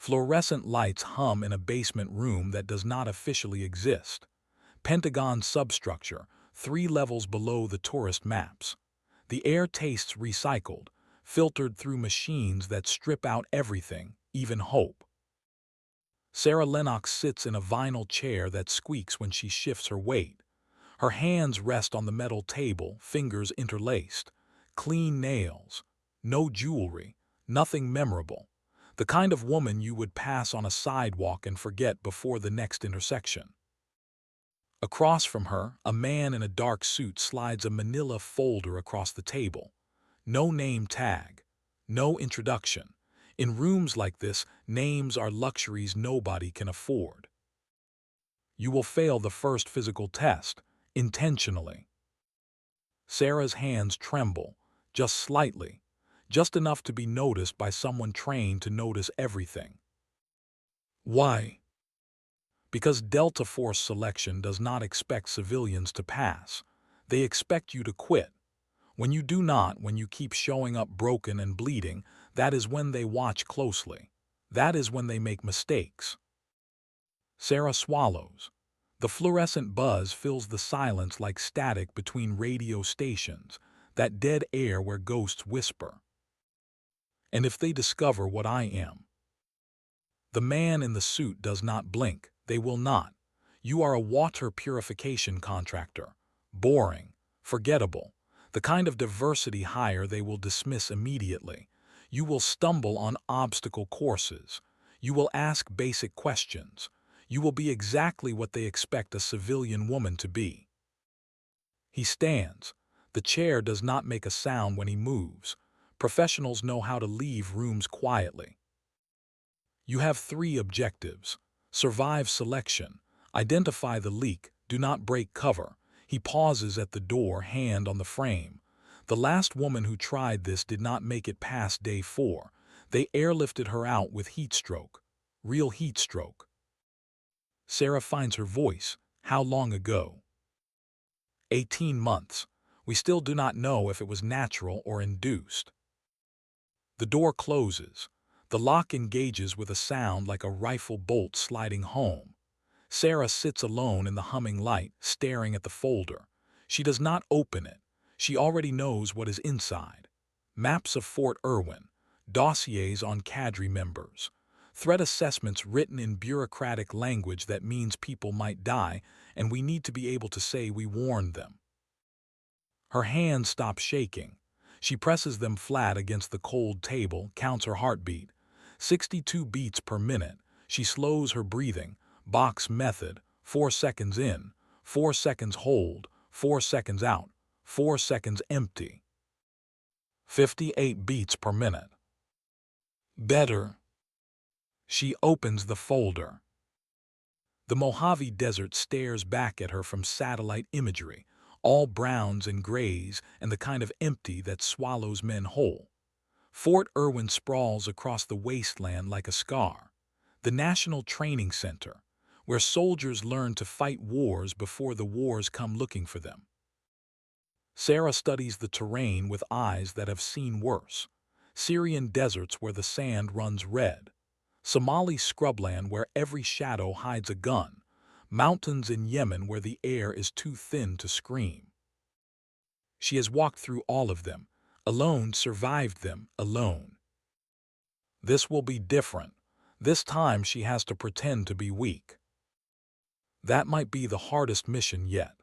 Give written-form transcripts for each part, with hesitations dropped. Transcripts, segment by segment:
Fluorescent lights hum in a basement room that does not officially exist. Pentagon substructure, 3 levels below the tourist maps. The air tastes recycled, filtered through machines that strip out everything, even hope. Sara Lennox sits in a vinyl chair that squeaks when she shifts her weight. Her hands rest on the metal table, fingers interlaced. Clean nails. No jewelry. Nothing memorable. The kind of woman you would pass on a sidewalk and forget before the next intersection. Across from her, a man in a dark suit slides a manila folder across the table. No name tag. No introduction. In rooms like this, names are luxuries nobody can afford. You will fail the first physical test, intentionally. Sarah's hands tremble, just slightly, just enough to be noticed by someone trained to notice everything. Why? Because Delta Force selection does not expect civilians to pass. They expect you to quit. When you do not, when you keep showing up broken and bleeding, that is when they watch closely. That is when they make mistakes. Sara swallows. The fluorescent buzz fills the silence like static between radio stations, that dead air where ghosts whisper. And if they discover what I am? The man in the suit does not blink. They will not. You are a water purification contractor. Boring. Forgettable. The kind of diversity hire they will dismiss immediately. You will stumble on obstacle courses. You will ask basic questions. You will be exactly what they expect a civilian woman to be. He stands. The chair does not make a sound when he moves. Professionals know how to leave rooms quietly. You have 3 objectives. Survive selection. Identify the leak. Do not break cover. He pauses at the door, hand on the frame. The last woman who tried this did not make it past day 4. They airlifted her out with heat stroke. Real heat stroke. Sara finds her voice. How long ago? 18 months. We still do not know if it was natural or induced. The door closes. The lock engages with a sound like a rifle bolt sliding home. Sara sits alone in the humming light, staring at the folder. She does not open it. She already knows what is inside. Maps of Fort Irwin, dossiers on cadre members, threat assessments written in bureaucratic language that means people might die, and we need to be able to say we warned them. Her hands stop shaking. She presses them flat against the cold table, counts her heartbeat. 62 beats per minute. She slows her breathing. Box method. 4 seconds in. 4 seconds hold. 4 seconds out. 4 seconds empty. 58 beats per minute. Better. She opens the folder. The Mojave Desert stares back at her from satellite imagery, all browns and grays and the kind of empty that swallows men whole. Fort Irwin sprawls across the wasteland like a scar. The National Training Center, where soldiers learn to fight wars before the wars come looking for them. Sara studies the terrain with eyes that have seen worse. Syrian deserts where the sand runs red. Somali scrubland where every shadow hides a gun. Mountains in Yemen where the air is too thin to scream. She has walked through all of them, alone, survived them, alone. This will be different. This time she has to pretend to be weak. That might be the hardest mission yet.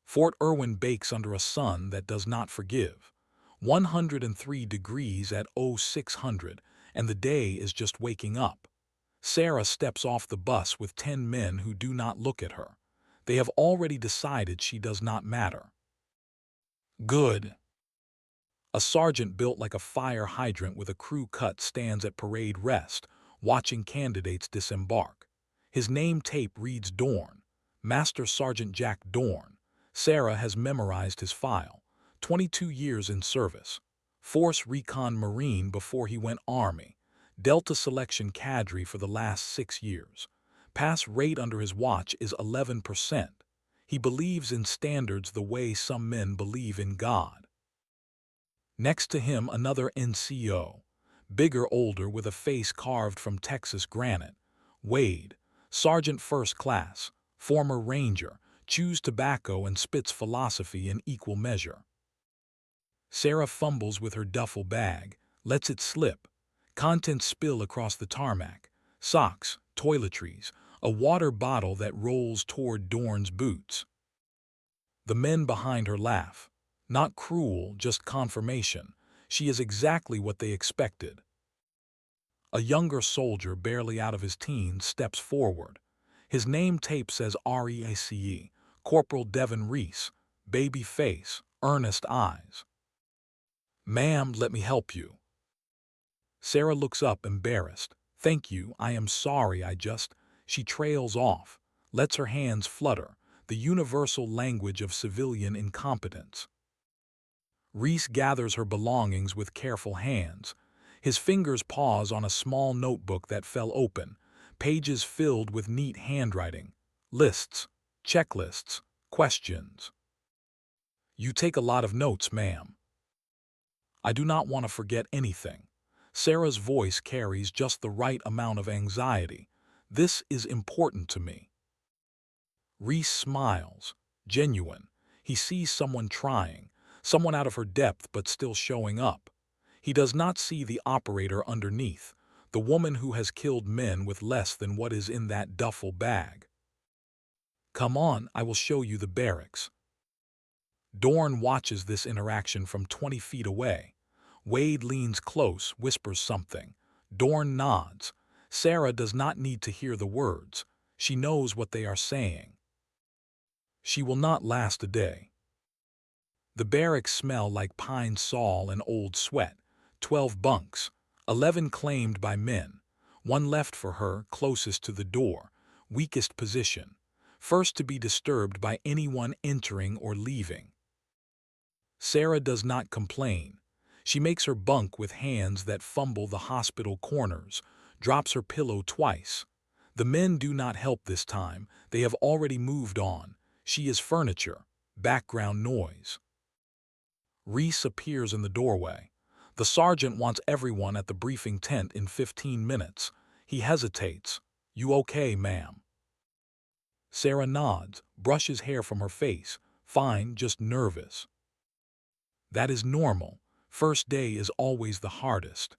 Fort Irwin bakes under a sun that does not forgive. 103 degrees at 0600, and the day is just waking up. Sara steps off the bus with 10 men who do not look at her. They have already decided she does not matter. Good. A sergeant built like a fire hydrant with a crew cut stands at parade rest, watching candidates disembark. His name tape reads Dorn, Master Sergeant Jack Dorn. Sara has memorized his file. 22 years in service. Force Recon Marine before he went Army. Delta Selection Cadre for the last 6 years. Pass rate under his watch is 11%. He believes in standards the way some men believe in God. Next to him, another NCO. bigger, older, with a face carved from Texas granite. Wade, Sergeant First Class, former Ranger, chews tobacco and spits philosophy in equal measure. Sara fumbles with her duffel bag, lets it slip. Contents spill across the tarmac. Socks, toiletries, a water bottle that rolls toward Dorn's boots. The men behind her laugh. Not cruel, just confirmation. She is exactly what they expected. A younger soldier, barely out of his teens, steps forward. His name tape says REACE, Corporal Devin Reese, baby face, earnest eyes. "Ma'am, let me help you." Sara looks up, embarrassed. "Thank you, I am sorry, I just—" She trails off, lets her hands flutter, the universal language of civilian incompetence. Reese gathers her belongings with careful hands. His fingers pause on a small notebook that fell open, pages filled with neat handwriting. Lists, checklists, questions. "You take a lot of notes, ma'am." "I do not want to forget anything." Sara's voice carries just the right amount of anxiety. "This is important to me." Reese smiles, genuine. He sees someone trying, someone out of her depth but still showing up. He does not see the operator underneath, the woman who has killed men with less than what is in that duffel bag. "Come on, I will show you the barracks." Dorn watches this interaction from 20 feet away. Wade leans close, whispers something. Dorn nods. Sara does not need to hear the words. She knows what they are saying. She will not last a day. The barracks smell like pine sol and old sweat. 12 bunks, 11 claimed by men. One left for her, closest to the door, weakest position, first to be disturbed by anyone entering or leaving. Sara does not complain. She makes her bunk with hands that fumble the hospital corners, drops her pillow twice. The men do not help this time. They have already moved on. She is furniture, background noise. Reese appears in the doorway. The sergeant wants everyone at the briefing tent in 15 minutes. He hesitates. "You okay, ma'am?" Sara nods, brushes hair from her face. "Fine, just nervous." That is normal. First day is always the hardest.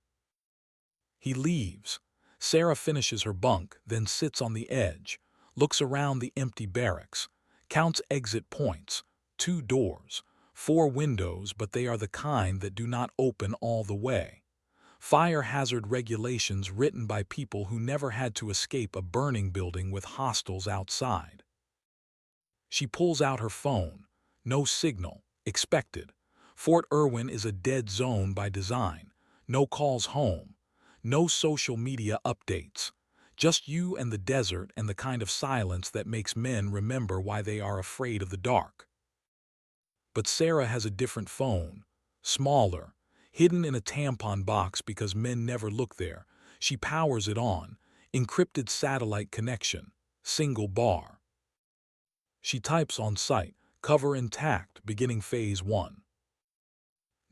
He leaves. Sara finishes her bunk, then sits on the edge, looks around the empty barracks, counts exit points, 2 doors, 4 windows, but they are the kind that do not open all the way. Fire hazard regulations written by people who never had to escape a burning building with hostiles outside. She pulls out her phone. No signal. Expected. Fort Irwin is a dead zone by design. No calls home. No social media updates. Just you and the desert, and the kind of silence that makes men remember why they are afraid of the dark. But Sara has a different phone. Smaller. Hidden in a tampon box because men never look there. She powers it on. Encrypted satellite connection. Single bar. She types on site. Cover intact, beginning phase 1.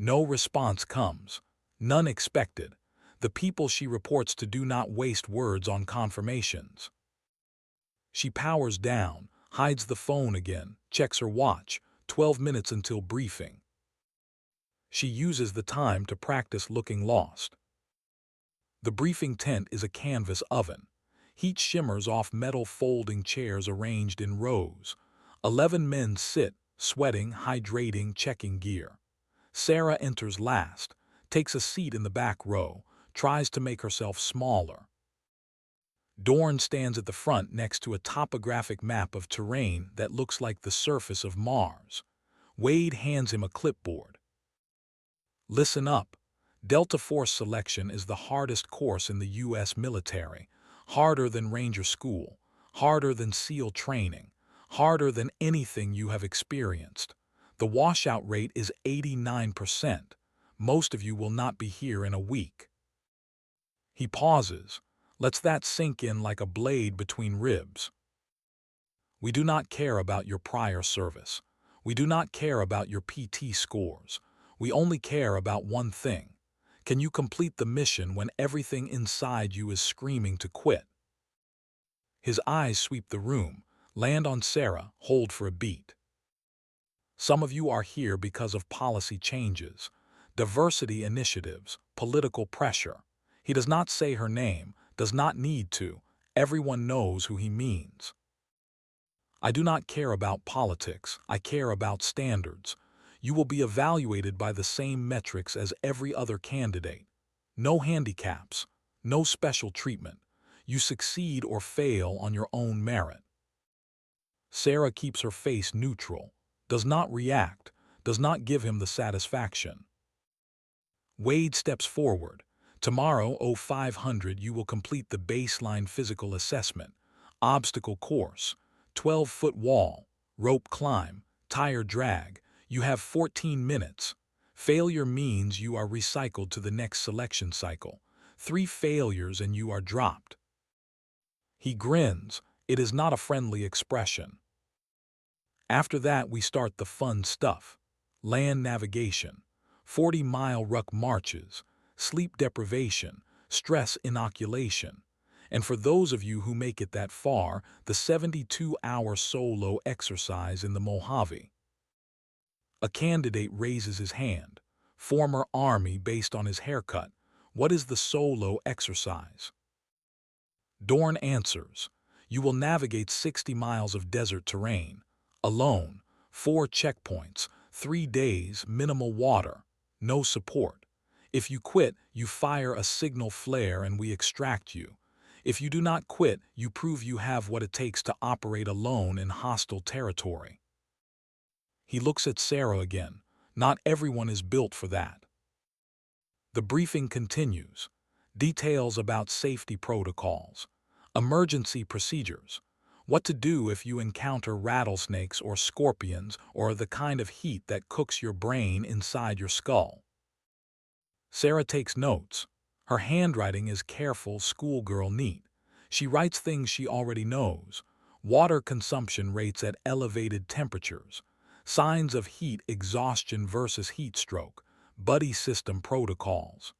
No response comes. None expected. The people she reports to do not waste words on confirmations. She powers down, hides the phone again, checks her watch. 12 minutes until briefing. She uses the time to practice looking lost. The briefing tent is a canvas oven. Heat shimmers off metal folding chairs arranged in rows. 11 men sit, sweating, hydrating, checking gear. Sara enters last, takes a seat in the back row, tries to make herself smaller. Dorn stands at the front next to a topographic map of terrain that looks like the surface of Mars. Wade hands him a clipboard. "Listen up. Delta Force selection is the hardest course in the U.S. military. Harder than Ranger School. Harder than SEAL training. Harder than anything you have experienced. The washout rate is 89%. Most of you will not be here in a week." He pauses, lets that sink in like a blade between ribs. "We do not care about your prior service. We do not care about your PT scores. We only care about one thing. Can you complete the mission when everything inside you is screaming to quit? His eyes sweep the room, land on Sara, hold for a beat. Some of you are here because of policy changes, diversity initiatives, political pressure. He does not say her name, does not need to. Everyone knows who he means. I do not care about politics, I care about standards. You will be evaluated by the same metrics as every other candidate. No handicaps, no special treatment. You succeed or fail on your own merit. Sara keeps her face neutral, does not react, does not give him the satisfaction. Wade steps forward. Tomorrow, 0500, you will complete the baseline physical assessment, obstacle course, 12-foot wall, rope climb, tire drag. You have 14 minutes. Failure means you are recycled to the next selection cycle. 3 failures and you are dropped. He grins. It is not a friendly expression. After that, we start the fun stuff. Land navigation, 40-mile ruck marches, sleep deprivation, stress inoculation. And for those of you who make it that far, the 72-hour solo exercise in the Mojave. A candidate raises his hand. Former Army based on his haircut. What is the solo exercise? Dorn answers. You will navigate 60 miles of desert terrain. Alone, 4 checkpoints, 3 days, minimal water, no support. If you quit, you fire a signal flare and we extract you. If you do not quit, you prove you have what it takes to operate alone in hostile territory. He looks at Sara again. Not everyone is built for that. The briefing continues. Details about safety protocols, emergency procedures, what to do if you encounter rattlesnakes or scorpions or the kind of heat that cooks your brain inside your skull. Sara takes notes. Her handwriting is careful, schoolgirl neat. She writes things she already knows. Water consumption rates at elevated temperatures. Signs of heat exhaustion versus heat stroke. Buddy system protocols.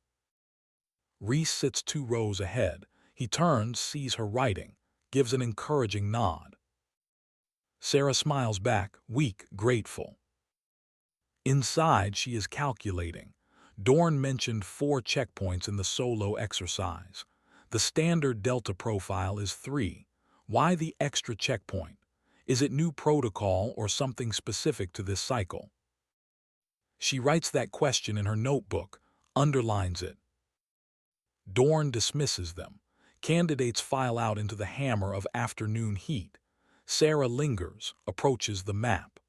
Reese sits 2 rows ahead. He turns, sees her writing, gives an encouraging nod. Sara smiles back, weak, grateful. Inside, she is calculating. Dorn mentioned 4 checkpoints in the solo exercise. The standard delta profile is 3. Why the extra checkpoint? Is it new protocol or something specific to this cycle? She writes that question in her notebook, underlines it. Dorn dismisses them. Candidates file out into the hammer of afternoon heat. Sara lingers, approaches the map.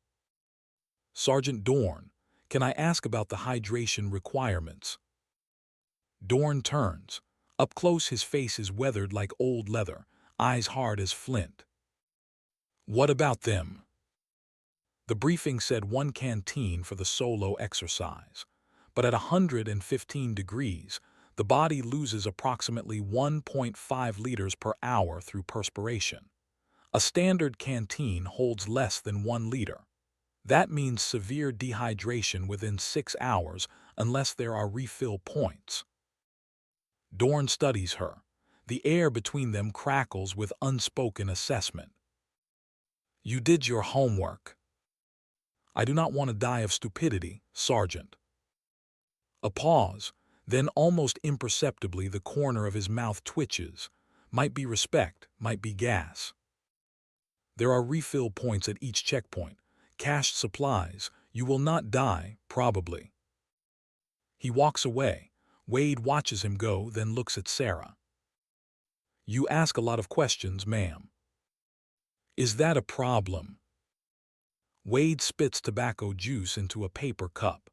Sergeant Dorn, can I ask about the hydration requirements? Dorn turns. Up close, his face is weathered like old leather, eyes hard as flint. What about them? The briefing said 1 canteen for the solo exercise. But at 115 degrees, the body loses approximately 1.5 liters per hour through perspiration. A standard canteen holds less than 1 liter. That means severe dehydration within 6 hours unless there are refill points. Dorn studies her. The air between them crackles with unspoken assessment. You did your homework. I do not want to die of stupidity, Sergeant. A pause. Then almost imperceptibly the corner of his mouth twitches. Might be respect, might be gas. There are refill points at each checkpoint. Cached supplies. You will not die, probably. He walks away. Wade watches him go, then looks at Sara. You ask a lot of questions, ma'am. Is that a problem? Wade spits tobacco juice into a paper cup.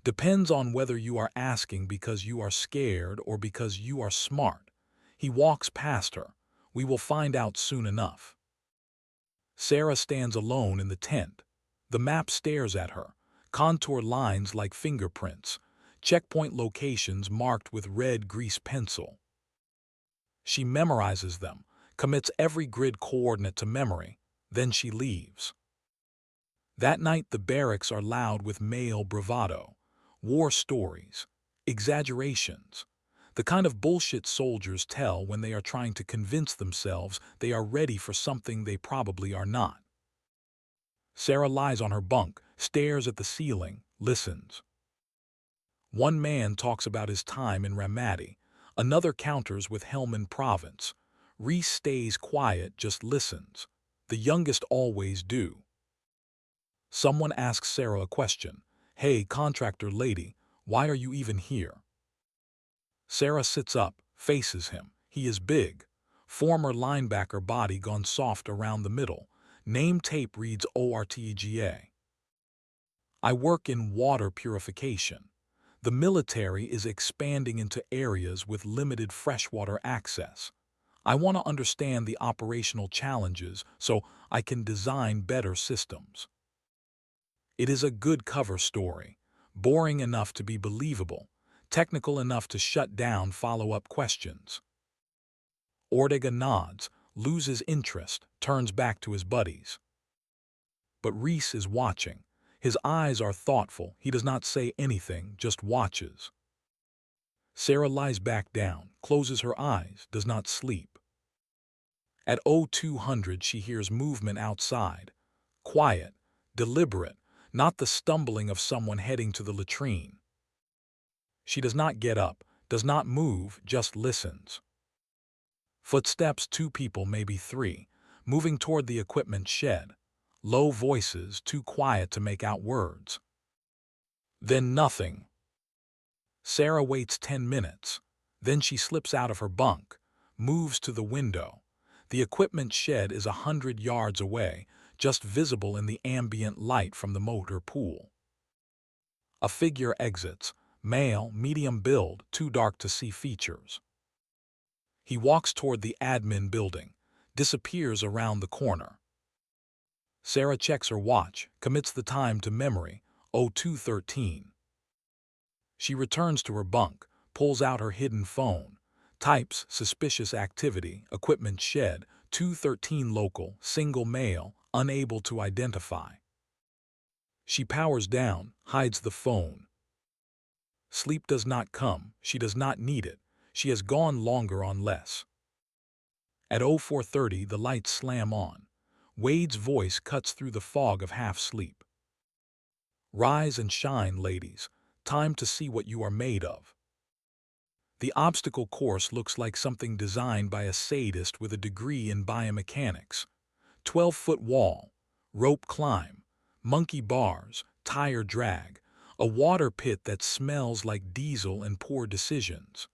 Depends on whether you are asking because you are scared or because you are smart. He walks past her. We will find out soon enough. Sara stands alone in the tent. The map stares at her. Contour lines like fingerprints. Checkpoint locations marked with red grease pencil. She memorizes them, commits every grid coordinate to memory. Then she leaves. That night the barracks are loud with male bravado. War stories. Exaggerations. The kind of bullshit soldiers tell when they are trying to convince themselves they are ready for something they probably are not. Sara lies on her bunk, stares at the ceiling, listens. One man talks about his time in Ramadi, another counters with Helmand province. Reese stays quiet, just listens. The youngest always do. Someone asks Sara a question. "Hey, contractor lady, why are you even here?" Sara sits up, faces him. He is big. Former linebacker body gone soft around the middle. Name tape reads ORTEGA. "I work in water purification. The military is expanding into areas with limited freshwater access. I want to understand the operational challenges so I can design better systems." It is a good cover story, boring enough to be believable, technical enough to shut down follow-up questions. Ortega nods, loses interest, turns back to his buddies. But Reese is watching. His eyes are thoughtful. He does not say anything, just watches. Sara lies back down, closes her eyes, does not sleep. At 0200 she hears movement outside. Quiet, deliberate, not the stumbling of someone heading to the latrine. She does not get up, does not move, just listens. Footsteps, 2 people, maybe 3, moving toward the equipment shed. Low voices, too quiet to make out words. Then nothing. Sara waits 10 minutes. Then she slips out of her bunk, moves to the window. The equipment shed is 100 yards away, just visible in the ambient light from the motor pool. A figure exits, male, medium build, too dark to see features. He walks toward the admin building, disappears around the corner. Sara checks her watch, commits the time to memory, 0213. She returns to her bunk, pulls out her hidden phone, types suspicious activity, equipment shed, 213 local, single male, unable to identify. She powers down, hides the phone. Sleep does not come, she does not need it, she has gone longer on less. At 0430 the lights slam on. Wade's voice cuts through the fog of half-sleep. "Rise and shine, ladies. Time to see what you are made of." The obstacle course looks like something designed by a sadist with a degree in biomechanics. 12-foot wall, rope climb, monkey bars, tire drag, a water pit that smells like diesel and poor decisions.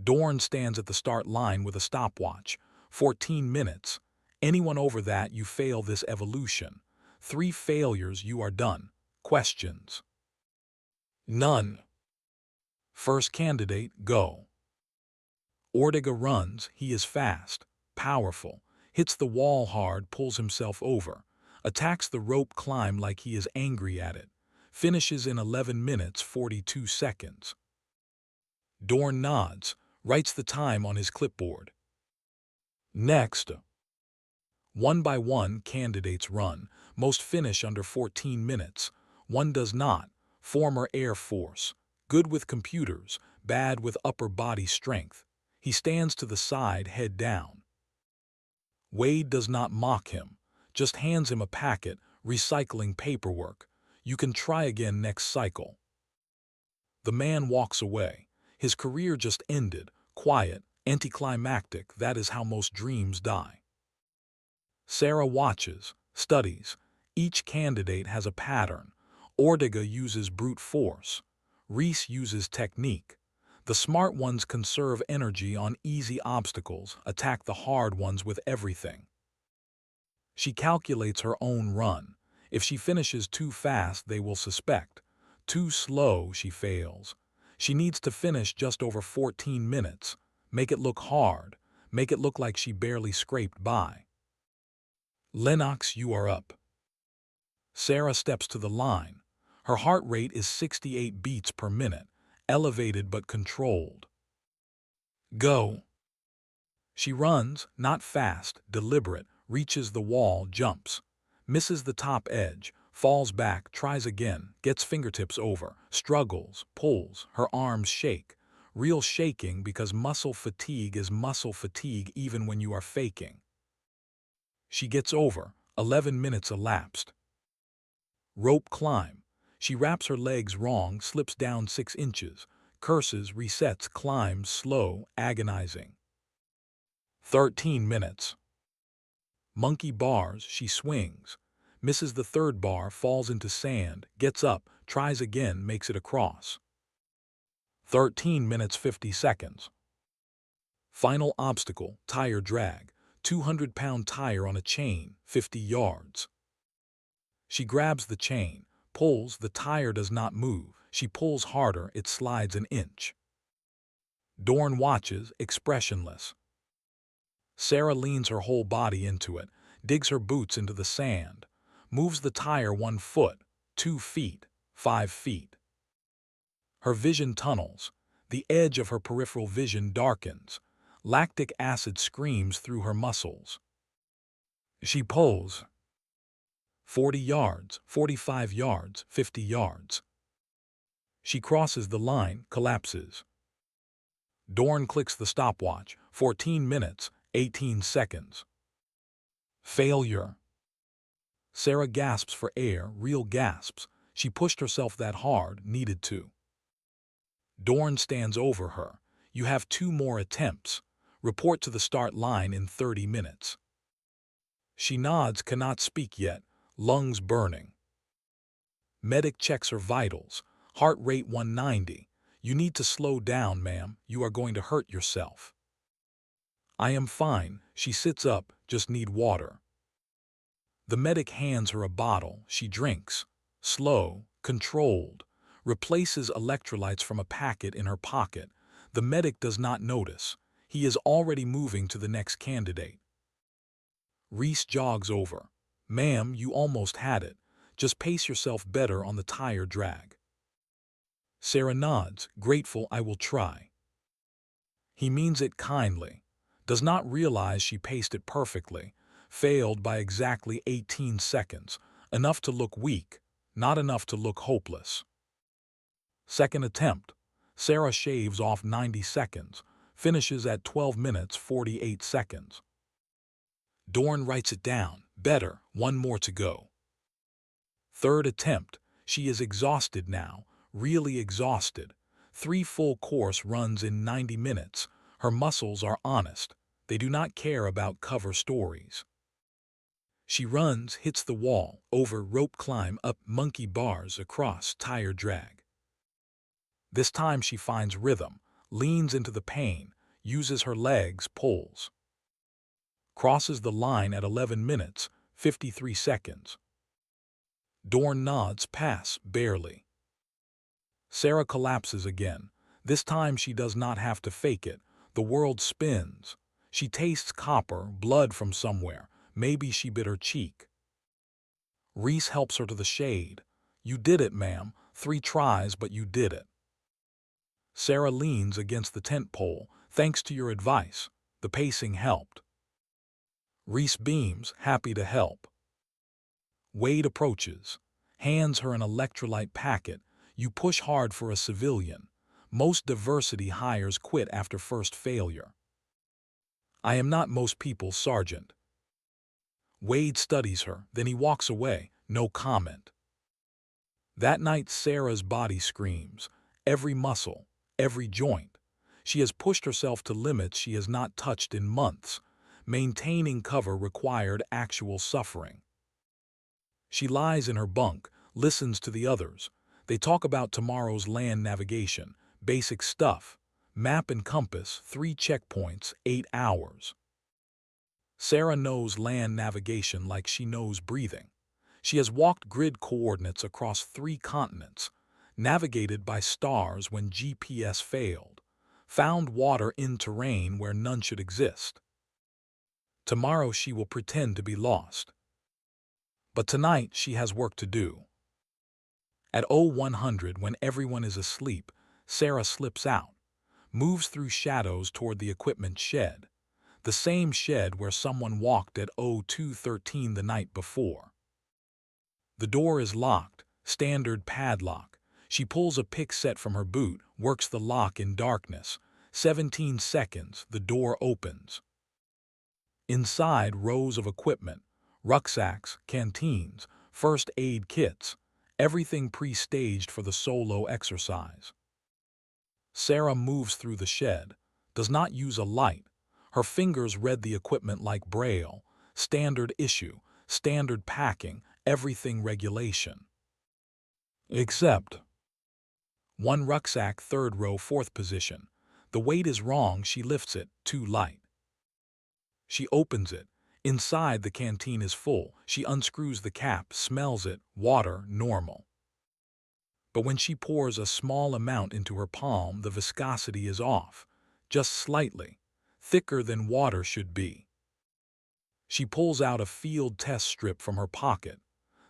Dorn stands at the start line with a stopwatch. 14 minutes. Anyone over that, you fail this evolution. 3 failures, you are done. Questions? None. First candidate, go. Ortega runs, he is fast, powerful, hits the wall hard, pulls himself over, attacks the rope climb like he is angry at it, finishes in 11 minutes 42 seconds. Dorn nods, writes the time on his clipboard. Next. One by one, candidates run. Most finish under 14 minutes. One does not. Former Air Force. Good with computers, bad with upper body strength. He stands to the side, head down. Wade does not mock him, just hands him a packet, recycling paperwork. You can try again next cycle. The man walks away. His career just ended, quiet, anticlimactic. That is how most dreams die. Sara watches, studies. Each candidate has a pattern. Ortega uses brute force. Reese uses technique. The smart ones conserve energy on easy obstacles, attack the hard ones with everything. She calculates her own run. If she finishes too fast, they will suspect. Too slow, she fails. She needs to finish just over 14 minutes. Make it look hard. Make it look like she barely scraped by. Lennox, you are up. Sara steps to the line. Her heart rate is 68 beats per minute, elevated but controlled. Go. She runs, not fast, deliberate, reaches the wall, jumps. Misses the top edge, falls back, tries again, gets fingertips over, struggles, pulls, her arms shake. Real shaking because muscle fatigue is muscle fatigue even when you are faking. She gets over, 11 minutes elapsed. Rope climb. She wraps her legs wrong, slips down 6 inches, curses, resets, climbs, slow, agonizing. 13 minutes. Monkey bars, she swings, misses the third bar, falls into sand, gets up, tries again, makes it across. 13 minutes 50 seconds. Final obstacle, tire drag, 200-pound tire on a chain, 50 yards. She grabs the chain, pulls, the tire does not move. She pulls harder, it slides an inch. Dorn watches, expressionless. Sara leans her whole body into it, digs her boots into the sand, moves the tire 1 foot, 2 feet, 5 feet. Her vision tunnels. The edge of her peripheral vision darkens. Lactic acid screams through her muscles. She pulls. 40 yards, 45 yards, 50 yards. She crosses the line, collapses. Dorn clicks the stopwatch, 14 minutes, 18 seconds. Failure. Sara gasps for air, real gasps. She pushed herself that hard, needed to. Dorn stands over her. You have 2 more attempts. Report to the start line in 30 minutes. She nods, cannot speak yet, lungs burning. Medic checks her vitals. Heart rate 190. You need to slow down, ma'am. You are going to hurt yourself. I am fine. She sits up, just need water. The medic hands her a bottle. She drinks. Slow, controlled. Replaces electrolytes from a packet in her pocket. The medic does not notice. He is already moving to the next candidate. Reese jogs over. Ma'am, you almost had it. Just pace yourself better on the tire drag. Sara nods, grateful. I will try. He means it kindly. Does not realize she paced it perfectly. Failed by exactly 18 seconds. Enough to look weak, not enough to look hopeless. Second attempt. Sara shaves off 90 seconds. Finishes at 12 minutes 48 seconds. Dorn writes it down. Better, 1 more to go. Third attempt. She is exhausted now, really exhausted. 3 full course runs in 90 minutes. Her muscles are honest. They do not care about cover stories. She runs, hits the wall, over, rope climb, up, monkey bars, across, tire drag. This time she finds rhythm, leans into the pain, uses her legs, pulls. Crosses the line at 11 minutes, 53 seconds. Dorn nods, pass, barely. Sara collapses again. This time she does not have to fake it. The world spins. She tastes copper, blood from somewhere. Maybe she bit her cheek. Reese helps her to the shade. You did it, ma'am. 3 tries, but you did it. Sara leans against the tent pole. Thanks to your advice. The pacing helped. Reese beams, happy to help. Wade approaches. Hands her an electrolyte packet. You push hard for a civilian. Most diversity hires quit after first failure. I am not most people, Sergeant. Wade studies her, then he walks away, no comment. That night Sara's body screams, every muscle, every joint. She has pushed herself to limits she has not touched in months. Maintaining cover required actual suffering. She lies in her bunk, listens to the others. They talk about tomorrow's land navigation, basic stuff, map and compass, 3 checkpoints, 8 hours. Sara knows land navigation like she knows breathing. She has walked grid coordinates across 3 continents, navigated by stars when GPS failed, found water in terrain where none should exist. Tomorrow she will pretend to be lost. But tonight she has work to do. At 0100, when everyone is asleep, Sara slips out, moves through shadows toward the equipment shed, the same shed where someone walked at 0213 the night before. The door is locked, standard padlock. She pulls a pick set from her boot, works the lock in darkness. 17 seconds, the door opens. Inside, rows of equipment, rucksacks, canteens, first aid kits, everything pre-staged for the solo exercise. Sara moves through the shed, does not use a light. Her fingers read the equipment like Braille, standard issue, standard packing, everything regulation. Except one rucksack, third row, fourth position. The weight is wrong, she lifts it, too light. She opens it. Inside, the canteen is full. She unscrews the cap, smells it, water, normal. But when she pours a small amount into her palm, the viscosity is off, just slightly, thicker than water should be. She pulls out a field test strip from her pocket,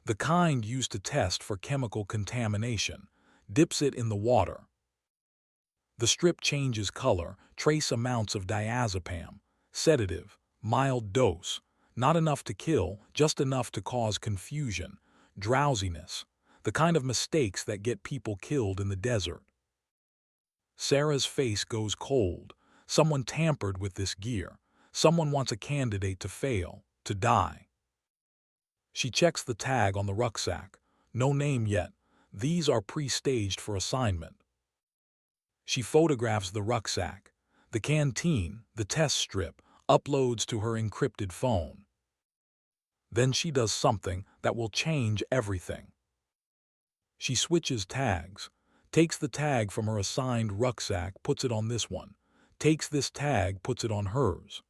the kind used to test for chemical contamination, dips it in the water. The strip changes color, trace amounts of diazepam, sedative, mild dose, not enough to kill, just enough to cause confusion, drowsiness, the kind of mistakes that get people killed in the desert. Sara's face goes cold. Someone tampered with this gear. Someone wants a candidate to fail, to die. She checks the tag on the rucksack. No name yet. These are pre-staged for assignment. She photographs the rucksack, the canteen, the test strip, uploads to her encrypted phone. Then she does something that will change everything. She switches tags, takes the tag from her assigned rucksack, puts it on this one, takes this tag, puts it on hers.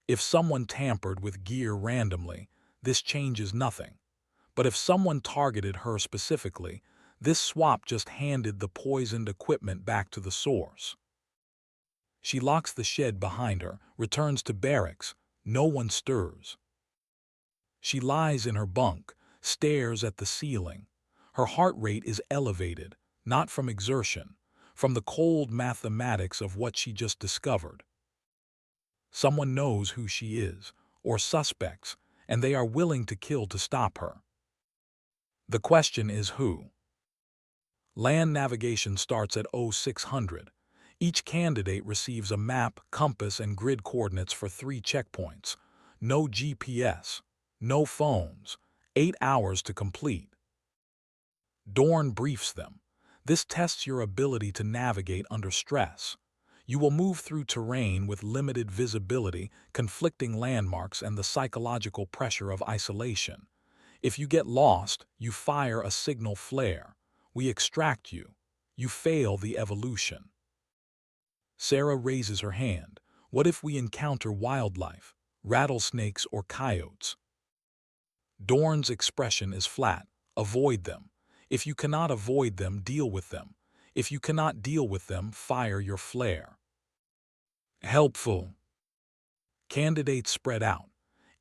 If someone tampered with gear randomly, this changes nothing. But if someone targeted her specifically, this swap just handed the poisoned equipment back to the source. She locks the shed behind her, returns to barracks. No one stirs. She lies in her bunk, stares at the ceiling. Her heart rate is elevated, not from exertion, from the cold mathematics of what she just discovered. Someone knows who she is, or suspects, and they are willing to kill to stop her. The question is who? Land navigation starts at 0600. Each candidate receives a map, compass, and grid coordinates for 3 checkpoints. No GPS, no phones, 8 hours to complete. Dorn briefs them. This tests your ability to navigate under stress. You will move through terrain with limited visibility, conflicting landmarks, and the psychological pressure of isolation. If you get lost, you fire a signal flare. We extract you. You fail the evolution. Sara raises her hand. What if we encounter wildlife, rattlesnakes or coyotes? Dorn's expression is flat. Avoid them. If you cannot avoid them, deal with them. If you cannot deal with them, fire your flare. Helpful. Candidates spread out.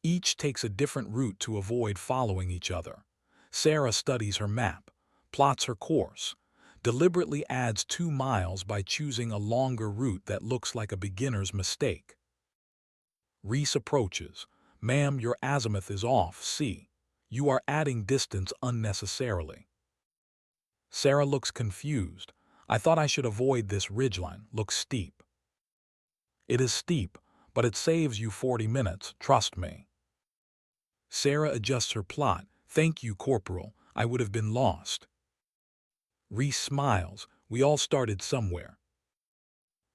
Each takes a different route to avoid following each other. Sara studies her map, plots her course, deliberately adds 2 miles by choosing a longer route that looks like a beginner's mistake. Reese approaches. Ma'am, your azimuth is off, see. You are adding distance unnecessarily. Sara looks confused. I thought I should avoid this ridgeline, looks steep. It is steep, but it saves you 40 minutes, trust me. Sara adjusts her plot. Thank you, Corporal, I would have been lost. Reese smiles. We all started somewhere.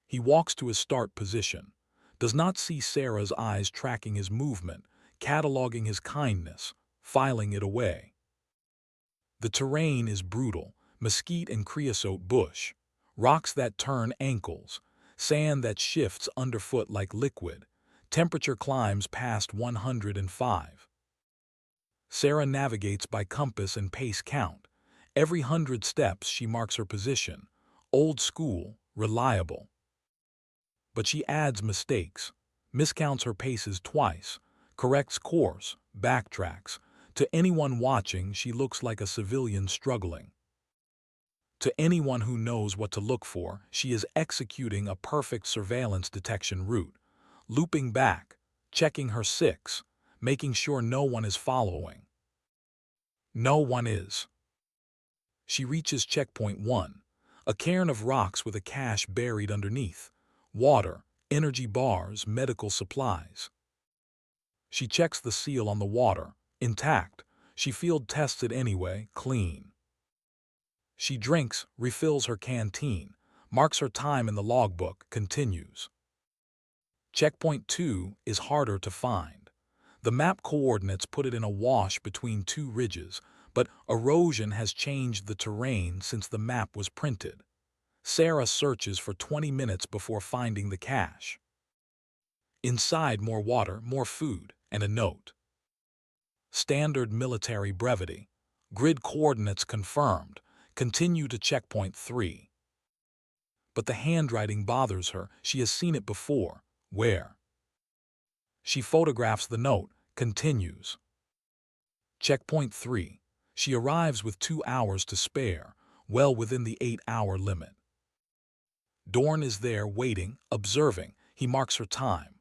He walks to his start position, does not see Sara's eyes tracking his movement, cataloging his kindness, filing it away. The terrain is brutal, mesquite and creosote bush, rocks that turn ankles, sand that shifts underfoot like liquid, temperature climbs past 105. Sara navigates by compass and pace count. Every 100 steps she marks her position, old school, reliable. But she adds mistakes, miscounts her paces twice, corrects course, backtracks. To anyone watching, she looks like a civilian struggling. To anyone who knows what to look for, she is executing a perfect surveillance detection route, looping back, checking her 6, making sure no one is following. No one is. She reaches checkpoint 1, a cairn of rocks with a cache buried underneath. Water, energy bars, medical supplies. She checks the seal on the water, intact. She field tests it anyway, clean. She drinks, refills her canteen, marks her time in the logbook, continues. Checkpoint 2 is harder to find. The map coordinates put it in a wash between two ridges, but erosion has changed the terrain since the map was printed. Sara searches for 20 minutes before finding the cache. Inside, more water, more food, and a note. Standard military brevity. Grid coordinates confirmed. Continue to checkpoint 3. But the handwriting bothers her. She has seen it before. Where? She photographs the note, continues. Checkpoint 3. She arrives with 2 hours to spare, well within the 8-hour limit. Dorn is there waiting, observing. He marks her time.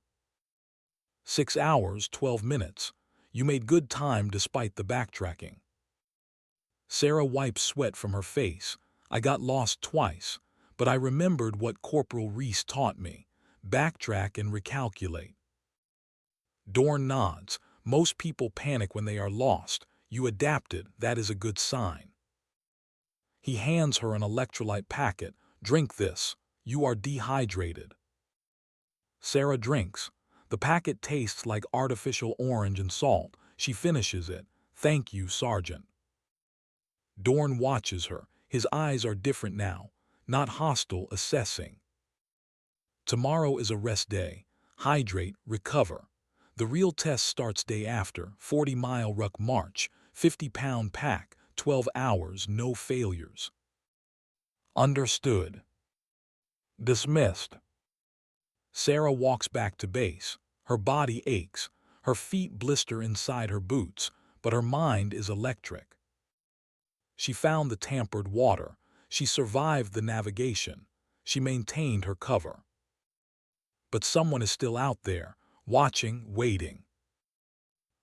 6 hours, 12 minutes. You made good time despite the backtracking. Sara wipes sweat from her face. I got lost twice, but I remembered what Corporal Reese taught me. Backtrack and recalculate. Dorn nods. Most people panic when they are lost. You adapted, that is a good sign. He hands her an electrolyte packet. Drink this. You are dehydrated. Sara drinks. The packet tastes like artificial orange and salt. She finishes it. Thank you, Sergeant. Dorn watches her. His eyes are different now, not hostile, assessing. Tomorrow is a rest day. Hydrate, recover. The real test starts day after, 40-mile ruck march, 50-pound pack, 12 hours, no failures. Understood. Dismissed. Sara walks back to base. Her body aches. Her feet blister inside her boots, but her mind is electric. She found the tampered water. She survived the navigation. She maintained her cover. But someone is still out there, watching, waiting.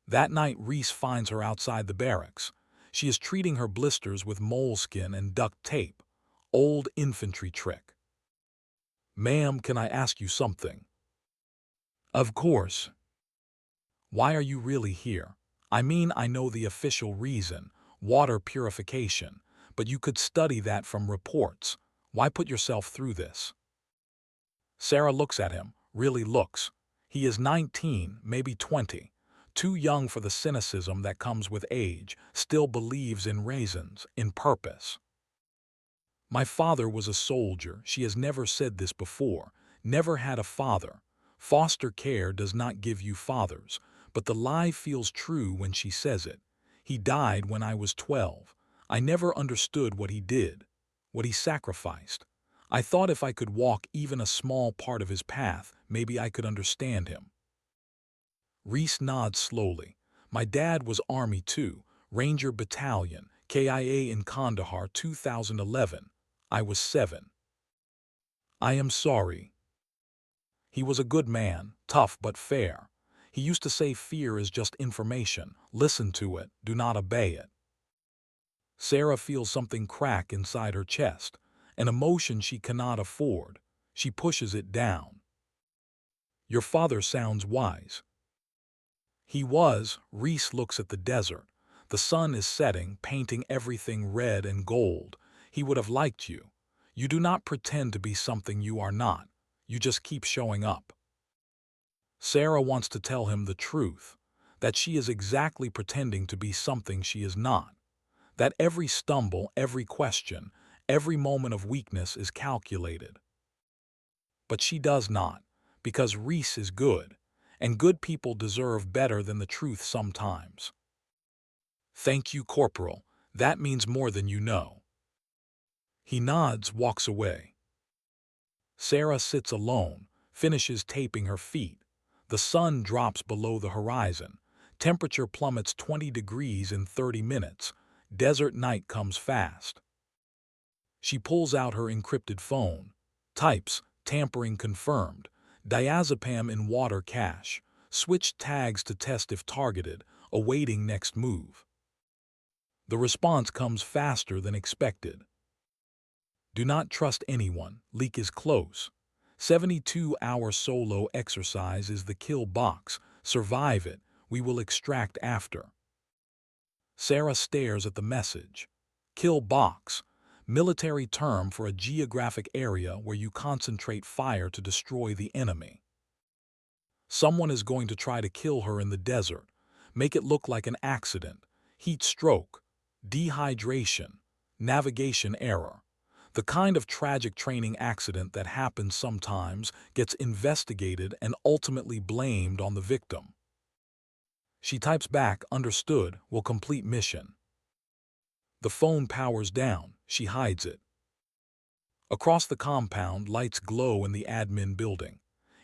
That night, Reese finds her outside the barracks. She is treating her blisters with moleskin and duct tape. Old infantry trick. Ma'am, can I ask you something? Of course. Why are you really here? I mean, I know the official reason, water purification, but you could study that from reports. Why put yourself through this? Sara looks at him, really looks. He is 19, maybe 20. Too young for the cynicism that comes with age, still believes in raisins, in purpose. My father was a soldier. She has never said this before. Never had a father. Foster care does not give you fathers, but the lie feels true when she says it. He died when I was 12. I never understood what he did, what he sacrificed. I thought if I could walk even a small part of his path, maybe I could understand him. Reese nods slowly. My dad was Army too, Ranger Battalion, KIA in Kandahar 2011. I was 7. I am sorry. He was a good man, tough but fair. He used to say fear is just information. Listen to it, do not obey it. Sara feels something crack inside her chest, an emotion she cannot afford. She pushes it down. Your father sounds wise. He was. Reese looks at the desert. The sun is setting, painting everything red and gold. He would have liked you. You do not pretend to be something you are not. You just keep showing up. Sara wants to tell him the truth, that she is exactly pretending to be something she is not, that every stumble, every question, every moment of weakness is calculated. But she does not, because Reese is good, and good people deserve better than the truth sometimes. Thank you, Corporal. That means more than you know. He nods, walks away. Sara sits alone, finishes taping her feet. The sun drops below the horizon. Temperature plummets 20 degrees in 30 minutes. Desert night comes fast. She pulls out her encrypted phone. Types, tampering confirmed. Diazepam in water cache. Switch tags to test if targeted. Awaiting next move. The response comes faster than expected. Do not trust anyone. Leak is close. 72-hour solo exercise is the kill box. Survive it. We will extract after. Sara stares at the message. Kill box. Military term for a geographic area where you concentrate fire to destroy the enemy. Someone is going to try to kill her in the desert. Make it look like an accident. Heat stroke. Dehydration. Navigation error. The kind of tragic training accident that happens sometimes, gets investigated and ultimately blamed on the victim. She types back, understood, will complete mission. The phone powers down. She hides it. Across the compound, lights glow in the admin building.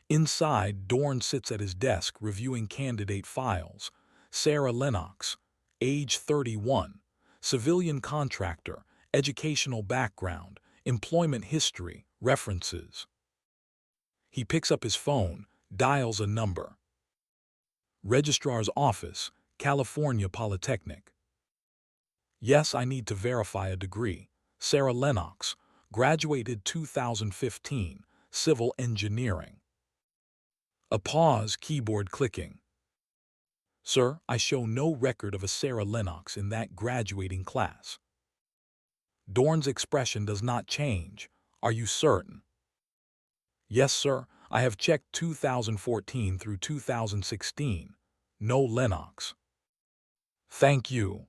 Inside, Dorn sits at his desk reviewing candidate files. Sara Lennox, age 31, civilian contractor, educational background, employment history, references. He picks up his phone, dials a number. Registrar's office, California Polytechnic. Yes, I need to verify a degree. Sara Lennox, graduated 2015, civil engineering. A pause, keyboard clicking. Sir, I show no record of a Sara Lennox in that graduating class. Dorn's expression does not change. Are you certain? Yes, sir. I have checked 2014 through 2016. No Lennox. Thank you.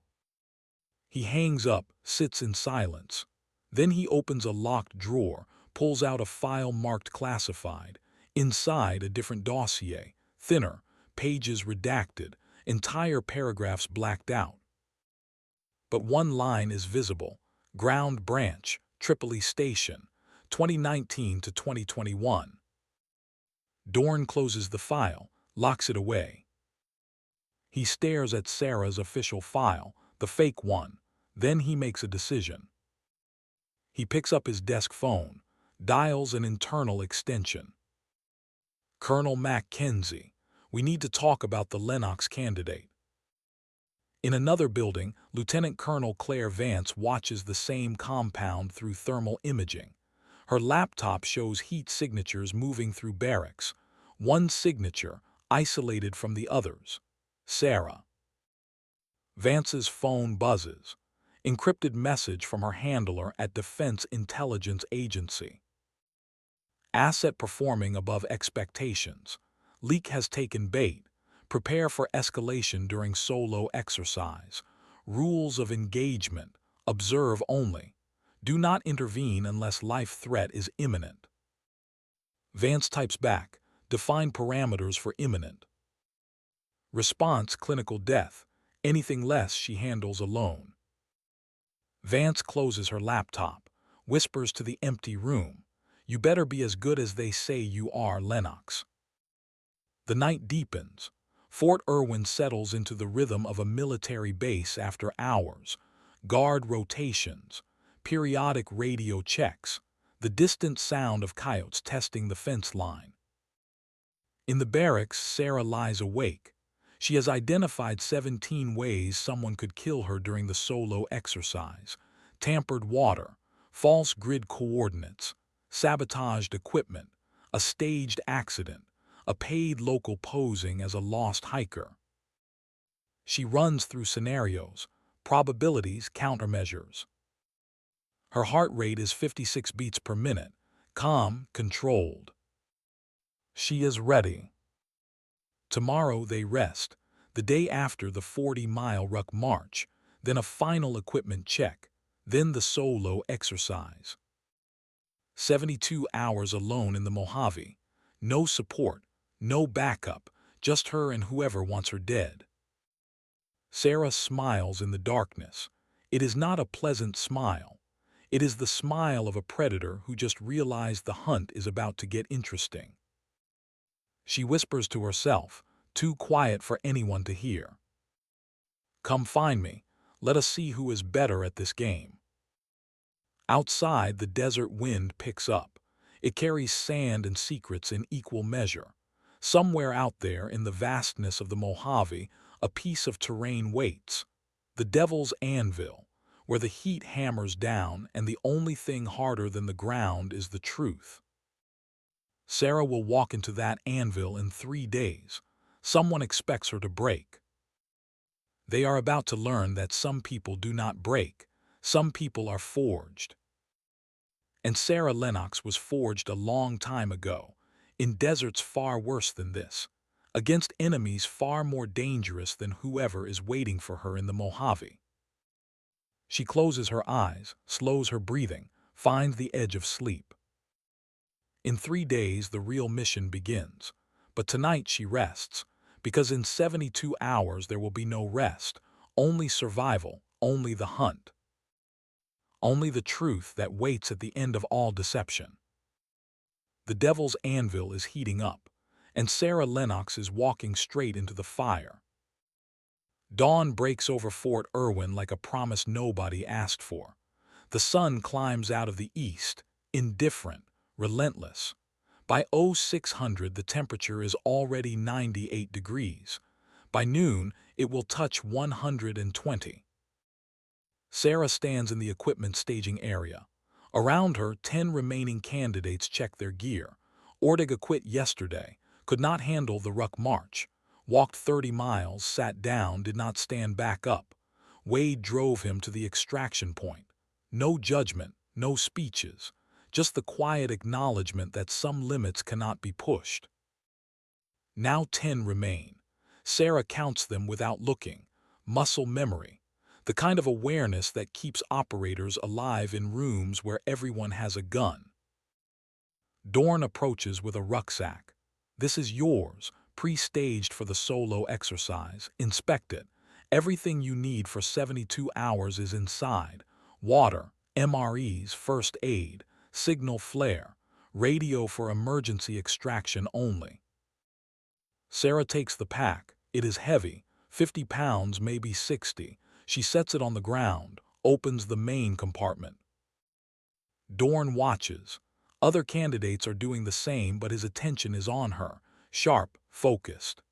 He hangs up, sits in silence. Then he opens a locked drawer, pulls out a file marked classified. Inside, a different dossier, thinner, pages redacted, entire paragraphs blacked out. But one line is visible. Ground Branch, Tripoli Station, 2019 to 2021. Dorn closes the file, locks it away. He stares at Sara's official file, the fake one. Then he makes a decision. He picks up his desk phone, dials an internal extension. Colonel Mackenzie, we need to talk about the Lennox candidate. In another building, Lieutenant Colonel Claire Vance watches the same compound through thermal imaging. Her laptop shows heat signatures moving through barracks. One signature, isolated from the others. Sara. Vance's phone buzzes. Encrypted message from her handler at Defense Intelligence Agency. Asset performing above expectations. Leak has taken bait. Prepare for escalation during solo exercise. Rules of engagement. Observe only. Do not intervene unless life threat is imminent. Vance types back. Define parameters for imminent. Response, clinical death. Anything less she handles alone. Vance closes her laptop, whispers to the empty room. You better be as good as they say you are, Lennox. The night deepens. Fort Irwin settles into the rhythm of a military base after hours. Guard rotations, periodic radio checks, the distant sound of coyotes testing the fence line. In the barracks, Sara lies awake. She has identified 17 ways someone could kill her during the solo exercise. Tampered water, false grid coordinates, sabotaged equipment, a staged accident, a paid local posing as a lost hiker. She runs through scenarios, probabilities, countermeasures. Her heart rate is 56 beats per minute, calm, controlled. She is ready. Tomorrow they rest, the day after the 40-mile ruck march, then a final equipment check, then the solo exercise. 72 hours alone in the Mojave, no support, no backup, just her and whoever wants her dead. Sara smiles in the darkness. It is not a pleasant smile. It is the smile of a predator who just realized the hunt is about to get interesting. She whispers to herself, too quiet for anyone to hear. Come find me. Let us see who is better at this game. Outside, the desert wind picks up. It carries sand and secrets in equal measure. Somewhere out there in the vastness of the Mojave, a piece of terrain waits. The devil's anvil, where the heat hammers down and the only thing harder than the ground is the truth. Sara will walk into that anvil in 3 days. Someone expects her to break. They are about to learn that some people do not break. Some people are forged. And Sara Lennox was forged a long time ago, in deserts far worse than this, against enemies far more dangerous than whoever is waiting for her in the Mojave. She closes her eyes, slows her breathing, finds the edge of sleep. In 3 days, the real mission begins. But tonight she rests, because in 72 hours there will be no rest, only survival, only the hunt. Only the truth that waits at the end of all deception. The devil's anvil is heating up, and Sara Lennox is walking straight into the fire. Dawn breaks over Fort Irwin like a promise nobody asked for. The sun climbs out of the east, indifferent, relentless. By 0600 the temperature is already 98 degrees. By noon it will touch 120. Sara stands in the equipment staging area. Around her, 10 remaining candidates check their gear. Ortega quit yesterday, could not handle the ruck march. Walked 30 miles, sat down, did not stand back up. Wade drove him to the extraction point. No judgment, no speeches, just the quiet acknowledgement that some limits cannot be pushed. Now 10 remain. Sara counts them without looking. Muscle memory. The kind of awareness that keeps operators alive in rooms where everyone has a gun. Dorn approaches with a rucksack. This is yours, pre-staged for the solo exercise. Inspect it. Everything you need for 72 hours is inside. Water, MREs, first aid, signal flare, radio for emergency extraction only. Sara takes the pack. It is heavy, 50 pounds, maybe 60. She sets it on the ground, opens the main compartment. Dorn watches. Other candidates are doing the same, but his attention is on her, sharp, focused.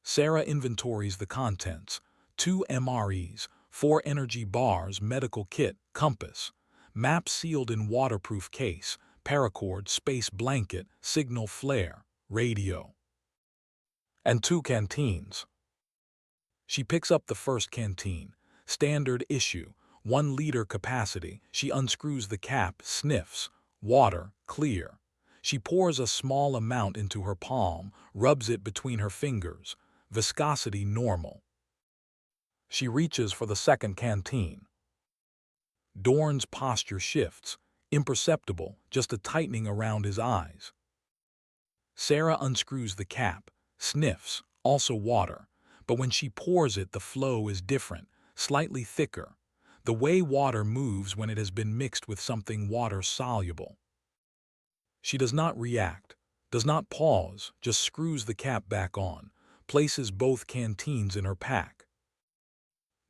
Sara inventories the contents. 2 MREs, 4 energy bars, medical kit, compass, map sealed in waterproof case, paracord, space blanket, signal flare, radio. And 2 canteens. She picks up the first canteen, standard issue, 1 liter capacity. She unscrews the cap, sniffs. Water, clear. She pours a small amount into her palm, rubs it between her fingers. Viscosity normal. She reaches for the second canteen. Dorn's posture shifts, imperceptible, just a tightening around his eyes. Sara unscrews the cap, sniffs, also water, but when she pours it the flow is different, slightly thicker. The way water moves when it has been mixed with something water-soluble. She does not react, does not pause, just screws the cap back on, places both canteens in her pack.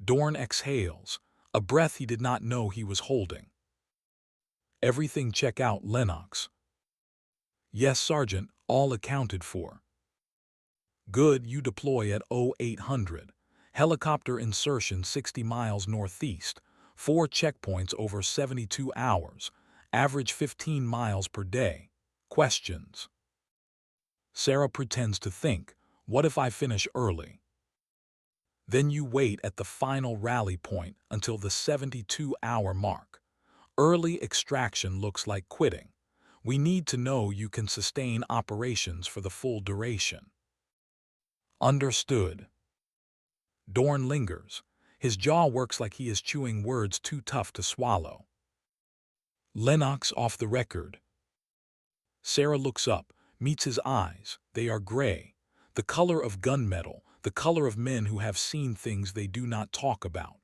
Dorn exhales, a breath he did not know he was holding. Everything check out, Lennox. Yes, Sergeant, all accounted for. Good, you deploy at 0800. Helicopter insertion 60 miles northeast, 4 checkpoints over 72 hours, average 15 miles per day. Questions. Sara pretends to think, what if I finish early? Then you wait at the final rally point until the 72-hour mark. Early extraction looks like quitting. We need to know you can sustain operations for the full duration. Understood. Dorn lingers. His jaw works like he is chewing words too tough to swallow. Lennox off the record. Sara looks up, meets his eyes. They are gray. The color of gunmetal, the color of men who have seen things they do not talk about.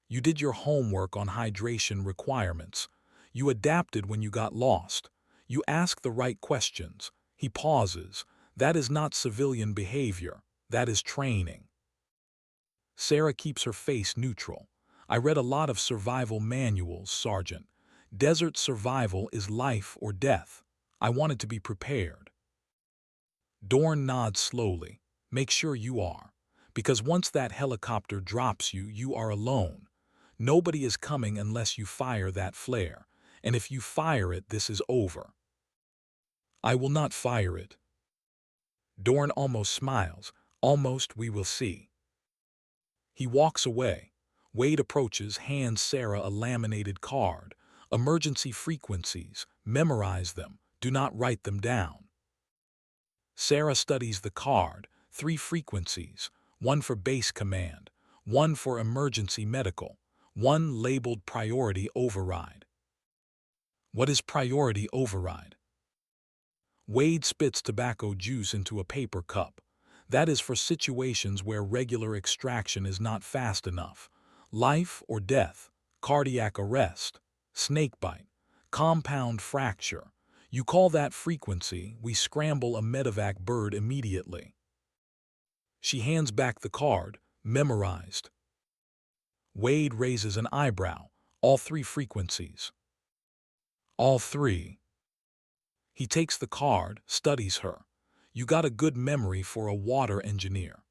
You did your homework on hydration requirements. You adapted when you got lost. You asked the right questions. He pauses. That is not civilian behavior. That is training. Sara keeps her face neutral. I read a lot of survival manuals, Sergeant. Desert survival is life or death. I wanted to be prepared. Dorn nods slowly. Make sure you are. Because once that helicopter drops you, you are alone. Nobody is coming unless you fire that flare, and if you fire it, this is over. I will not fire it. Dorn almost smiles. Almost, we will see. He walks away. Wade approaches, hands Sara a laminated card. Emergency frequencies. Memorize them. Do not write them down. Sara studies the card. 3 frequencies. 1 for base command. 1 for emergency medical. 1 labeled priority override. What is priority override? Wade spits tobacco juice into a paper cup. That is for situations where regular extraction is not fast enough. Life or death, cardiac arrest, snakebite, compound fracture. You call that frequency, we scramble a medevac bird immediately. She hands back the card, memorized. Wade raises an eyebrow. All 3 frequencies. All 3. He takes the card, studies her. You got a good memory for a water engineer.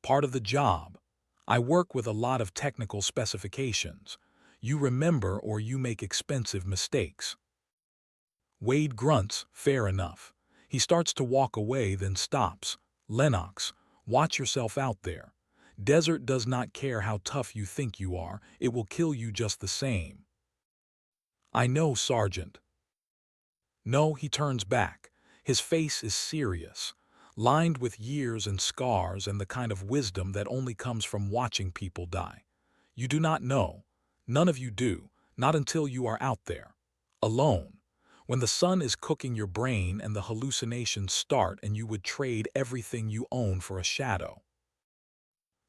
Part of the job. I work with a lot of technical specifications. You remember or you make expensive mistakes. Wade grunts, fair enough. He starts to walk away, then stops. Lennox, watch yourself out there. Desert does not care how tough you think you are, it will kill you just the same. I know, Sergeant. No, he turns back. His face is serious, lined with years and scars and the kind of wisdom that only comes from watching people die. You do not know. None of you do, not until you are out there. Alone. When the sun is cooking your brain and the hallucinations start and you would trade everything you own for a shadow.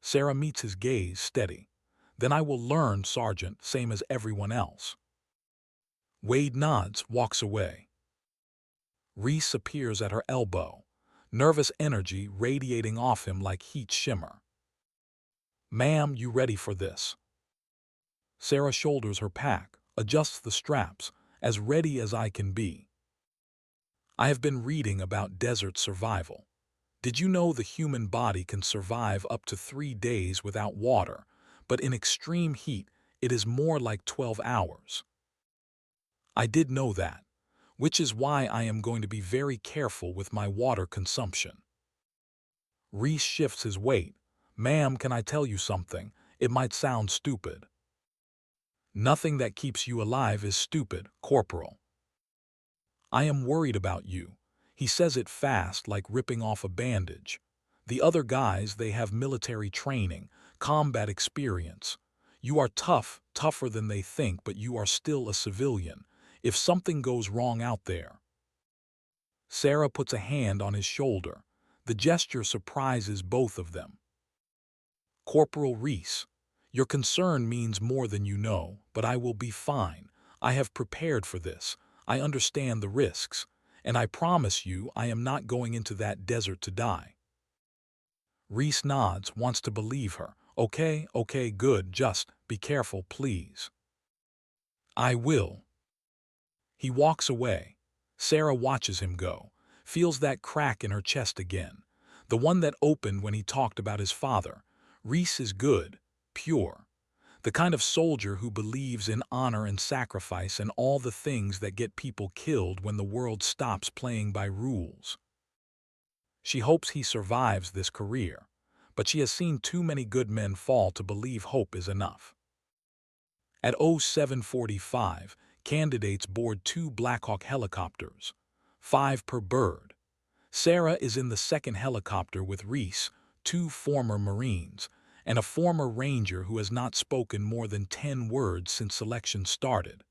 Sara meets his gaze steady. Then I will learn, Sergeant, same as everyone else. Wade nods, walks away. Reese appears at her elbow, nervous energy radiating off him like heat shimmer. Ma'am, you ready for this? Sara shoulders her pack, adjusts the straps, as ready as I can be. I have been reading about desert survival. Did you know the human body can survive up to 3 days without water, but in extreme heat it is more like 12 hours? I did know that, which is why I am going to be very careful with my water consumption. Reese shifts his weight. Ma'am, can I tell you something? It might sound stupid. Nothing that keeps you alive is stupid, Corporal. I am worried about you. He says it fast, like ripping off a bandage. The other guys, they have military training, combat experience. You are tough, tougher than they think, but you are still a civilian. If something goes wrong out there. Sara puts a hand on his shoulder. The gesture surprises both of them. Corporal Reese, your concern means more than you know, but I will be fine. I have prepared for this. I understand the risks, and I promise you I am not going into that desert to die. Reese nods, wants to believe her. Okay, good, just be careful, please. I will. He walks away. Sara watches him go, feels that crack in her chest again, the one that opened when he talked about his father. Reese is good, pure, the kind of soldier who believes in honor and sacrifice and all the things that get people killed when the world stops playing by rules. She hopes he survives this career, but she has seen too many good men fall to believe hope is enough. At 07:45, candidates board 2 Blackhawk helicopters, 5 per bird. Sara is in the second helicopter with Reese, 2 former Marines, and a former Ranger who has not spoken more than 10 words since selection started.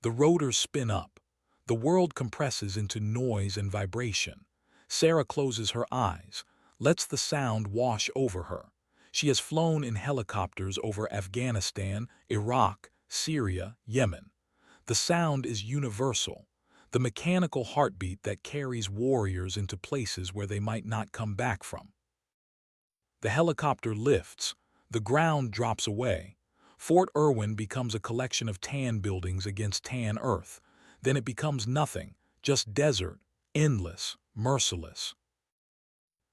The rotors spin up. The world compresses into noise and vibration. Sara closes her eyes, lets the sound wash over her. She has flown in helicopters over Afghanistan, Iraq, Syria, Yemen. The sound is universal, the mechanical heartbeat that carries warriors into places where they might not come back from. The helicopter lifts, the ground drops away. Fort Irwin becomes a collection of tan buildings against tan earth. Then it becomes nothing, just desert, endless, merciless.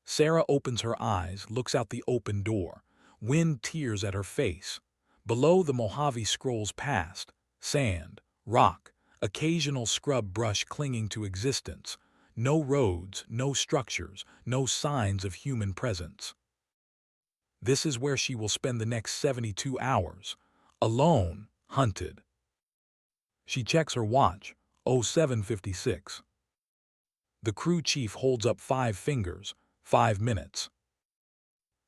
Sara opens her eyes, looks out the open door. Wind tears at her face. Below, the Mojave scrolls past. Sand, rock, occasional scrub brush clinging to existence. No roads, no structures, no signs of human presence. This is where she will spend the next 72 hours. Alone, hunted. She checks her watch. 07:56. The crew chief holds up 5 fingers. 5 minutes.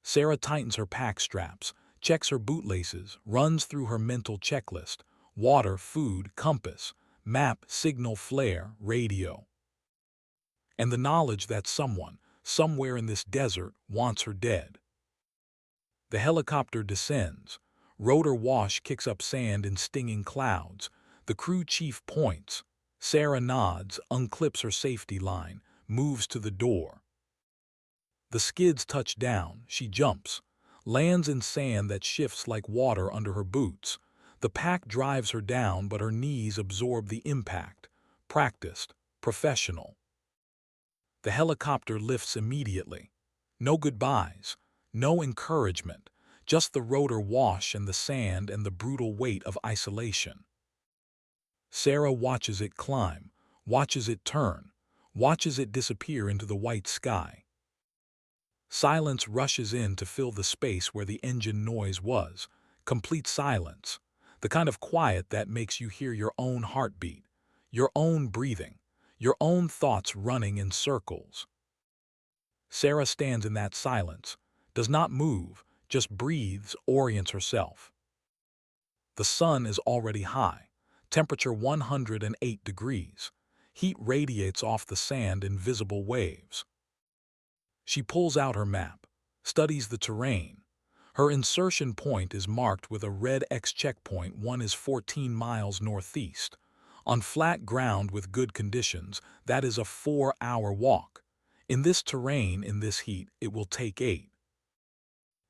Sara tightens her pack straps, checks her bootlaces, runs through her mental checklist: water, food, compass, map, signal, flare, radio. And the knowledge that someone, somewhere in this desert, wants her dead. The helicopter descends. Rotor wash kicks up sand in stinging clouds. The crew chief points. Sara nods, unclips her safety line, moves to the door. The skids touch down. She jumps, lands in sand that shifts like water under her boots. The pack drives her down, but her knees absorb the impact. Practiced, professional. The helicopter lifts immediately. No goodbyes, no encouragement, just the rotor wash and the sand and the brutal weight of isolation. Sara watches it climb, watches it turn, watches it disappear into the white sky. Silence rushes in to fill the space where the engine noise was. Complete silence. The kind of quiet that makes you hear your own heartbeat, your own breathing, your own thoughts running in circles. Sara stands in that silence, does not move, just breathes, orients herself. The sun is already high, temperature 108 degrees. Heat radiates off the sand in visible waves. She pulls out her map, studies the terrain. Her insertion point is marked with a red X. Checkpoint 1 is 14 miles northeast. On flat ground with good conditions, that is a 4-hour walk. In this terrain, in this heat, it will take 8.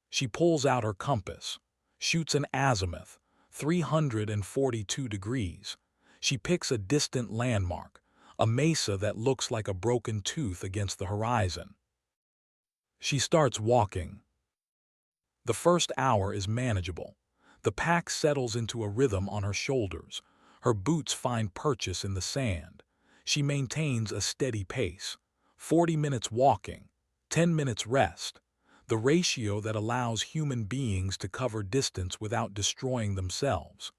She pulls out her compass, shoots an azimuth, 342 degrees. She picks a distant landmark, a mesa that looks like a broken tooth against the horizon. She starts walking. The first hour is manageable. The pack settles into a rhythm on her shoulders. Her boots find purchase in the sand. She maintains a steady pace. 40 minutes walking, 10 minutes rest. The ratio that allows human beings to cover distance without destroying themselves.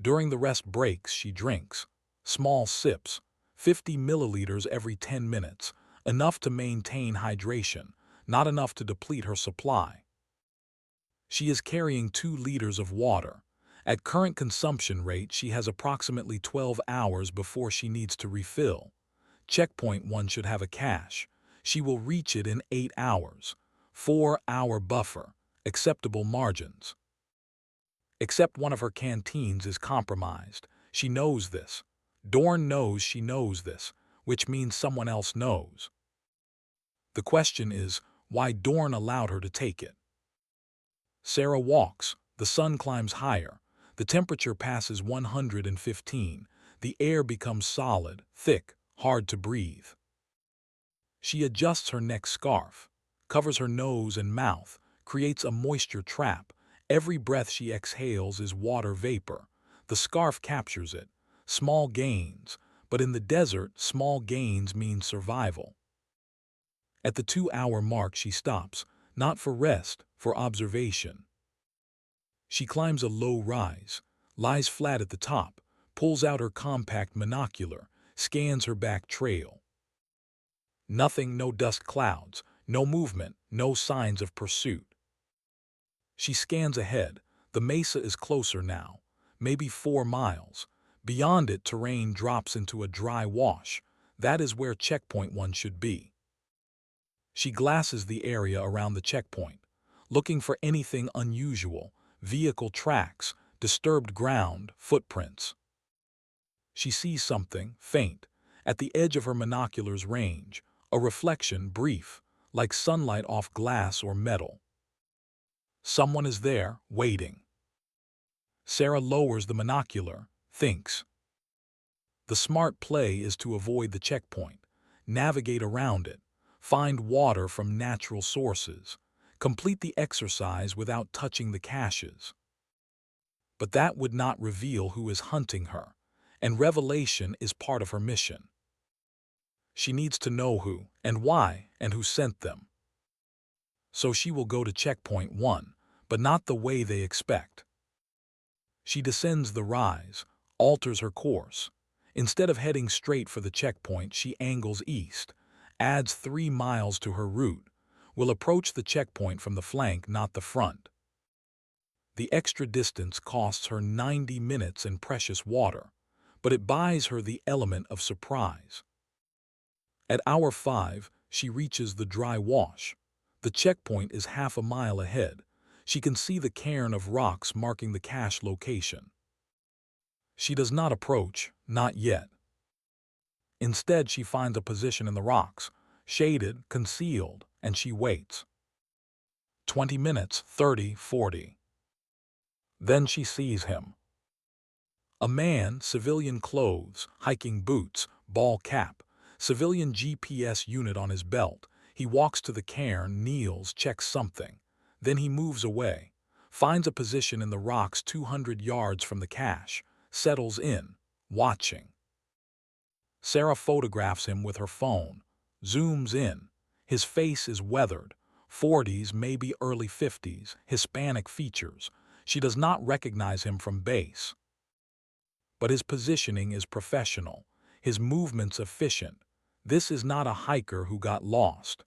During the rest breaks, she drinks. Small sips, 50 milliliters every 10 minutes. Enough to maintain hydration, not enough to deplete her supply. She is carrying 2 liters of water. At current consumption rate, she has approximately 12 hours before she needs to refill. Checkpoint 1 should have a cache. She will reach it in 8 hours. 4-hour buffer, acceptable margins. Except one of her canteens is compromised. She knows this. Dorn knows she knows this, which means someone else knows. The question is, why Dorn allowed her to take it. Sara walks. The sun climbs higher. The temperature passes 115. The air becomes solid, thick, hard to breathe. She adjusts her neck scarf, covers her nose and mouth, creates a moisture trap. Every breath she exhales is water vapor. The scarf captures it. Small gains, but in the desert, small gains mean survival. At the 2-hour mark, she stops, not for rest, for observation. She climbs a low rise, lies flat at the top, pulls out her compact monocular, scans her back trail. Nothing, no dust clouds, no movement, no signs of pursuit. She scans ahead. The mesa is closer now, maybe 4 miles. Beyond it, terrain drops into a dry wash. That is where checkpoint 1 should be. She glasses the area around the checkpoint, looking for anything unusual: vehicle tracks, disturbed ground, footprints. She sees something, faint, at the edge of her monocular's range, a reflection, brief, like sunlight off glass or metal. Someone is there, waiting. Sara lowers the monocular, thinks. The smart play is to avoid the checkpoint, navigate around it, Find water from natural sources. Complete the exercise without touching the caches. But that would not reveal who is hunting her, and revelation is part of her mission. She needs to know who and why and who sent them. So she will go to checkpoint 1, but not the way they expect. She descends the rise, alters her course. Instead of heading straight for the checkpoint, she angles east, adds 3 miles to her route, will approach the checkpoint from the flank, not the front. The extra distance costs her 90 minutes and precious water, but it buys her the element of surprise. At hour 5, she reaches the dry wash. The checkpoint is half a mile ahead. She can see the cairn of rocks marking the cache location. She does not approach, not yet. Instead, she finds a position in the rocks, shaded, concealed, and she waits. 20 minutes, 30, 40. Then she sees him. A man, civilian clothes, hiking boots, ball cap, civilian GPS unit on his belt. He walks to the cairn, kneels, checks something. Then he moves away, finds a position in the rocks 200 yards from the cache, settles in, watching. Sara photographs him with her phone, zooms in. His face is weathered, 40s, maybe early 50s, Hispanic features. She does not recognize him from base. But his positioning is professional, his movements efficient. This is not a hiker who got lost.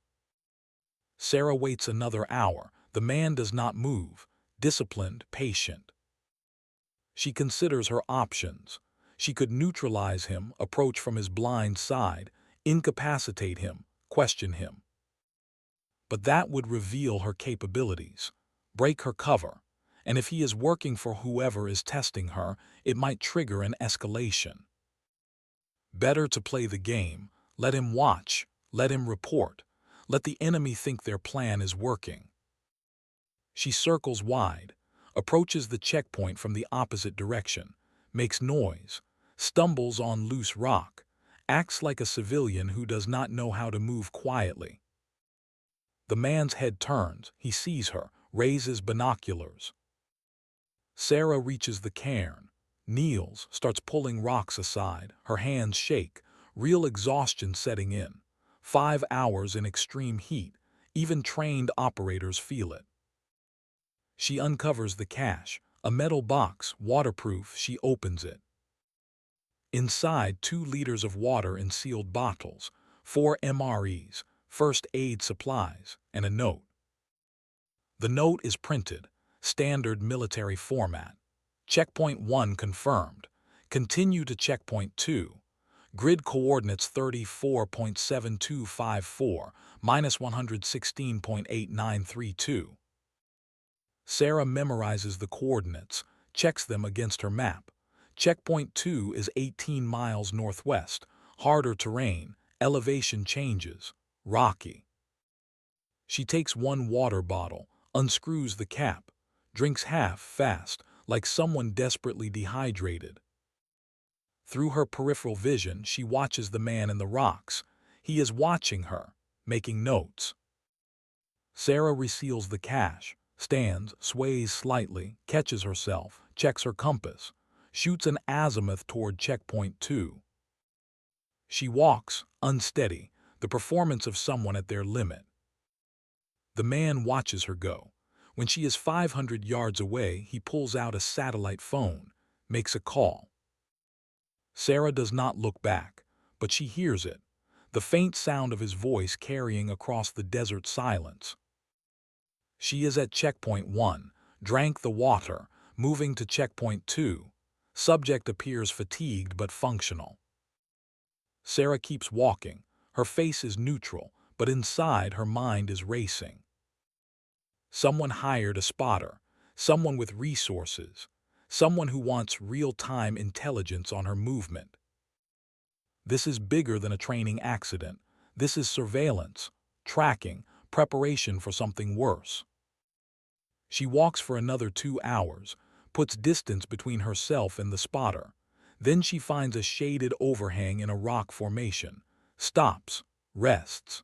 Sara waits another hour. The man does not move, disciplined, patient. She considers her options. She could neutralize him, approach from his blind side, incapacitate him, question him. But that would reveal her capabilities, break her cover, and if he is working for whoever is testing her, it might trigger an escalation. Better to play the game, let him watch, let him report, let the enemy think their plan is working. She circles wide, approaches the checkpoint from the opposite direction, makes noise, stumbles on loose rock, acts like a civilian who does not know how to move quietly. The man's head turns, he sees her, raises binoculars. Sara reaches the cairn, kneels, starts pulling rocks aside, her hands shake, real exhaustion setting in. 5 hours in extreme heat, even trained operators feel it. She uncovers the cache, a metal box, waterproof. She opens it. Inside, 2 liters of water in sealed bottles, 4 MREs, first aid supplies, and a note. The note is printed, standard military format. Checkpoint 1 confirmed. Continue to checkpoint 2. Grid coordinates 34.7254, minus 116.8932. Sara memorizes the coordinates, checks them against her map. Checkpoint 2 is 18 miles northwest, harder terrain, elevation changes, rocky. She takes 1 water bottle, unscrews the cap, drinks half fast, like someone desperately dehydrated. Through her peripheral vision, she watches the man in the rocks. He is watching her, making notes. Sara reseals the cache, stands, sways slightly, catches herself, checks her compass, shoots an azimuth toward checkpoint 2. She walks, unsteady, the performance of someone at their limit. The man watches her go. When she is 500 yards away, he pulls out a satellite phone, makes a call. Sara does not look back, but she hears it, the faint sound of his voice carrying across the desert silence. She is at checkpoint 1, drank the water, moving to checkpoint 2. Subject appears fatigued but functional. Sara keeps walking. Her face is neutral, but inside her mind is racing. Someone hired a spotter, someone with resources, someone who wants real-time intelligence on her movement. This is bigger than a training accident. This is surveillance, tracking, preparation for something worse. She walks for another 2 hours, puts distance between herself and the spotter. Then she finds a shaded overhang in a rock formation, stops, rests.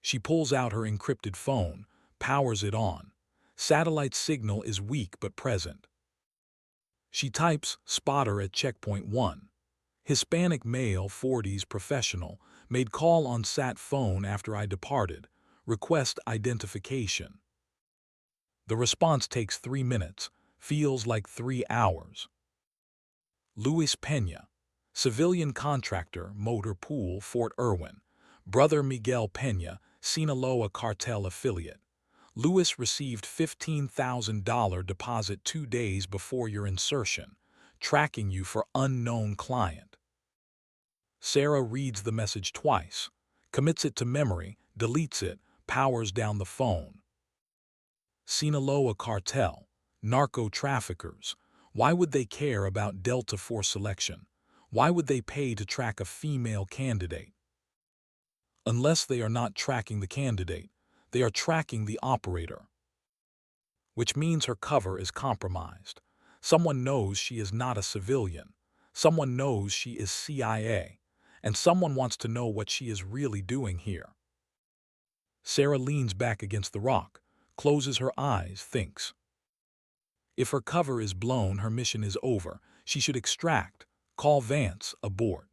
She pulls out her encrypted phone, powers it on. Satellite signal is weak but present. She types spotter at checkpoint 1. Hispanic male, 40s, professional, made call on sat phone after I departed. Request identification. The response takes 3 minutes, feels like 3 hours. Luis Peña, civilian contractor, motor pool, Fort Irwin. Brother Miguel Peña, Sinaloa cartel affiliate. Luis received $15,000 deposit 2 days before your insertion, tracking you for unknown client. Sara reads the message twice, commits it to memory, deletes it, powers down the phone. Sinaloa cartel, narco-traffickers. Why would they care about Delta Force selection? Why would they pay to track a female candidate? Unless they are not tracking the candidate, they are tracking the operator. Which means her cover is compromised. Someone knows she is not a civilian. Someone knows she is CIA. And someone wants to know what she is really doing here. Sara leans back against the rock, closes her eyes, thinks. If her cover is blown, her mission is over. She should extract, call Vance, abort.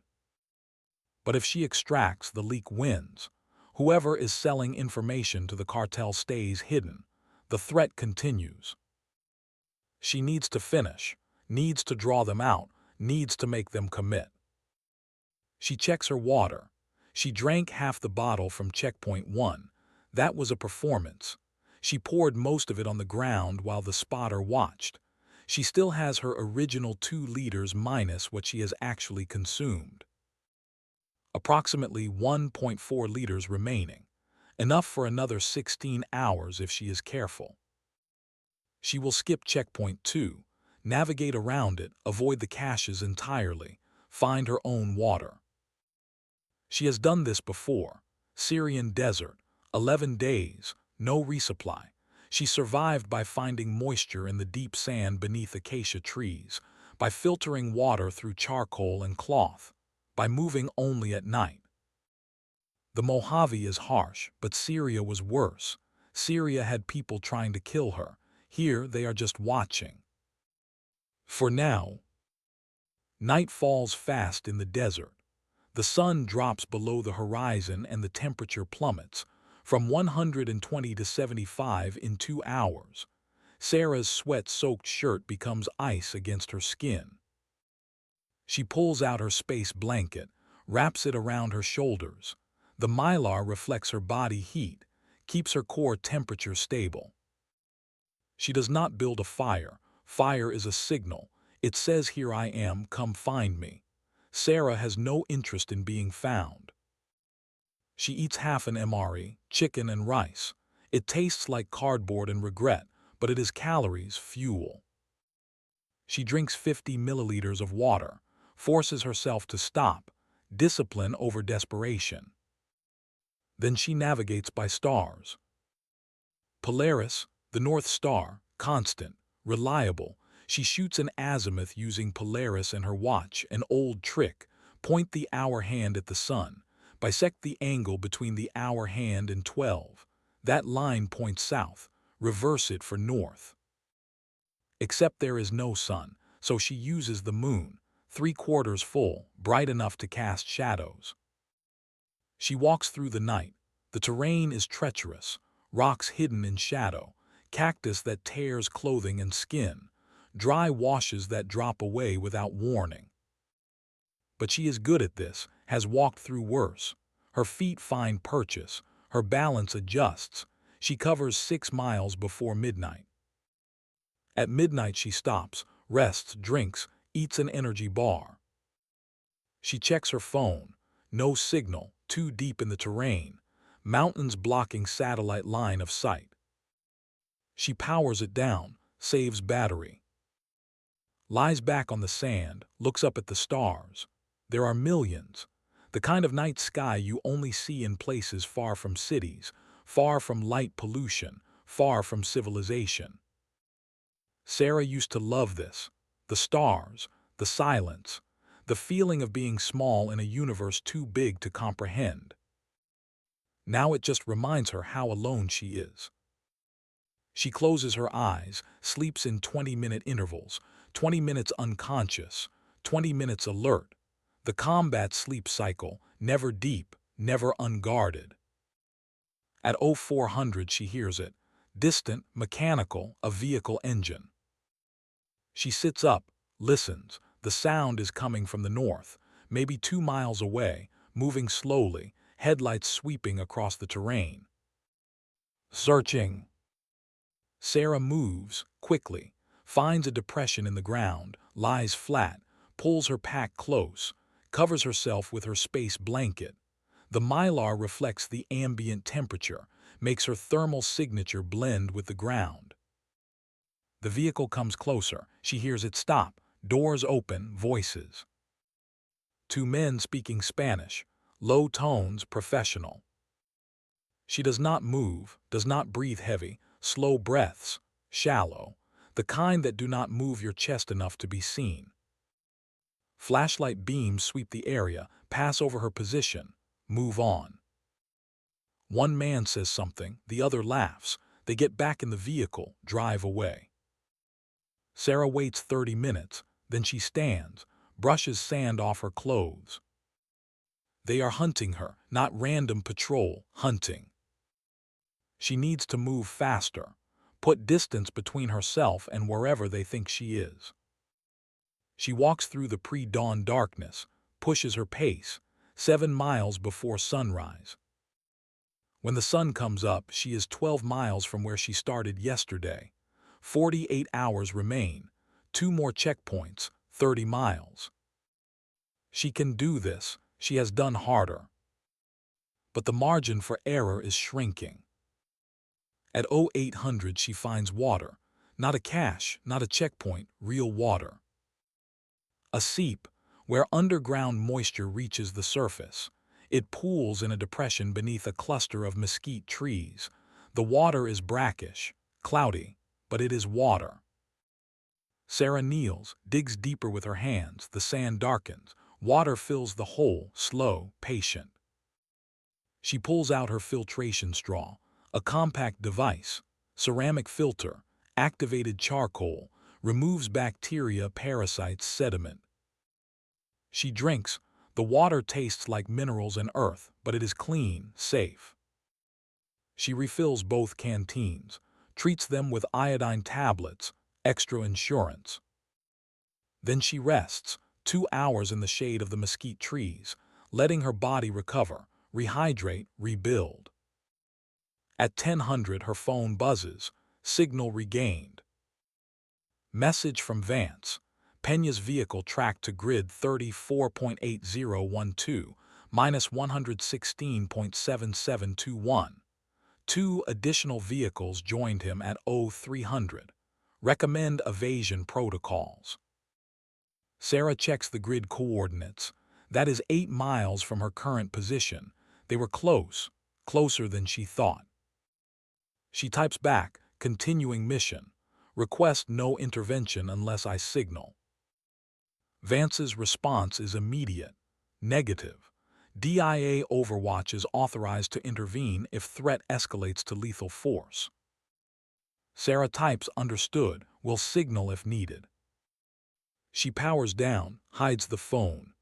But if she extracts, the leak wins. Whoever is selling information to the cartel stays hidden. The threat continues. She needs to finish, needs to draw them out, needs to make them commit. She checks her water. She drank half the bottle from checkpoint 1. That was a performance. She poured most of it on the ground while the spotter watched. She still has her original 2 liters minus what she has actually consumed. Approximately 1.4 liters remaining, enough for another 16 hours if she is careful. She will skip checkpoint 2, navigate around it, avoid the caches entirely, find her own water. She has done this before. Syrian Desert, 11 days, no resupply. She survived by finding moisture in the deep sand beneath acacia trees, by filtering water through charcoal and cloth, by moving only at night. The Mojave is harsh, but Syria was worse. Syria had people trying to kill her. Here they are just watching. For now. Night falls fast in the desert. The sun drops below the horizon and the temperature plummets, from 120 to 75 in 2 hours. Sara's sweat-soaked shirt becomes ice against her skin. She pulls out her space blanket, wraps it around her shoulders. The mylar reflects her body heat, keeps her core temperature stable. She does not build a fire. Fire is a signal. It says, "Here I am, come find me." Sara has no interest in being found. She eats half an MRE, chicken and rice. It tastes like cardboard and regret, but it is calories, fuel. She drinks 50 milliliters of water, forces herself to stop, discipline over desperation. Then she navigates by stars. Polaris, the North Star, constant, reliable. She shoots an azimuth using Polaris and her watch, an old trick. Point the hour hand at the sun. Bisect the angle between the hour hand and 12. That line points south. Reverse it for north. Except there is no sun, so she uses the moon, 3/4 full, bright enough to cast shadows. She walks through the night. The terrain is treacherous, rocks hidden in shadow, cactus that tears clothing and skin, dry washes that drop away without warning. But she is good at this, has walked through worse. Her feet find purchase, her balance adjusts. She covers 6 miles before midnight. At midnight she stops, rests, drinks, eats an energy bar. She checks her phone. No signal, too deep in the terrain. Mountains blocking satellite line of sight. She powers it down, saves battery. Lies back on the sand, looks up at the stars. There are millions. The kind of night sky you only see in places far from cities, far from light pollution, far from civilization. Sara used to love this. The stars, the silence, the feeling of being small in a universe too big to comprehend. Now it just reminds her how alone she is. She closes her eyes, sleeps in 20-minute intervals, 20 minutes unconscious, 20 minutes alert. The combat sleep cycle, never deep, never unguarded. At 0400 she hears it, distant, mechanical, a vehicle engine. She sits up, listens. The sound is coming from the north, maybe 2 miles away, moving slowly, headlights sweeping across the terrain. Searching. Sara moves, quickly, finds a depression in the ground, lies flat, pulls her pack close, covers herself with her space blanket. The mylar reflects the ambient temperature, makes her thermal signature blend with the ground. The vehicle comes closer. She hears it stop, doors open, voices. 2 men speaking Spanish, low tones, professional. She does not move, does not breathe heavy, slow breaths, shallow, the kind that do not move your chest enough to be seen. Flashlight beams sweep the area, pass over her position, move on. One man says something, the other laughs. They get back in the vehicle, drive away. Sara waits 30 minutes, then she stands, brushes sand off her clothes. They are hunting her, not random patrol, hunting. She needs to move faster, put distance between herself and wherever they think she is. She walks through the pre-dawn darkness, pushes her pace, 7 miles before sunrise. When the sun comes up, she is 12 miles from where she started yesterday. 48 hours remain, 2 more checkpoints, 30 miles. She can do this, she has done harder. But the margin for error is shrinking. At 0800 she finds water, not a cache, not a checkpoint, real water. A seep, where underground moisture reaches the surface. It pools in a depression beneath a cluster of mesquite trees. The water is brackish, cloudy, but it is water. Sara kneels, digs deeper with her hands, the sand darkens, water fills the hole, slow, patient. She pulls out her filtration straw, a compact device, ceramic filter, activated charcoal, removes bacteria, parasites, sediment. She drinks. The water tastes like minerals and earth, but it is clean, safe. She refills both canteens, treats them with iodine tablets, extra insurance. Then she rests, 2 hours in the shade of the mesquite trees, letting her body recover, rehydrate, rebuild. At 1000 her phone buzzes, signal regained. Message from Vance. Peña's vehicle tracked to grid 34.8012, minus 116.7721. 2 additional vehicles joined him at 0300. Recommend evasion protocols. Sara checks the grid coordinates. That is 8 miles from her current position. They were close, closer than she thought. She types back, continuing mission. Request no intervention unless I signal. Vance's response is immediate, negative. DIA Overwatch is authorized to intervene if threat escalates to lethal force. Sara types understood, will signal if needed. She powers down, hides the phone.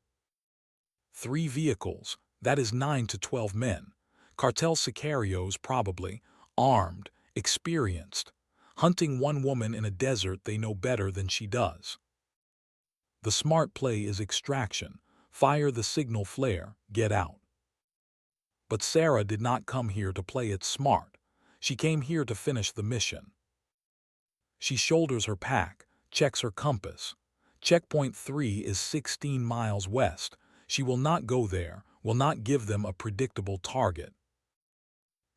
3 vehicles, that is 9 to 12 men. Cartel sicarios probably, armed, experienced, hunting one woman in a desert they know better than she does. The smart play is extraction. Fire the signal flare, get out. But Sara did not come here to play it smart. She came here to finish the mission. She shoulders her pack, checks her compass. Checkpoint 3 is 16 miles west. She will not go there, will not give them a predictable target.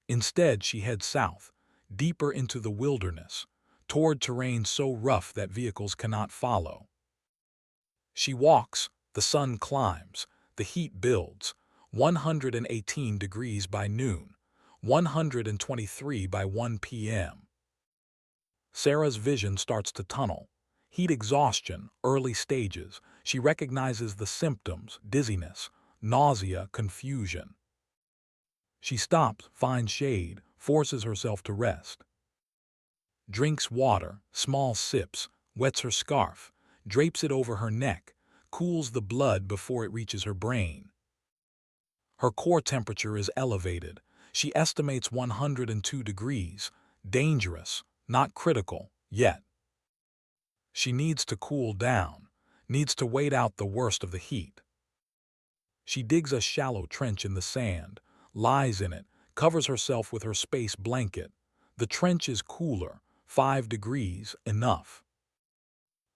Instead, she heads south, deeper into the wilderness, toward terrain so rough that vehicles cannot follow. She walks, the sun climbs, the heat builds, 118 degrees by noon, 123 by 1 p.m. Sara's vision starts to tunnel. Heat exhaustion, early stages. She recognizes the symptoms, dizziness, nausea, confusion. She stops, finds shade, forces herself to rest. Drinks water, small sips, wets her scarf, drapes it over her neck, cools the blood before it reaches her brain. Her core temperature is elevated. She estimates 102 degrees. Dangerous, not critical, yet. She needs to cool down, needs to wait out the worst of the heat. She digs a shallow trench in the sand, lies in it, covers herself with her space blanket. The trench is cooler, 5 degrees, enough.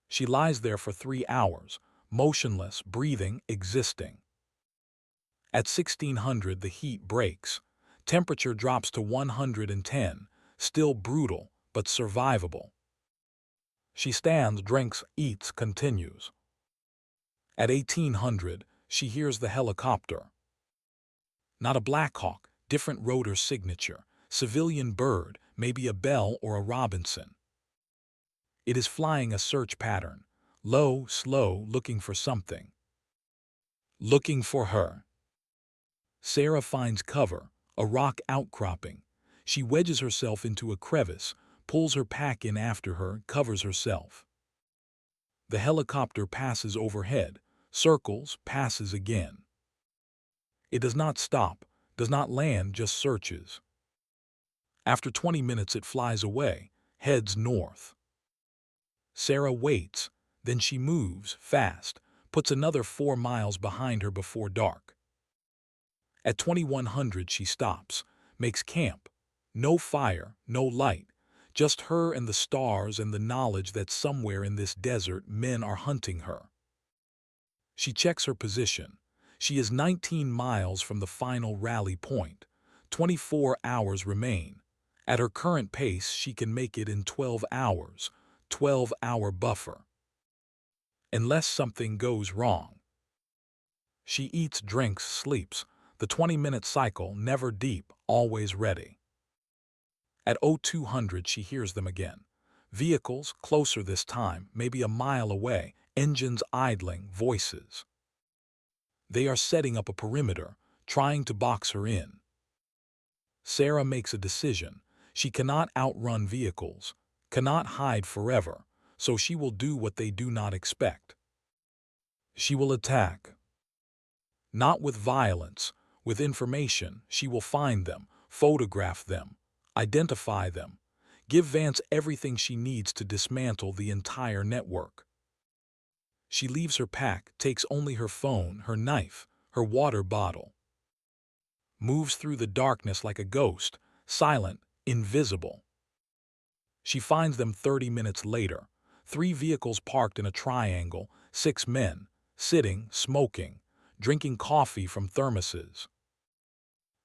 She lies there for 3 hours, motionless, breathing, existing. At 1600 the heat breaks. Temperature drops to 110, still brutal, but survivable. She stands, drinks, eats, continues. At 1800, she hears the helicopter. Not a Black Hawk, different rotor signature, civilian bird, maybe a Bell or a Robinson. It is flying a search pattern, low, slow, looking for something. Looking for her. Sara finds cover, a rock outcropping. She wedges herself into a crevice, pulls her pack in after her, covers herself. The helicopter passes overhead, circles, passes again. It does not stop, does not land, just searches. After 20 minutes it flies away, heads north. Sara waits, then she moves, fast, puts another 4 miles behind her before dark. At 2100 she stops, makes camp. No fire, no light, just her and the stars and the knowledge that somewhere in this desert men are hunting her. She checks her position. She is 19 miles from the final rally point. 24 hours remain. At her current pace she can make it in 12 hours, 12-hour buffer. Unless something goes wrong. She eats, drinks, sleeps. The 20-minute cycle, never deep, always ready. At 0200 she hears them again. Vehicles, closer this time, maybe a mile away, engines idling, voices. They are setting up a perimeter, trying to box her in. Sara makes a decision. She cannot outrun vehicles, cannot hide forever, so she will do what they do not expect. She will attack. Not with violence, with information. She will find them, photograph them, identify them, give Vance everything she needs to dismantle the entire network. She leaves her pack, takes only her phone, her knife, her water bottle. Moves through the darkness like a ghost, silent, invisible. She finds them 30 minutes later. 3 vehicles parked in a triangle, 6 men, sitting, smoking, drinking coffee from thermoses.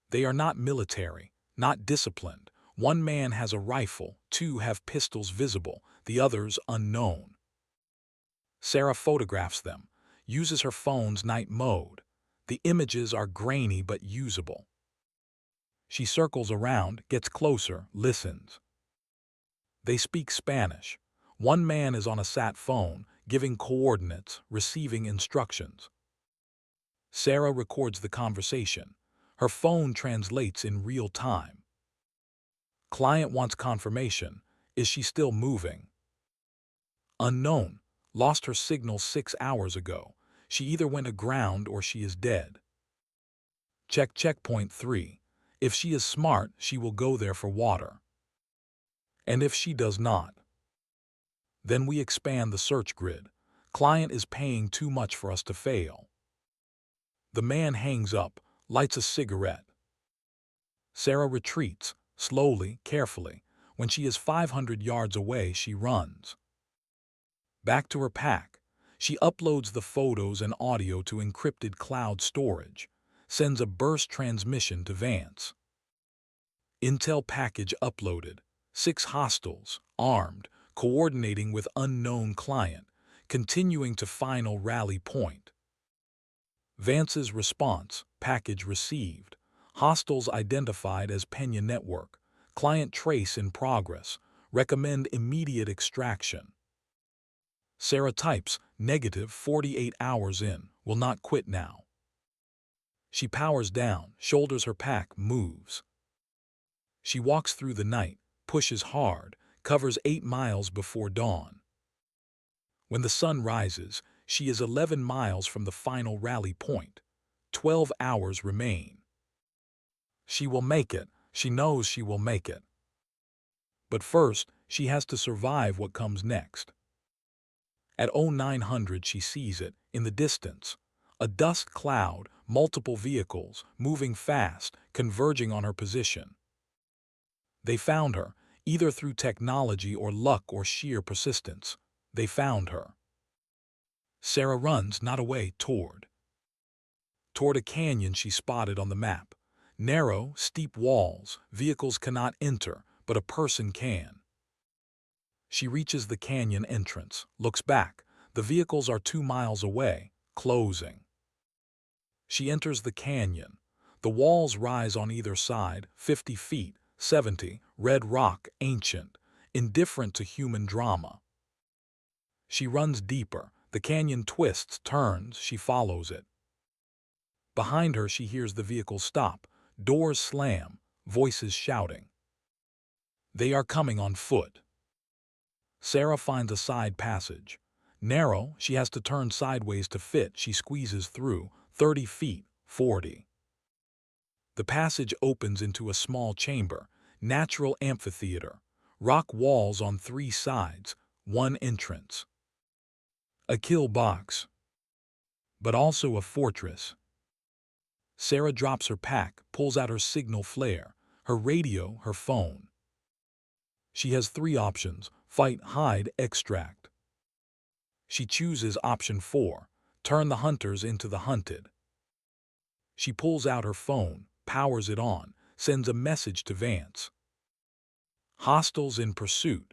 They are not military, not disciplined. 1 man has a rifle, 2 have pistols visible, the others unknown. Sara photographs them, uses her phone's night mode. The images are grainy but usable. She circles around, gets closer, listens. They speak Spanish. 1 man is on a sat phone, giving coordinates, receiving instructions. Sara records the conversation. Her phone translates in real time. Client wants confirmation. Is she still moving? Unknown. Lost her signal 6 hours ago. She either went aground or she is dead. Checkpoint 3. If she is smart, she will go there for water. And if she does not, then we expand the search grid. Client is paying too much for us to fail. The man hangs up, lights a cigarette. Sara retreats, slowly, carefully. When she is 500 yards away, she runs. Back to her pack. She uploads the photos and audio to encrypted cloud storage, sends a burst transmission to Vance. Intel package uploaded. 6 hostiles, armed, coordinating with unknown client, continuing to final rally point. Vance's response, package received. Hostiles identified as Pena Network. Client trace in progress. Recommend immediate extraction. Sara types, negative 48 hours in, will not quit now. She powers down, shoulders her pack, moves. She walks through the night, pushes hard, covers 8 miles before dawn. When the sun rises, she is 11 miles from the final rally point. 12 hours remain. She will make it. She knows she will make it. But first, she has to survive what comes next. At 0900 she sees it, in the distance. A dust cloud, multiple vehicles, moving fast, converging on her position. They found her, either through technology or luck or sheer persistence. They found her. Sara runs, not away, toward a canyon she spotted on the map. Narrow, steep walls, vehicles cannot enter, but a person can. She reaches the canyon entrance, looks back. The vehicles are 2 miles away, closing. She enters the canyon. The walls rise on either side, 50 feet, 70, red rock, ancient, indifferent to human drama. She runs deeper. The canyon twists, turns, she follows it. Behind her she hears the vehicle stop, doors slam, voices shouting. They are coming on foot. Sara finds a side passage. Narrow, she has to turn sideways to fit. She squeezes through, 30 feet, 40. The passage opens into a small chamber, natural amphitheater, rock walls on 3 sides, 1 entrance. A kill box, but also a fortress. Sara drops her pack, pulls out her signal flare, her radio, her phone. She has 3 options: fight, hide, extract. She chooses option 4, turn the hunters into the hunted. She pulls out her phone, powers it on, sends a message to Vance. Hostiles in pursuit.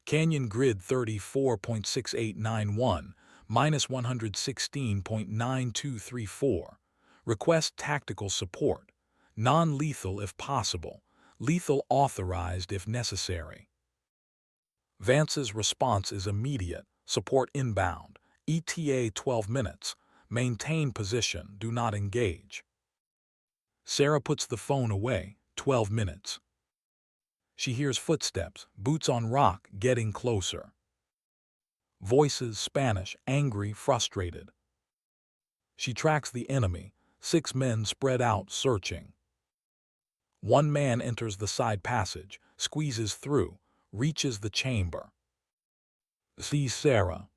Canyon grid 34.6891, -116.9234. Request tactical support. Non-lethal if possible. Lethal authorized if necessary. Vance's response is immediate. Support inbound. ETA 12 minutes. Maintain position. Do not engage. Sara puts the phone away. 12 minutes. She hears footsteps, boots on rock, getting closer. Voices, Spanish, angry, frustrated. She tracks the enemy, 6 men spread out, searching. 1 man enters the side passage, squeezes through, reaches the chamber. Sees Sara.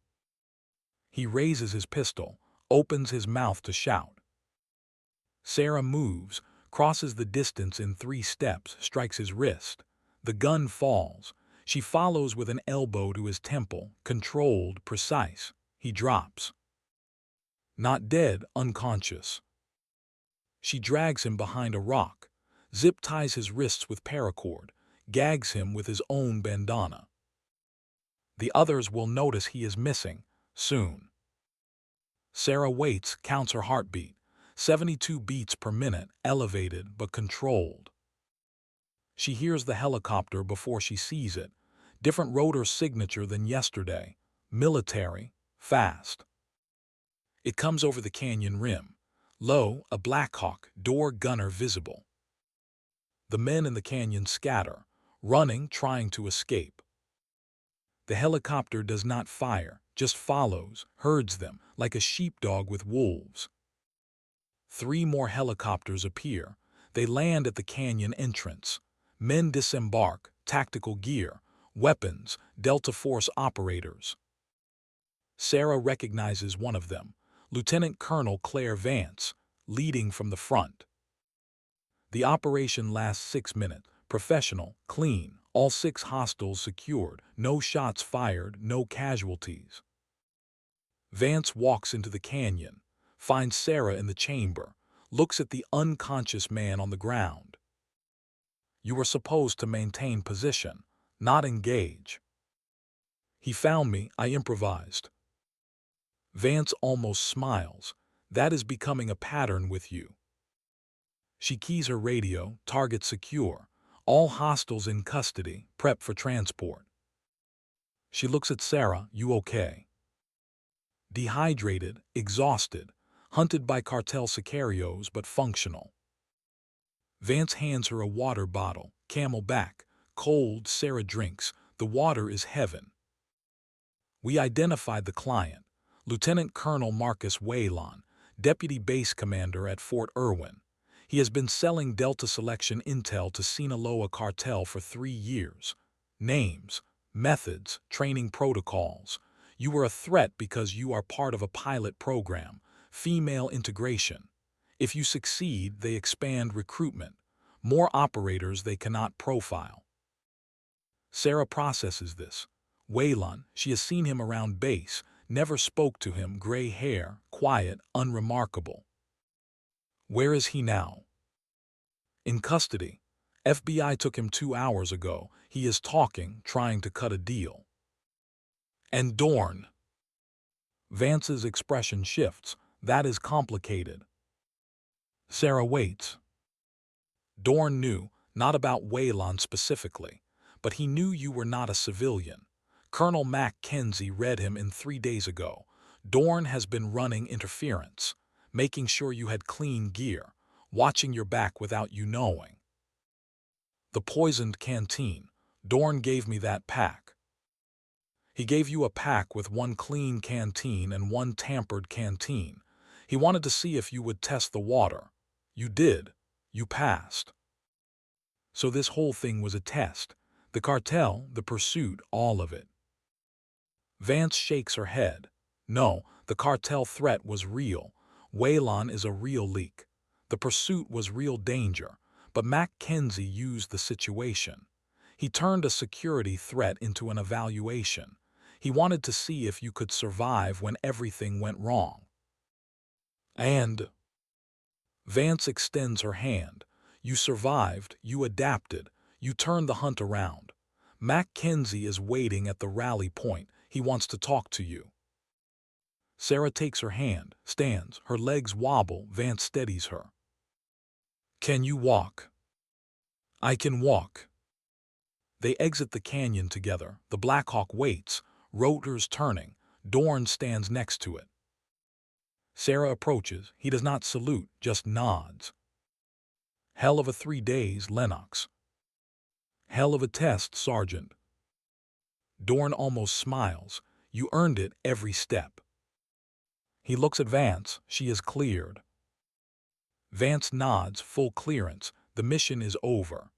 He raises his pistol, opens his mouth to shout. Sara moves, crosses the distance in 3 steps, strikes his wrist. The gun falls. She follows with an elbow to his temple, controlled, precise. He drops. Not dead, unconscious. She drags him behind a rock, zip ties his wrists with paracord, gags him with his own bandana. The others will notice he is missing, soon. Sara waits, counts her heartbeat. 72 beats per minute, elevated but controlled. She hears the helicopter before she sees it. Different rotor signature than yesterday. Military, fast. It comes over the canyon rim. Low, a Blackhawk, door gunner visible. The men in the canyon scatter, running, trying to escape. The helicopter does not fire, just follows, herds them, like a sheepdog with wolves. 3 more helicopters appear. They land at the canyon entrance. Men disembark, tactical gear, weapons, Delta Force operators. Sara recognizes one of them, Lieutenant Colonel Claire Vance, leading from the front. The operation lasts 6 minutes, professional, clean, all 6 hostiles secured, no shots fired, no casualties. Vance walks into the canyon, finds Sara in the chamber, looks at the unconscious man on the ground. You were supposed to maintain position, not engage. He found me, I improvised. Vance almost smiles. That is becoming a pattern with you. She keys her radio, target secure. All hostiles in custody, prep for transport. She looks at Sara, you okay? Dehydrated, exhausted, hunted by cartel sicarios but functional. Vance hands her a water bottle, Camelback. Cold, Sara drinks. The water is heaven. We identified the client, Lieutenant Colonel Marcus Whelan, Deputy Base Commander at Fort Irwin. He has been selling Delta Selection intel to Sinaloa cartel for 3 years. Names, methods, training protocols. You were a threat because you are part of a pilot program, female integration. If you succeed, they expand recruitment. More operators they cannot profile. Sara processes this. Whelan, she has seen him around base, never spoke to him, gray hair, quiet, unremarkable. Where is he now? In custody. FBI took him 2 hours ago. He is talking, trying to cut a deal. And Dorn. Vance's expression shifts. That is complicated. Sara waits. Dorn knew, not about Whelan specifically, but he knew you were not a civilian. Colonel Mackenzie read him in 3 days ago. Dorn has been running interference, making sure you had clean gear, watching your back without you knowing. The poisoned canteen. Dorn gave me that pack. He gave you a pack with 1 clean canteen and 1 tampered canteen. He wanted to see if you would test the water. You did. You passed. So this whole thing was a test. The cartel, the pursuit, all of it. Vance shakes her head. No, the cartel threat was real. Whelan is a real leak. The pursuit was real danger, but Mackenzie used the situation. He turned a security threat into an evaluation. He wanted to see if you could survive when everything went wrong. And Vance extends her hand. You survived, you adapted, you turned the hunt around. Mackenzie is waiting at the rally point. He wants to talk to you. Sara takes her hand, stands, her legs wobble. Vance steadies her. Can you walk? I can walk. They exit the canyon together. The Blackhawk waits, rotors turning. Dorn stands next to it. Sara approaches. He does not salute, just nods. Hell of a 3 days, Lennox. Hell of a test, Sergeant. Dorn almost smiles. You earned it every step. He looks at Vance. She is cleared. Vance nods, full clearance. The mission is over.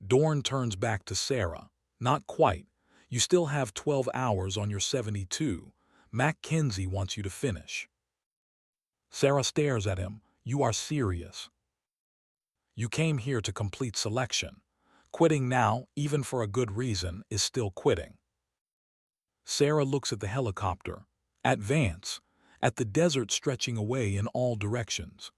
Dorn turns back to Sara. Not quite. You still have 12 hours on your 72. Mackenzie wants you to finish. Sara stares at him. You are serious. You came here to complete selection. Quitting now, even for a good reason, is still quitting. Sara looks at the helicopter, at Vance, at the desert stretching away in all directions.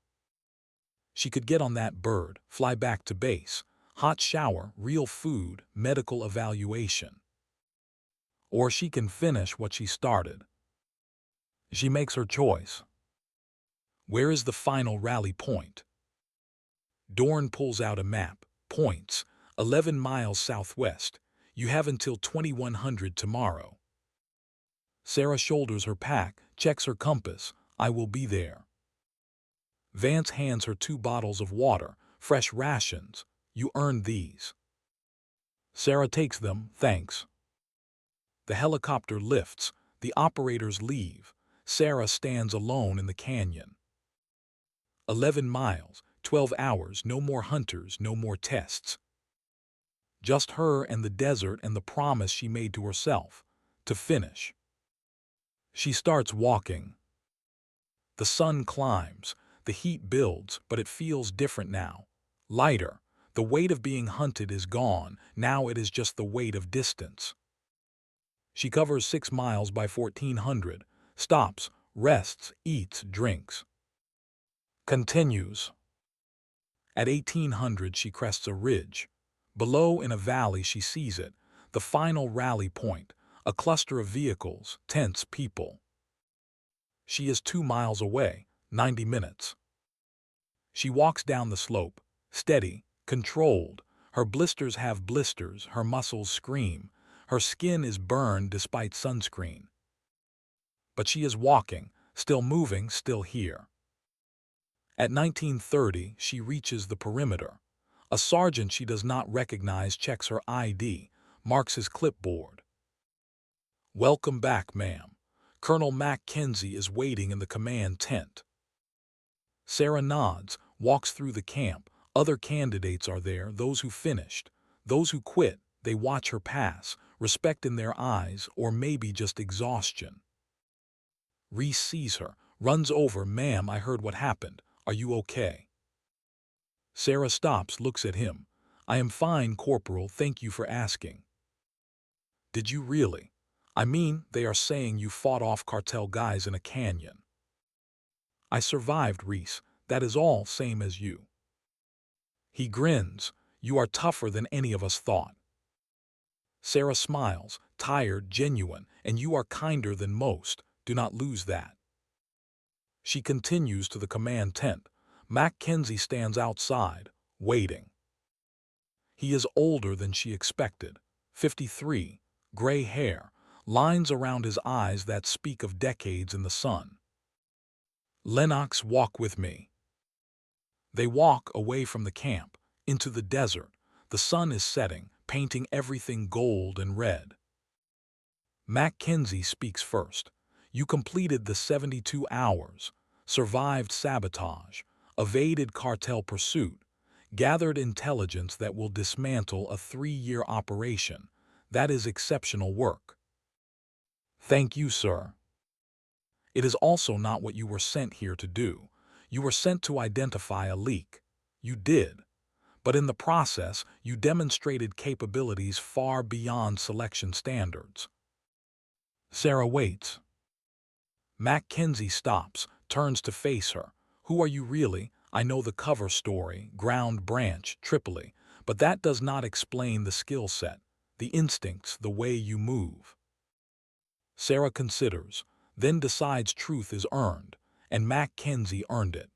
She could get on that bird, fly back to base, hot shower, real food, medical evaluation. Or she can finish what she started. She makes her choice. Where is the final rally point? Dorn pulls out a map, points, 11 miles southwest. You have until 2100 tomorrow. Sara shoulders her pack, checks her compass. I will be there. Vance hands her 2 bottles of water, fresh rations. You earned these. Sara takes them, thanks. The helicopter lifts. The operators leave. Sara stands alone in the canyon. 11 miles, 12 hours, no more hunters, no more tests. Just her and the desert and the promise she made to herself, to finish. She starts walking. The sun climbs, the heat builds, but it feels different now. Lighter. The weight of being hunted is gone, now it is just the weight of distance. She covers 6 miles by 1400, stops, rests, eats, drinks. Continues. At 1800 she crests a ridge. Below in a valley she sees it, the final rally point, a cluster of vehicles, tents, people. She is 2 miles away, 90 minutes. She walks down the slope, steady, controlled. Her blisters have blisters, her muscles scream. Her skin is burned despite sunscreen. But she is walking, Still moving, still here. At 19:30, she reaches the perimeter. A sergeant she does not recognize checks her ID, marks his clipboard. "Welcome back, ma'am. Colonel Mackenzie is waiting in the command tent." Sara nods, walks through the camp. Other candidates are there, those who finished. Those who quit, they watch her pass, respect in their eyes, or maybe just exhaustion. Reese sees her, runs over. "Ma'am, I heard what happened. Are you okay?" Sara stops, looks at him. "I am fine, Corporal, thank you for asking." "Did you really? I mean, they are saying you fought off cartel guys in a canyon." "I survived, Reese. That is all, same as you." He grins. "You are tougher than any of us thought." Sara smiles, tired, genuine, "And you are kinder than most. Do not lose that." She continues to the command tent. Mackenzie stands outside, waiting. He is older than she expected. 53, gray hair, lines around his eyes that speak of decades in the sun. "Lennox, walk with me." They walk away from the camp, into the desert. The sun is setting, painting everything gold and red. Mackenzie speaks first. "You completed the 72 hours, survived sabotage, evaded cartel pursuit, gathered intelligence that will dismantle a 3-year operation. That is exceptional work." "Thank you, sir." "It is also not what you were sent here to do. You were sent to identify a leak. You did. But in the process, you demonstrated capabilities far beyond selection standards." Sara waits. Mackenzie stops, turns to face her. "Who are you really? I know the cover story, ground branch, Tripoli, but that does not explain the skill set, the instincts, the way you move." Sara considers, then decides truth is earned, and Mackenzie earned it.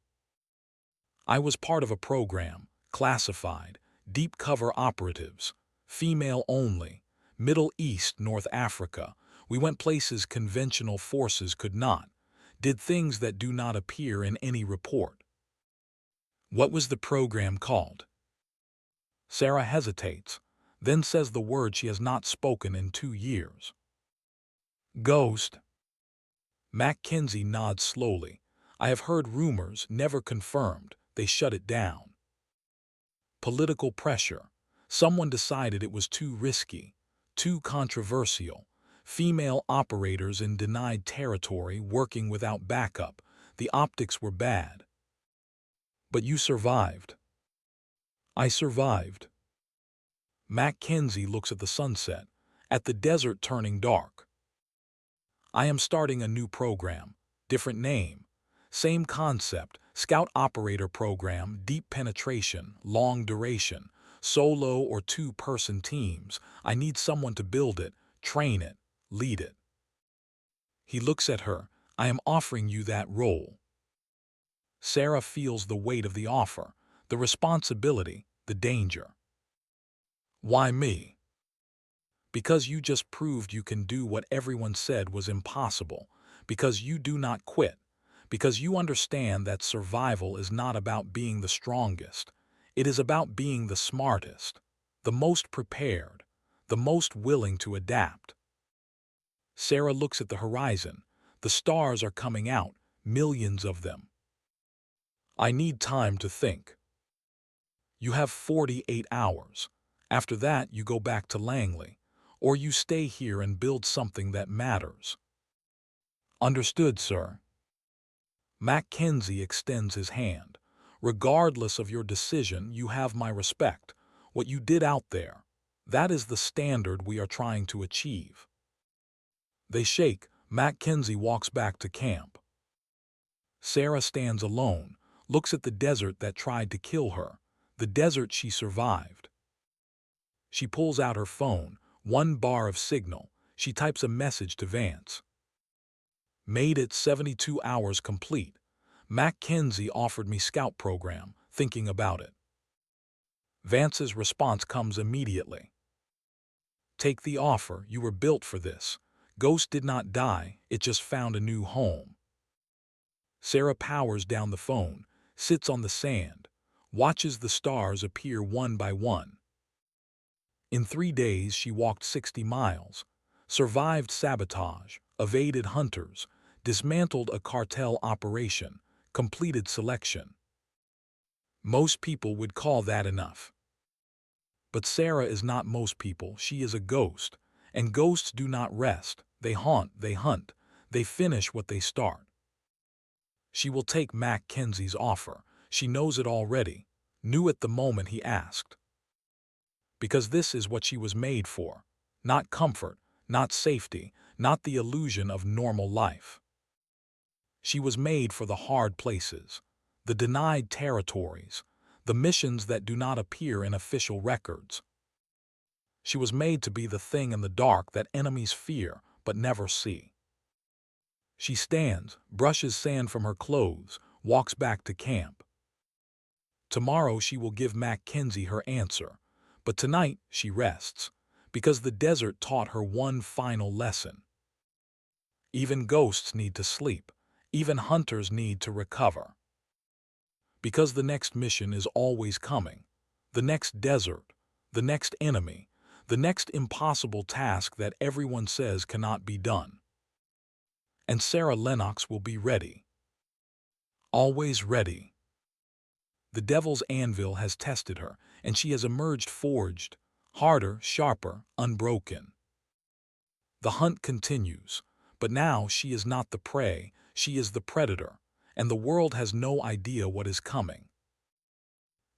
"I was part of a program, classified, deep cover operatives, female only, Middle East, North Africa. We went places conventional forces could not, did things that do not appear in any report." "What was the program called?" Sara hesitates, then says the word she has not spoken in 2 years. "Ghost." Mackenzie nods slowly. "I have heard rumors, never confirmed. They shut it down." "Political pressure. Someone decided it was too risky, too controversial. Female operators in denied territory working without backup. The optics were bad." "But you survived." "I survived." Mackenzie looks at the sunset, at the desert turning dark. "I am starting a new program, different name. Same concept, scout operator program, deep penetration, long duration, solo or 2-person teams. I need someone to build it, train it, lead it." He looks at her. "I am offering you that role." Sara feels the weight of the offer, the responsibility, the danger. "Why me?" "Because you just proved you can do what everyone said was impossible. Because you do not quit. Because you understand that survival is not about being the strongest. It is about being the smartest, the most prepared, the most willing to adapt." Sara looks at the horizon. The stars are coming out, millions of them. "I need time to think." "You have 48 hours. After that, you go back to Langley. Or you stay here and build something that matters." "Understood, sir." Mackenzie extends his hand. "Regardless of your decision, you have my respect. What you did out there, that is the standard we are trying to achieve." They shake. Mackenzie walks back to camp. Sara stands alone, looks at the desert that tried to kill her, the desert she survived. She pulls out her phone, 1 bar of signal. She types a message to Vance. "Made it 72 hours complete. Mackenzie offered me scout program, thinking about it." Vance's response comes immediately. "Take the offer, you were built for this. Ghost did not die, it just found a new home." Sara powers down the phone, sits on the sand, watches the stars appear one by one. In 3 days she walked 60 miles, survived sabotage, evaded hunters, dismantled a cartel operation, completed selection. Most people would call that enough. But Sara is not most people, she is a ghost, and ghosts do not rest, they haunt, they hunt, they finish what they start. She will take Mackenzie's offer, she knows it already, knew it the moment he asked. Because this is what she was made for, not comfort, not safety, not the illusion of normal life. She was made for the hard places, the denied territories, the missions that do not appear in official records. She was made to be the thing in the dark that enemies fear but never see. She stands, brushes sand from her clothes, walks back to camp. Tomorrow she will give Mackenzie her answer, but tonight she rests, because the desert taught her one final lesson. Even ghosts need to sleep, even hunters need to recover. Because the next mission is always coming, the next desert, the next enemy, the next impossible task that everyone says cannot be done. And Sara Lennox will be ready. Always ready. The devil's anvil has tested her, and she has emerged forged, harder, sharper, unbroken. The hunt continues, but now she is not the prey, she is the predator, and the world has no idea what is coming.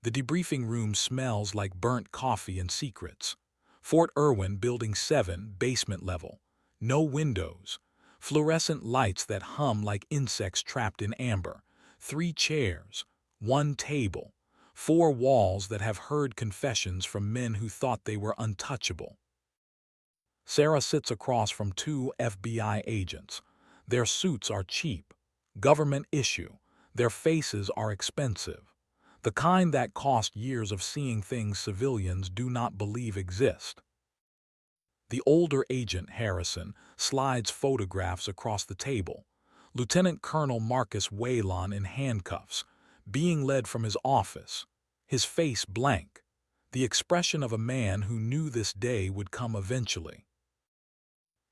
The debriefing room smells like burnt coffee and secrets. Fort Irwin, Building 7, basement level. No windows. Fluorescent lights that hum like insects trapped in amber. 3 chairs. 1 table. 4 walls that have heard confessions from men who thought they were untouchable. Sara sits across from 2 FBI agents. Their suits are cheap. Government issue. Their faces are expensive. The kind that cost years of seeing things civilians do not believe exist. The older agent, Harrison, slides photographs across the table. Lieutenant Colonel Marcus Whelan in handcuffs, being led from his office, his face blank, the expression of a man who knew this day would come eventually.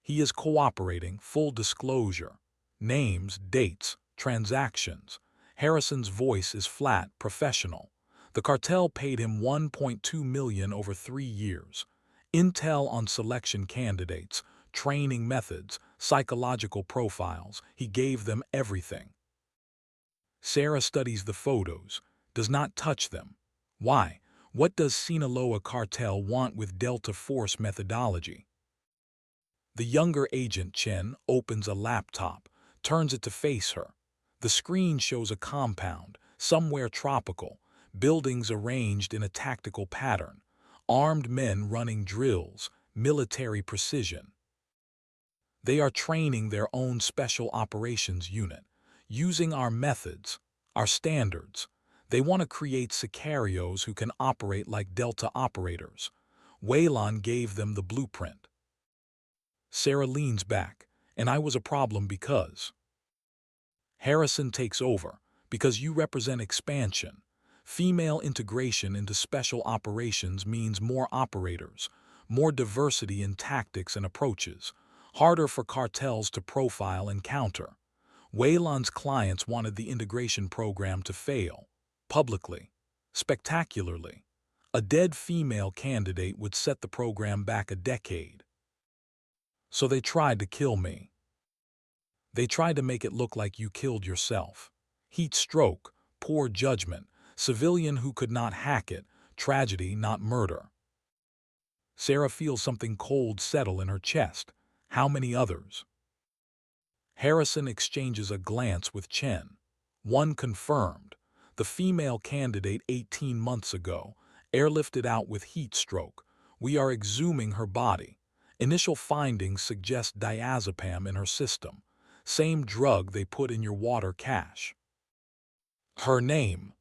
He is cooperating, full disclosure. Names, dates, transactions. Harrison's voice is flat, professional. The cartel paid him $1.2 million over 3 years. Intel on selection candidates, training methods, psychological profiles. He gave them everything. Sara studies the photos, does not touch them. Why? What does Sinaloa cartel want with Delta Force methodology? The younger agent, Chen, opens a laptop, turns it to face her. The screen shows a compound, somewhere tropical, buildings arranged in a tactical pattern, armed men running drills, military precision. They are training their own special operations unit, using our methods, our standards. They want to create sicarios who can operate like Delta operators. Whelan gave them the blueprint. Sara leans back, and I was a problem because. Harrison takes over, because you represent expansion. Female integration into special operations means more operators, more diversity in tactics and approaches, harder for cartels to profile and counter. Whelan's clients wanted the integration program to fail, publicly, spectacularly. A dead female candidate would set the program back a decade. So they tried to kill me. They tried to make it look like you killed yourself. Heat stroke, poor judgment, civilian who could not hack it, tragedy, not murder. Sara feels something cold settle in her chest. How many others? Harrison exchanges a glance with Chen. One confirmed. The female candidate 18 months ago, airlifted out with heat stroke. We are exhuming her body. Initial findings suggest diazepam in her system. Same drug they put in your water cache. Her name?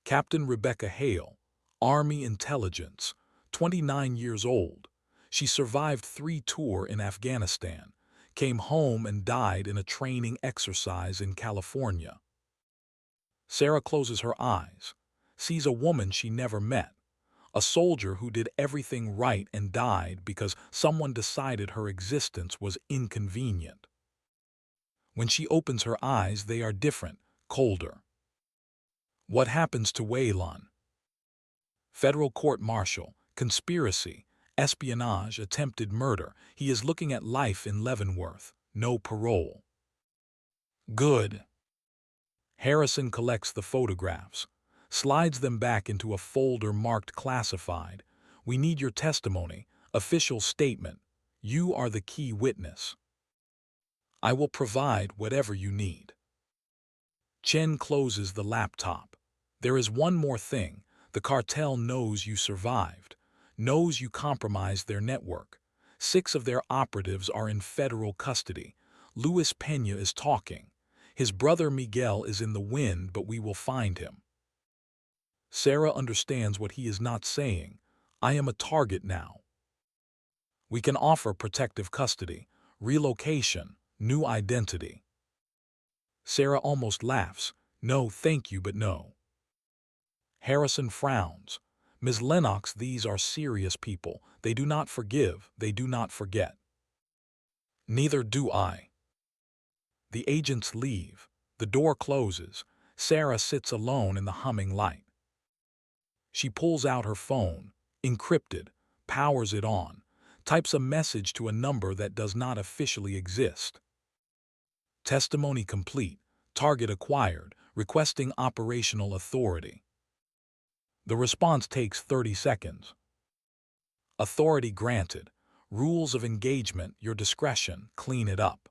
Captain Rebecca Hale, Army Intelligence, 29 years old. She survived 3 tours in Afghanistan, came home and died in a training exercise in California. Sara closes her eyes, sees a woman she never met, a soldier who did everything right and died because someone decided her existence was inconvenient. When she opens her eyes, they are different, colder. What happens to Waylon? Federal court-martial, conspiracy, espionage, attempted murder. He is looking at life in Leavenworth. No parole. Good. Harrison collects the photographs, slides them back into a folder marked classified. We need your testimony, official statement. You are the key witness. I will provide whatever you need. Chen closes the laptop. There is one more thing. The cartel knows you survived, knows you compromised their network. 6 of their operatives are in federal custody. Luis Peña is talking. His brother Miguel is in the wind, but we will find him. Sara understands what he is not saying. I am a target now. We can offer protective custody, relocation, new identity. Sara almost laughs. No, thank you, but no. Harrison frowns. Ms. Lennox, these are serious people. They do not forgive, they do not forget. Neither do I. The agents leave. The door closes. Sara sits alone in the humming light. She pulls out her phone, encrypted, powers it on, types a message to a number that does not officially exist. Testimony complete, target acquired, requesting operational authority. The response takes 30 seconds. Authority granted. Rules of engagement, your discretion, clean it up.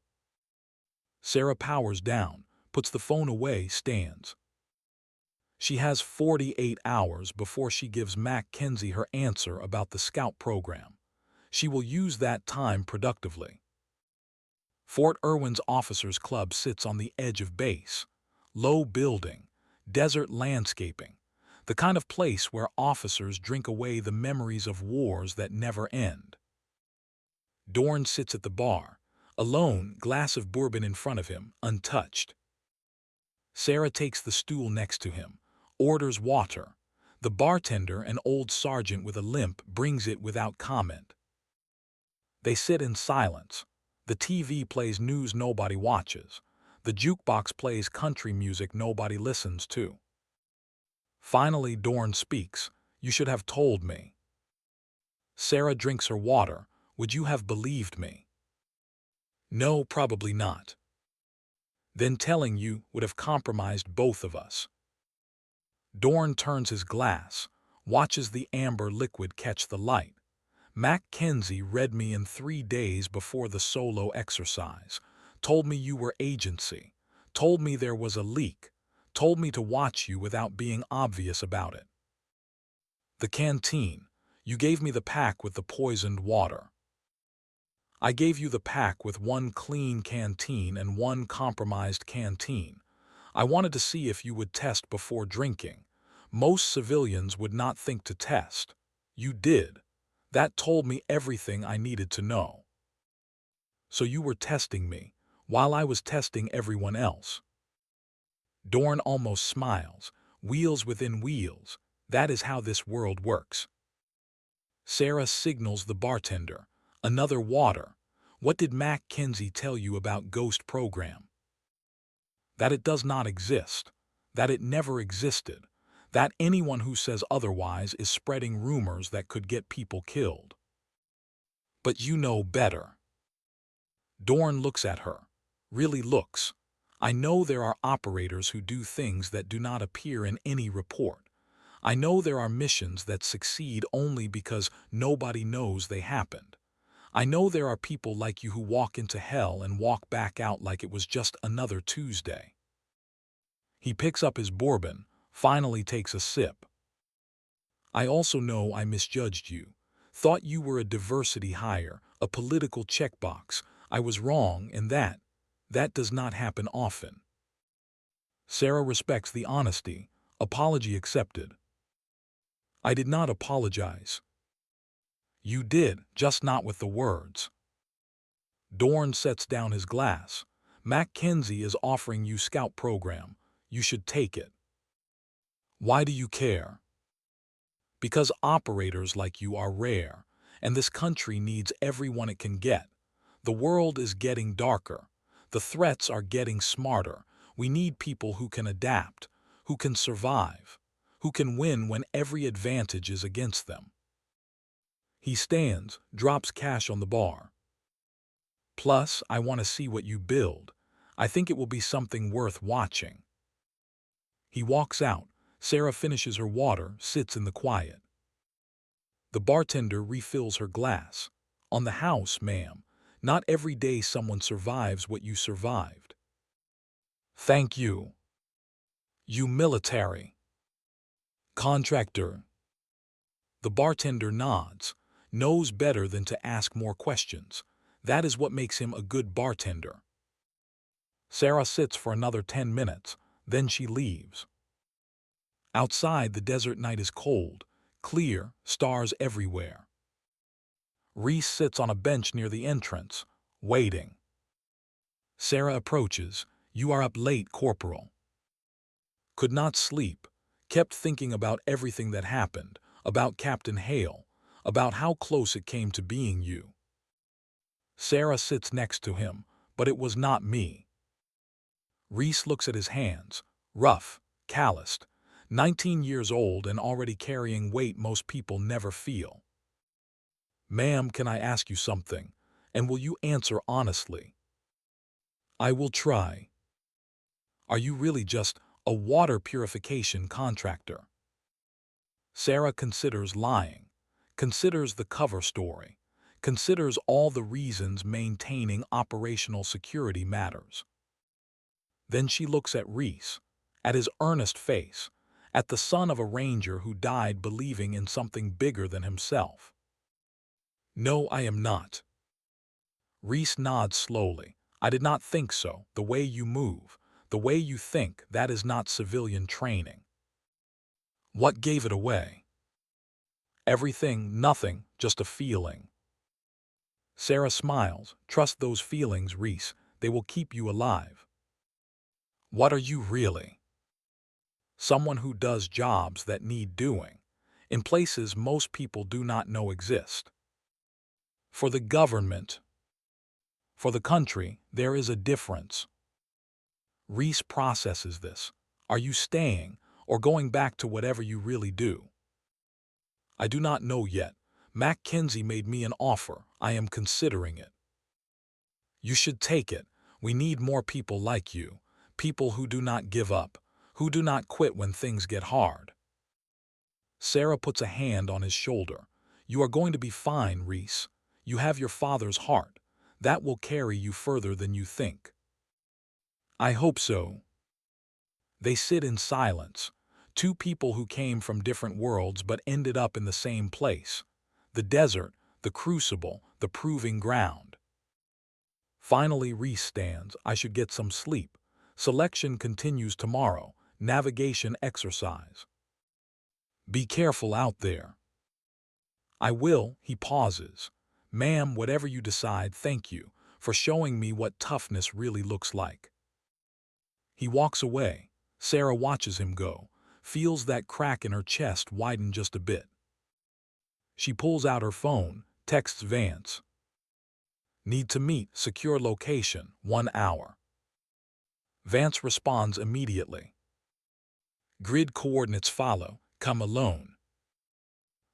Sara powers down, puts the phone away, stands. She has 48 hours before she gives Mackenzie her answer about the scout program. She will use that time productively. Fort Irwin's Officers Club sits on the edge of base. Low building, desert landscaping, the kind of place where officers drink away the memories of wars that never end. Dorn sits at the bar, alone, glass of bourbon in front of him, untouched. Sara takes the stool next to him, orders water. The bartender, an old sergeant with a limp, brings it without comment. They sit in silence. The TV plays news nobody watches. The jukebox plays country music nobody listens to. Finally, Dorn speaks. You should have told me. Sara drinks her water. Would you have believed me? No, probably not. Then telling you would have compromised both of us. Dorn turns his glass, watches the amber liquid catch the light. Mackenzie read me in 3 days before the solo exercise, told me you were agency, told me there was a leak, told me to watch you without being obvious about it. The canteen, you gave me the pack with the poisoned water. I gave you the pack with 1 clean canteen and 1 compromised canteen. I wanted to see if you would test before drinking. Most civilians would not think to test. You did. That told me everything I needed to know. So you were testing me, while I was testing everyone else. Dorn almost smiles. Wheels within wheels. That is how this world works. Sara signals the bartender. Another water. What did Mackenzie tell you about Ghost Program? That it does not exist. That it never existed. That anyone who says otherwise is spreading rumors that could get people killed. But you know better. Dorn looks at her. Really looks. I know there are operators who do things that do not appear in any report. I know there are missions that succeed only because nobody knows they happened. I know there are people like you who walk into hell and walk back out like it was just another Tuesday. He picks up his bourbon, finally takes a sip. I also know I misjudged you. Thought you were a diversity hire, a political checkbox. I was wrong, and that does not happen often. Sara respects the honesty. Apology accepted. I did not apologize. You did, just not with the words. Dorn sets down his glass. Mackenzie is offering you scout program. You should take it. Why do you care? Because operators like you are rare, and this country needs everyone it can get. The world is getting darker. The threats are getting smarter. We need people who can adapt, who can survive, who can win when every advantage is against them. He stands, drops cash on the bar. Plus, I want to see what you build. I think it will be something worth watching. He walks out. Sara finishes her water, sits in the quiet. The bartender refills her glass. On the house, ma'am. Not every day someone survives what you survived. Thank you. You military. Contractor. The bartender nods, knows better than to ask more questions. That is what makes him a good bartender. Sara sits for another 10 minutes, then she leaves. Outside, the desert night is cold, clear, stars everywhere. Reese sits on a bench near the entrance, waiting. Sara approaches. You are up late, Corporal. Could not sleep, kept thinking about everything that happened, about Captain Hale, about how close it came to being you. Sara sits next to him, but it was not me. Reese looks at his hands, rough, calloused, 19 years old and already carrying weight most people never feel. Ma'am, can I ask you something, and will you answer honestly? I will try. Are you really just a water purification contractor? Sara considers lying, considers the cover story, considers all the reasons maintaining operational security matters. Then she looks at Reese, at his earnest face, at the son of a ranger who died believing in something bigger than himself. No, I am not. Reese nods slowly. I did not think so. The way you move, the way you think, that is not civilian training. What gave it away? Everything, nothing, just a feeling. Sara smiles. Trust those feelings, Reese. They will keep you alive. What are you really? Someone who does jobs that need doing, in places most people do not know exist. For the government, for the country, there is a difference. Reese processes this. Are you staying or going back to whatever you really do? I do not know yet. Mackenzie made me an offer. I am considering it. You should take it. We need more people like you, people who do not give up, who do not quit when things get hard. Sara puts a hand on his shoulder. You are going to be fine, Reese. You have your father's heart. That will carry you further than you think. I hope so. They sit in silence. Two people who came from different worlds but ended up in the same place. The desert, the crucible, the proving ground. Finally, Reese stands. I should get some sleep. Selection continues tomorrow. Navigation exercise. Be careful out there. I will. He pauses. Ma'am, whatever you decide, thank you for showing me what toughness really looks like. He walks away. Sara watches him go, feels that crack in her chest widen just a bit. She pulls out her phone, texts Vance. Need to meet, secure location, 1 hour. Vance responds immediately. Grid coordinates follow, come alone.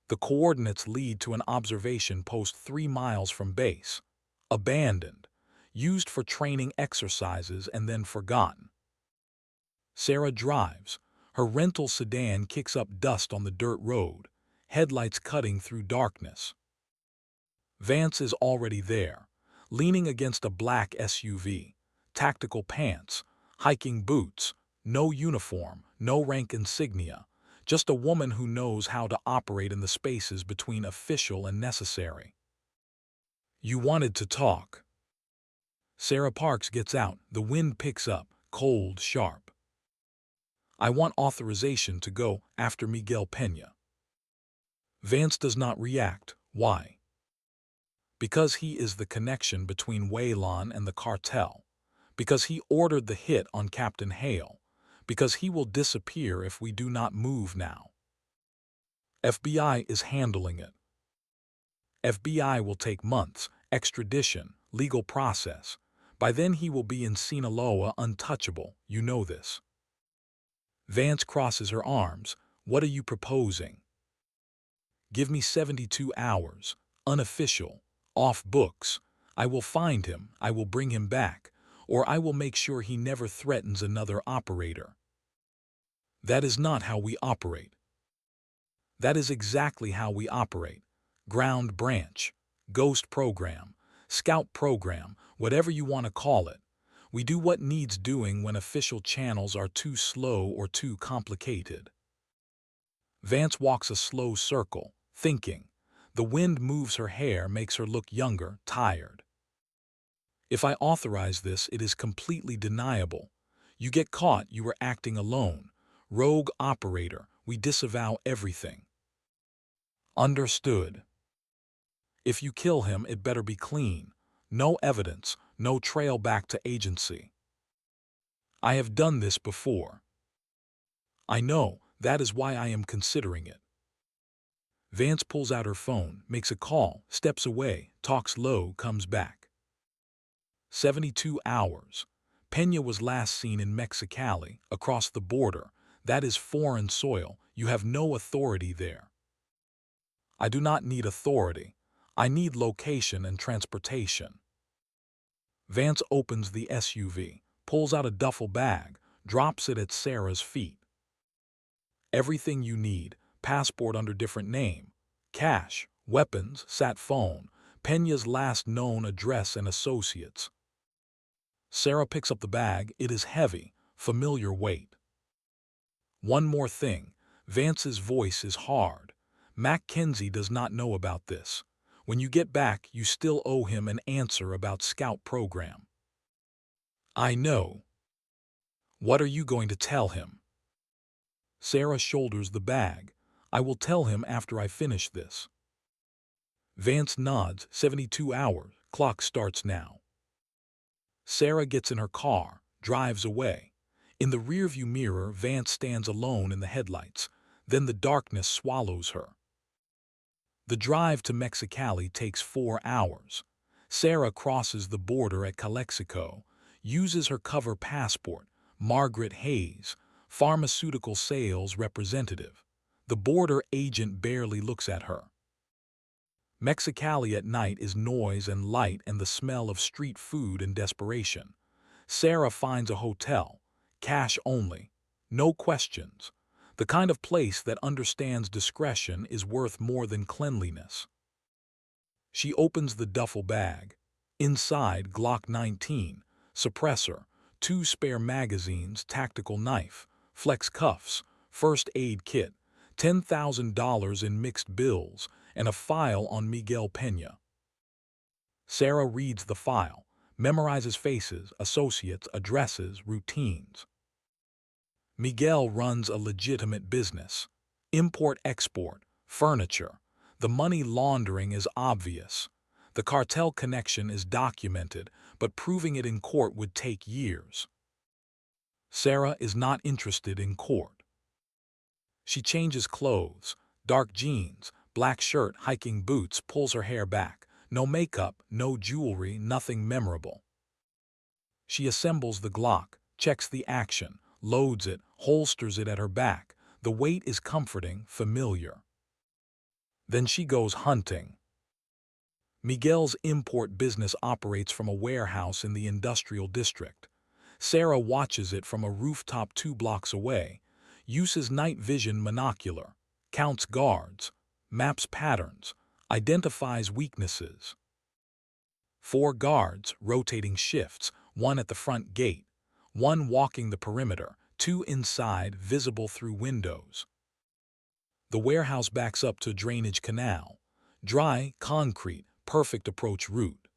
The coordinates lead to an observation post 3 miles from base. Abandoned, used for training exercises and then forgotten. Sara drives. Her rental sedan kicks up dust on the dirt road, headlights cutting through darkness. Vance is already there, leaning against a black SUV, tactical pants, hiking boots, no uniform, no rank insignia, just a woman who knows how to operate in the spaces between official and necessary. You wanted to talk. Sara Parks gets out, the wind picks up, cold, sharp. I want authorization to go after Miguel Peña. Vance does not react. Why? Because he is the connection between Waylon and the cartel. Because he ordered the hit on Captain Hale. Because he will disappear if we do not move now. FBI is handling it. FBI will take months, extradition, legal process. By then he will be in Sinaloa untouchable, you know this. Vance crosses her arms. What are you proposing? Give me 72 hours, unofficial, off books. I will find him, I will bring him back, or I will make sure he never threatens another operator. That is not how we operate. That is exactly how we operate. Ground branch, ghost program, scout program, whatever you want to call it. We do what needs doing when official channels are too slow or too complicated. Vance walks a slow circle, thinking. The wind moves her hair, makes her look younger, tired. If I authorize this, it is completely deniable. You get caught, you were acting alone. Rogue operator, we disavow everything. Understood. If you kill him, it better be clean. No evidence, no trail back to agency. I have done this before. I know, that is why I am considering it. Vance pulls out her phone, makes a call, steps away, talks low, comes back. 72 hours. Peña was last seen in Mexicali, across the border. That is foreign soil. You have no authority there. I do not need authority. I need location and transportation. Vance opens the SUV, pulls out a duffel bag, drops it at Sara's feet. Everything you need, passport under different name, cash, weapons, sat phone, Peña's last known address and associates. Sara picks up the bag. It is heavy, familiar weight. One more thing. Vance's voice is hard. Mackenzie does not know about this. When you get back, you still owe him an answer about Scout program. I know. What are you going to tell him? Sara shoulders the bag. I will tell him after I finish this. Vance nods. 72 hours. Clock starts now. Sara gets in her car, drives away. In the rearview mirror, Vance stands alone in the headlights. Then the darkness swallows her. The drive to Mexicali takes 4 hours. Sara crosses the border at Calexico, uses her cover passport, Margaret Hayes, pharmaceutical sales representative. The border agent barely looks at her. Mexicali at night is noise and light and the smell of street food and desperation. Sara finds a hotel, cash only, no questions. The kind of place that understands discretion is worth more than cleanliness. She opens the duffel bag. Inside, Glock 19, suppressor, 2 spare magazines, tactical knife, flex cuffs, first aid kit, $10,000 in mixed bills, and a file on Miguel Peña. Sara reads the file, memorizes faces, associates, addresses, routines. Miguel runs a legitimate business. Import-export, furniture. The money laundering is obvious. The cartel connection is documented, but proving it in court would take years. Sara is not interested in court. She changes clothes, dark jeans, black shirt, hiking boots, pulls her hair back. No makeup, no jewelry, nothing memorable. She assembles the Glock, checks the action, loads it, holsters it at her back. The weight is comforting, familiar. Then she goes hunting. Miguel's import business operates from a warehouse in the industrial district. Sara watches it from a rooftop 2 blocks away, uses night vision monocular, counts guards, maps patterns, identifies weaknesses. 4 guards, rotating shifts, 1 at the front gate, 1 walking the perimeter, 2 inside, visible through windows. The warehouse backs up to a drainage canal. Dry, concrete, perfect approach route.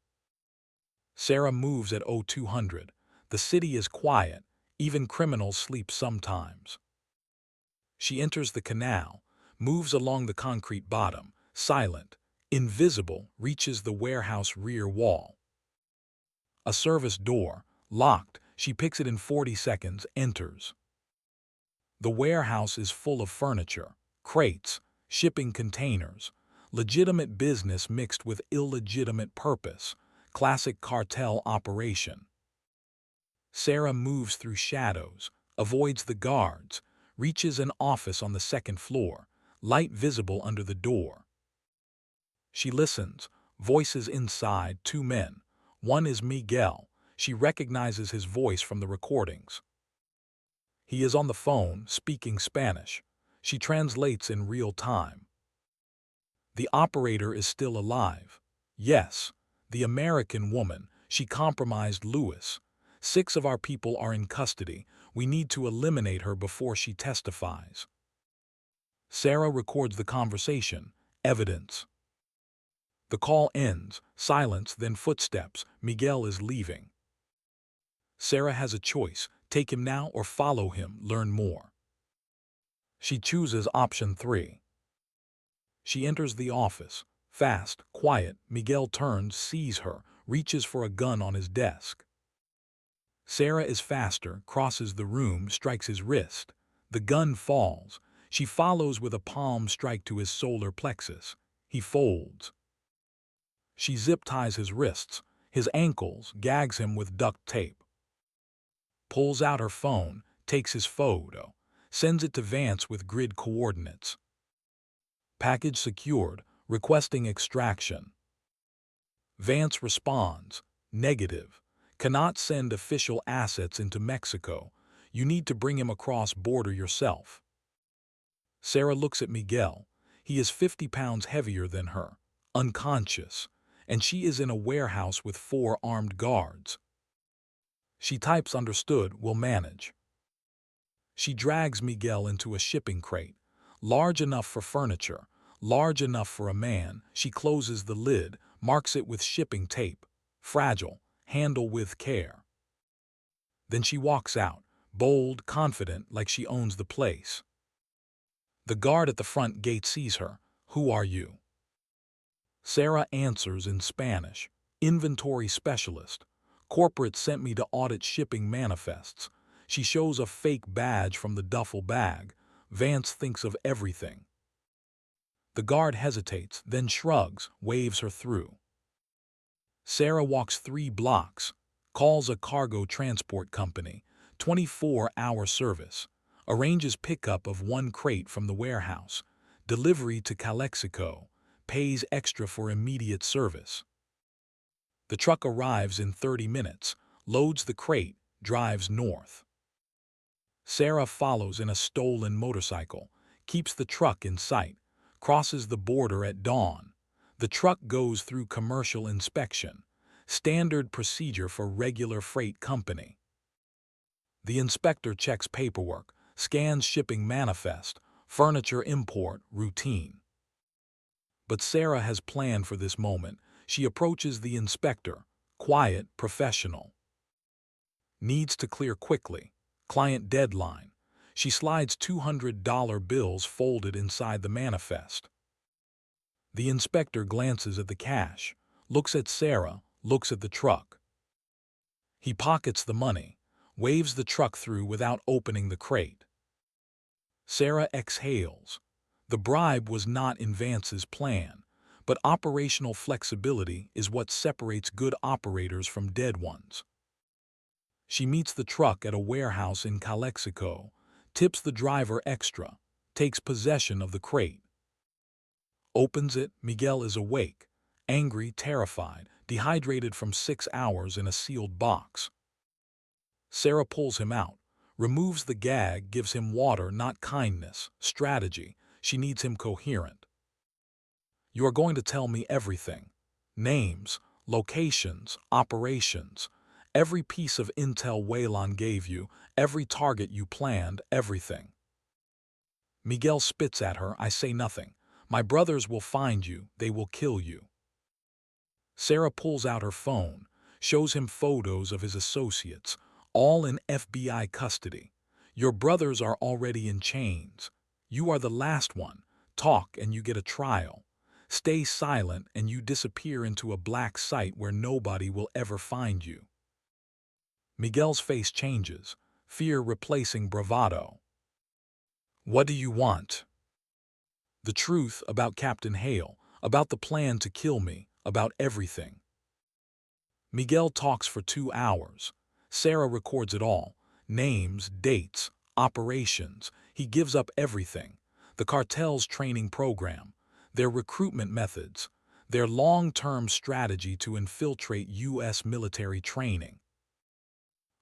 Sara moves at 0200. The city is quiet, even criminals sleep sometimes. She enters the canal, moves along the concrete bottom, silent, invisible, reaches the warehouse rear wall. A service door, locked, she picks it in 40 seconds, enters. The warehouse is full of furniture, crates, shipping containers, legitimate business mixed with illegitimate purpose, classic cartel operation. Sara moves through shadows, avoids the guards, reaches an office on the second floor, light visible under the door. She listens, voices inside, two men. One is Miguel. She recognizes his voice from the recordings. He is on the phone, speaking Spanish. She translates in real time. The operator is still alive. Yes, the American woman. She compromised Lewis. 6 of our people are in custody. We need to eliminate her before she testifies. Sara records the conversation. Evidence. The call ends. Silence, then footsteps. Miguel is leaving. Sara has a choice. Take him now or follow him, learn more. She chooses option 3. She enters the office. Fast, quiet, Miguel turns, sees her, reaches for a gun on his desk. Sara is faster, crosses the room, strikes his wrist. The gun falls. She follows with a palm strike to his solar plexus. He folds. She zip ties his wrists, his ankles, gags him with duct tape. Pulls out her phone, takes his photo, sends it to Vance with grid coordinates. Package secured, requesting extraction. Vance responds, negative. Cannot send official assets into Mexico. You need to bring him across border yourself. Sara looks at Miguel. He is 50 pounds heavier than her, unconscious, and she is in a warehouse with 4 armed guards. She types understood, will manage. She drags Miguel into a shipping crate, large enough for furniture, large enough for a man. She closes the lid, marks it with shipping tape. Fragile, handle with care. Then she walks out, bold, confident, like she owns the place. The guard at the front gate sees her. Who are you? Sara answers in Spanish. Inventory specialist. Corporate sent me to audit shipping manifests. She shows a fake badge from the duffel bag. Vance thinks of everything. The guard hesitates, then shrugs, waves her through. Sara walks 3 blocks, calls a cargo transport company, 24-hour service, arranges pickup of 1 crate from the warehouse, delivery to Calexico, pays extra for immediate service. The truck arrives in 30 minutes, loads the crate, drives north. Sara follows in a stolen motorcycle, keeps the truck in sight, crosses the border at dawn. The truck goes through commercial inspection, standard procedure for regular freight company. The inspector checks paperwork, scans shipping manifest, furniture import, routine. But Sara has planned for this moment. She approaches the inspector, quiet, professional. Needs to clear quickly. Client deadline. She slides $200 bills folded inside the manifest. The inspector glances at the cash, looks at Sara, looks at the truck. He pockets the money, waves the truck through without opening the crate. Sara exhales. The bribe was not in Vance's plan, but operational flexibility is what separates good operators from dead ones. She meets the truck at a warehouse in Calexico, tips the driver extra, takes possession of the crate. Opens it, Miguel is awake, angry, terrified, dehydrated from 6 hours in a sealed box. Sara pulls him out, removes the gag, gives him water, not kindness, strategy. She needs him coherent. You are going to tell me everything. Names, locations, operations, every piece of intel Waylon gave you, every target you planned, everything. Miguel spits at her. I say nothing. My brothers will find you, they will kill you. Sara pulls out her phone, shows him photos of his associates, all in FBI custody. Your brothers are already in chains. You are the last one. Talk and you get a trial. Stay silent and you disappear into a black site where nobody will ever find you. Miguel's face changes, fear replacing bravado. What do you want? The truth about Captain Hale, about the plan to kill me, about everything. Miguel talks for 2 hours. Sara records it all. Names, dates, operations. He gives up everything. The cartel's training program, their recruitment methods, their long-term strategy to infiltrate U.S. military training.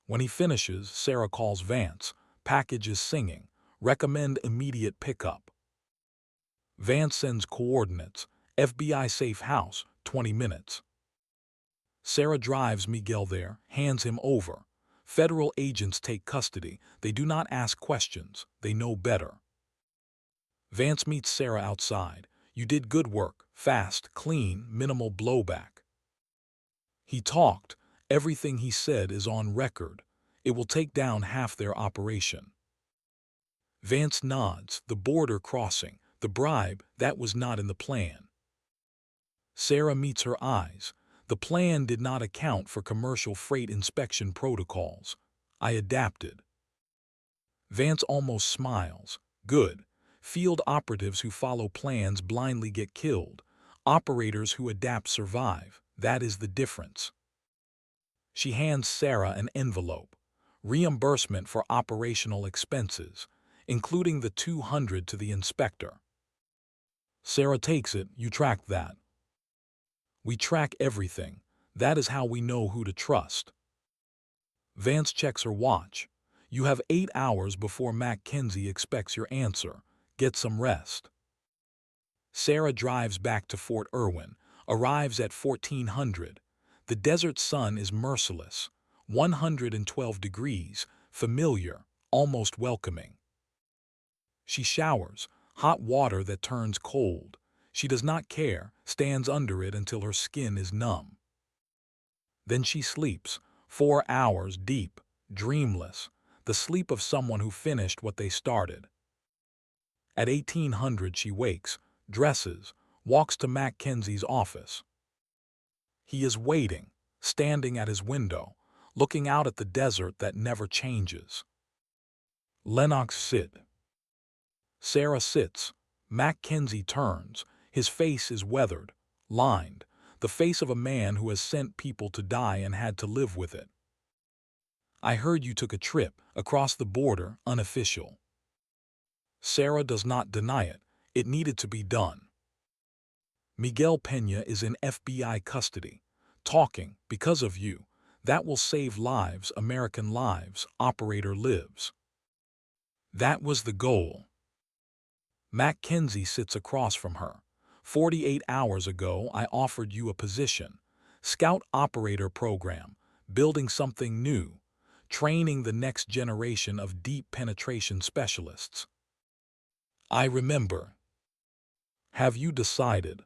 When he finishes, Sara calls Vance. Package is singing. Recommend immediate pickup. Vance sends coordinates. FBI safe house, 20 minutes. Sara drives Miguel there, hands him over. Federal agents take custody. They do not ask questions. They know better. Vance meets Sara outside. You did good work. Fast, clean, minimal blowback. He talked. Everything he said is on record. It will take down half their operation. Vance nods. The border crossing. The bribe, that was not in the plan. Sara meets her eyes. The plan did not account for commercial freight inspection protocols. I adapted. Vance almost smiles. Good. Field operatives who follow plans blindly get killed. Operators who adapt survive. That is the difference. She hands Sara an envelope. Reimbursement for operational expenses, including the $200 to the inspector. Sara takes it. You track that. We track everything. That is how we know who to trust. Vance checks her watch. You have 8 hours before Mackenzie expects your answer. Get some rest. Sara drives back to Fort Irwin, arrives at 1400. The desert sun is merciless. 112 degrees, familiar, almost welcoming. She showers, hot water that turns cold. She does not care, stands under it until her skin is numb. Then she sleeps, 4 hours deep, dreamless, the sleep of someone who finished what they started. At 1800 she wakes, dresses, walks to Mackenzie's office. He is waiting, standing at his window, looking out at the desert that never changes. Lennox sit. Sara sits. Mackenzie turns. His face is weathered, lined, the face of a man who has sent people to die and had to live with it. I heard you took a trip across the border, unofficial. Sara does not deny it. It needed to be done. Miguel Peña is in FBI custody, talking, because of you. That will save lives, American lives, operator lives. That was the goal. Mackenzie sits across from her. 48 hours ago, I offered you a position. Scout Operator Program, building something new, training the next generation of deep penetration specialists. I remember. Have you decided?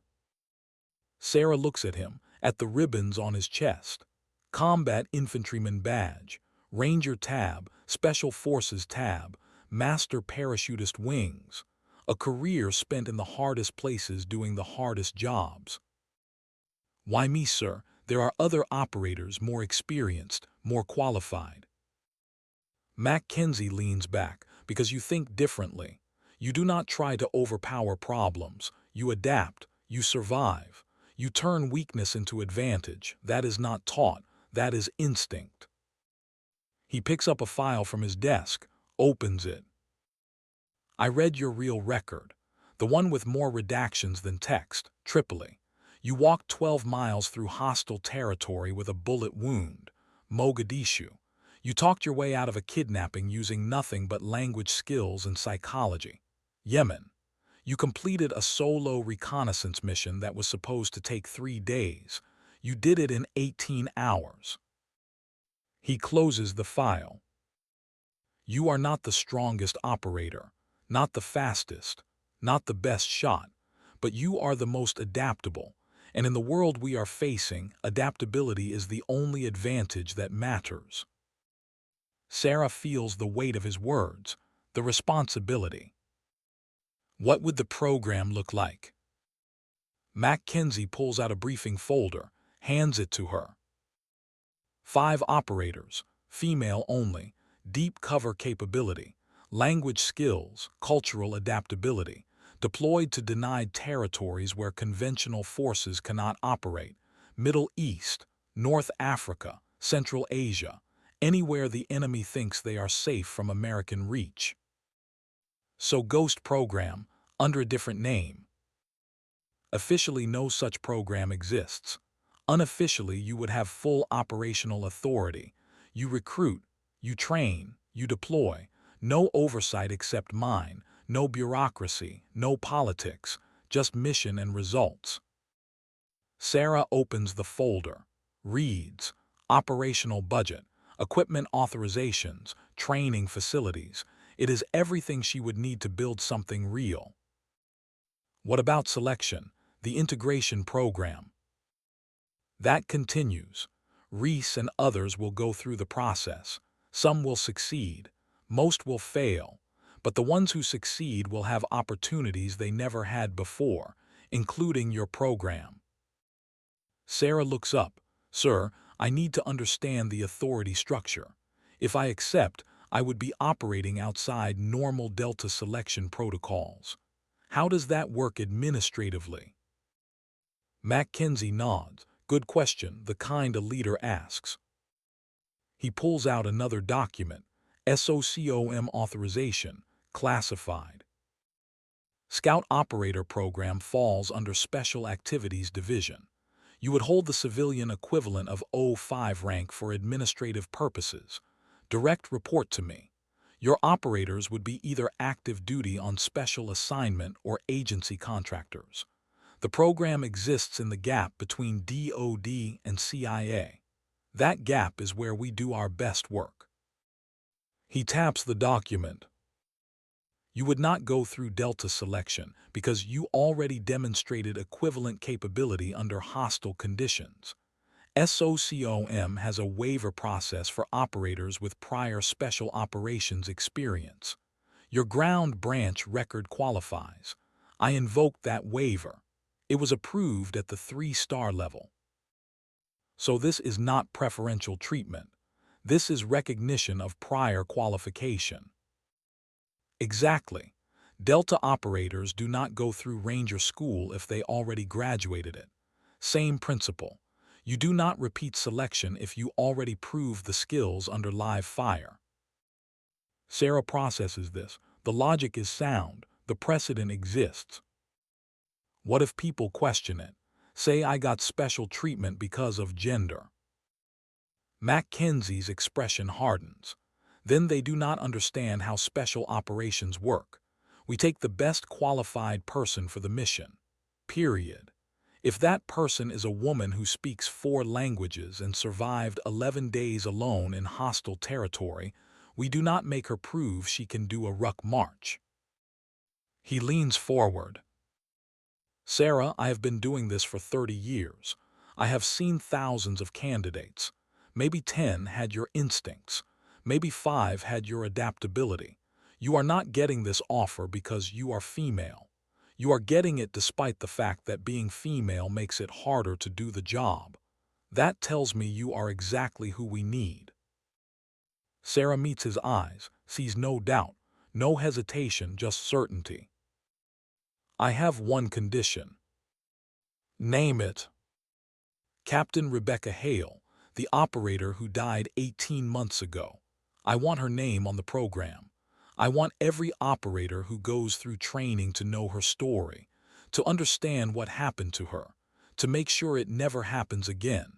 Sara looks at him, at the ribbons on his chest. Combat Infantryman Badge, Ranger Tab, Special Forces Tab, Master Parachutist Wings. A career spent in the hardest places doing the hardest jobs. Why me, sir? There are other operators more experienced, more qualified. Mackenzie leans back, because you think differently. You do not try to overpower problems. You adapt. You survive. You turn weakness into advantage. That is not taught. That is instinct. He picks up a file from his desk, opens it. I read your real record, the one with more redactions than text, Tripoli. You walked 12 miles through hostile territory with a bullet wound, Mogadishu. You talked your way out of a kidnapping using nothing but language skills and psychology, Yemen. You completed a solo reconnaissance mission that was supposed to take 3 days. You did it in 18 hours. He closes the file. You are not the strongest operator. Not the fastest, not the best shot, but you are the most adaptable, and in the world we are facing, adaptability is the only advantage that matters. Sara feels the weight of his words, the responsibility. What would the program look like? Mackenzie pulls out a briefing folder, hands it to her. 5 operators, female only, deep cover capability, language skills, cultural adaptability, deployed to denied territories where conventional forces cannot operate, Middle East, North Africa, Central Asia, anywhere the enemy thinks they are safe from American reach. So Ghost program, under a different name. Officially, no such program exists. Unofficially, you would have full operational authority. You recruit, you train, you deploy. No oversight except mine, no bureaucracy, no politics, just mission and results. Sara opens the folder, reads, operational budget, equipment authorizations, training facilities. It is everything she would need to build something real. What about selection, the integration program? That continues. Reese and others will go through the process. Some will succeed, most will fail, but the ones who succeed will have opportunities they never had before, including your program. Sara looks up. Sir, I need to understand the authority structure. If I accept, I would be operating outside normal Delta selection protocols. How does that work administratively? Mackenzie nods. Good question, the kind a leader asks. He pulls out another document, SOCOM authorization, classified. Scout Operator Program falls under Special Activities Division. You would hold the civilian equivalent of O5 rank for administrative purposes. Direct report to me. Your operators would be either active duty on special assignment or agency contractors. The program exists in the gap between DoD and CIA. That gap is where we do our best work. He taps the document. You would not go through Delta selection because you already demonstrated equivalent capability under hostile conditions. SOCOM has a waiver process for operators with prior special operations experience. Your ground branch record qualifies. I invoked that waiver. It was approved at the 3-star level. So this is not preferential treatment. This is recognition of prior qualification. Exactly. Delta operators do not go through Ranger School if they already graduated it. Same principle. You do not repeat selection if you already proved the skills under live fire. Sara processes this. The logic is sound. The precedent exists. What if people question it? Say I got special treatment because of gender. Mackenzie's expression hardens. Then they do not understand how special operations work. We take the best qualified person for the mission. Period. If that person is a woman who speaks 4 languages and survived 11 days alone in hostile territory, we do not make her prove she can do a ruck march. He leans forward. Sara, I have been doing this for 30 years. I have seen thousands of candidates. Maybe 10 had your instincts. Maybe 5 had your adaptability. You are not getting this offer because you are female. You are getting it despite the fact that being female makes it harder to do the job. That tells me you are exactly who we need. Sara meets his eyes, sees no doubt, no hesitation, just certainty. I have one condition. Name it. Captain Rebecca Hale, the operator who died 18 months ago. I want her name on the program. I want every operator who goes through training to know her story, to understand what happened to her, to make sure it never happens again.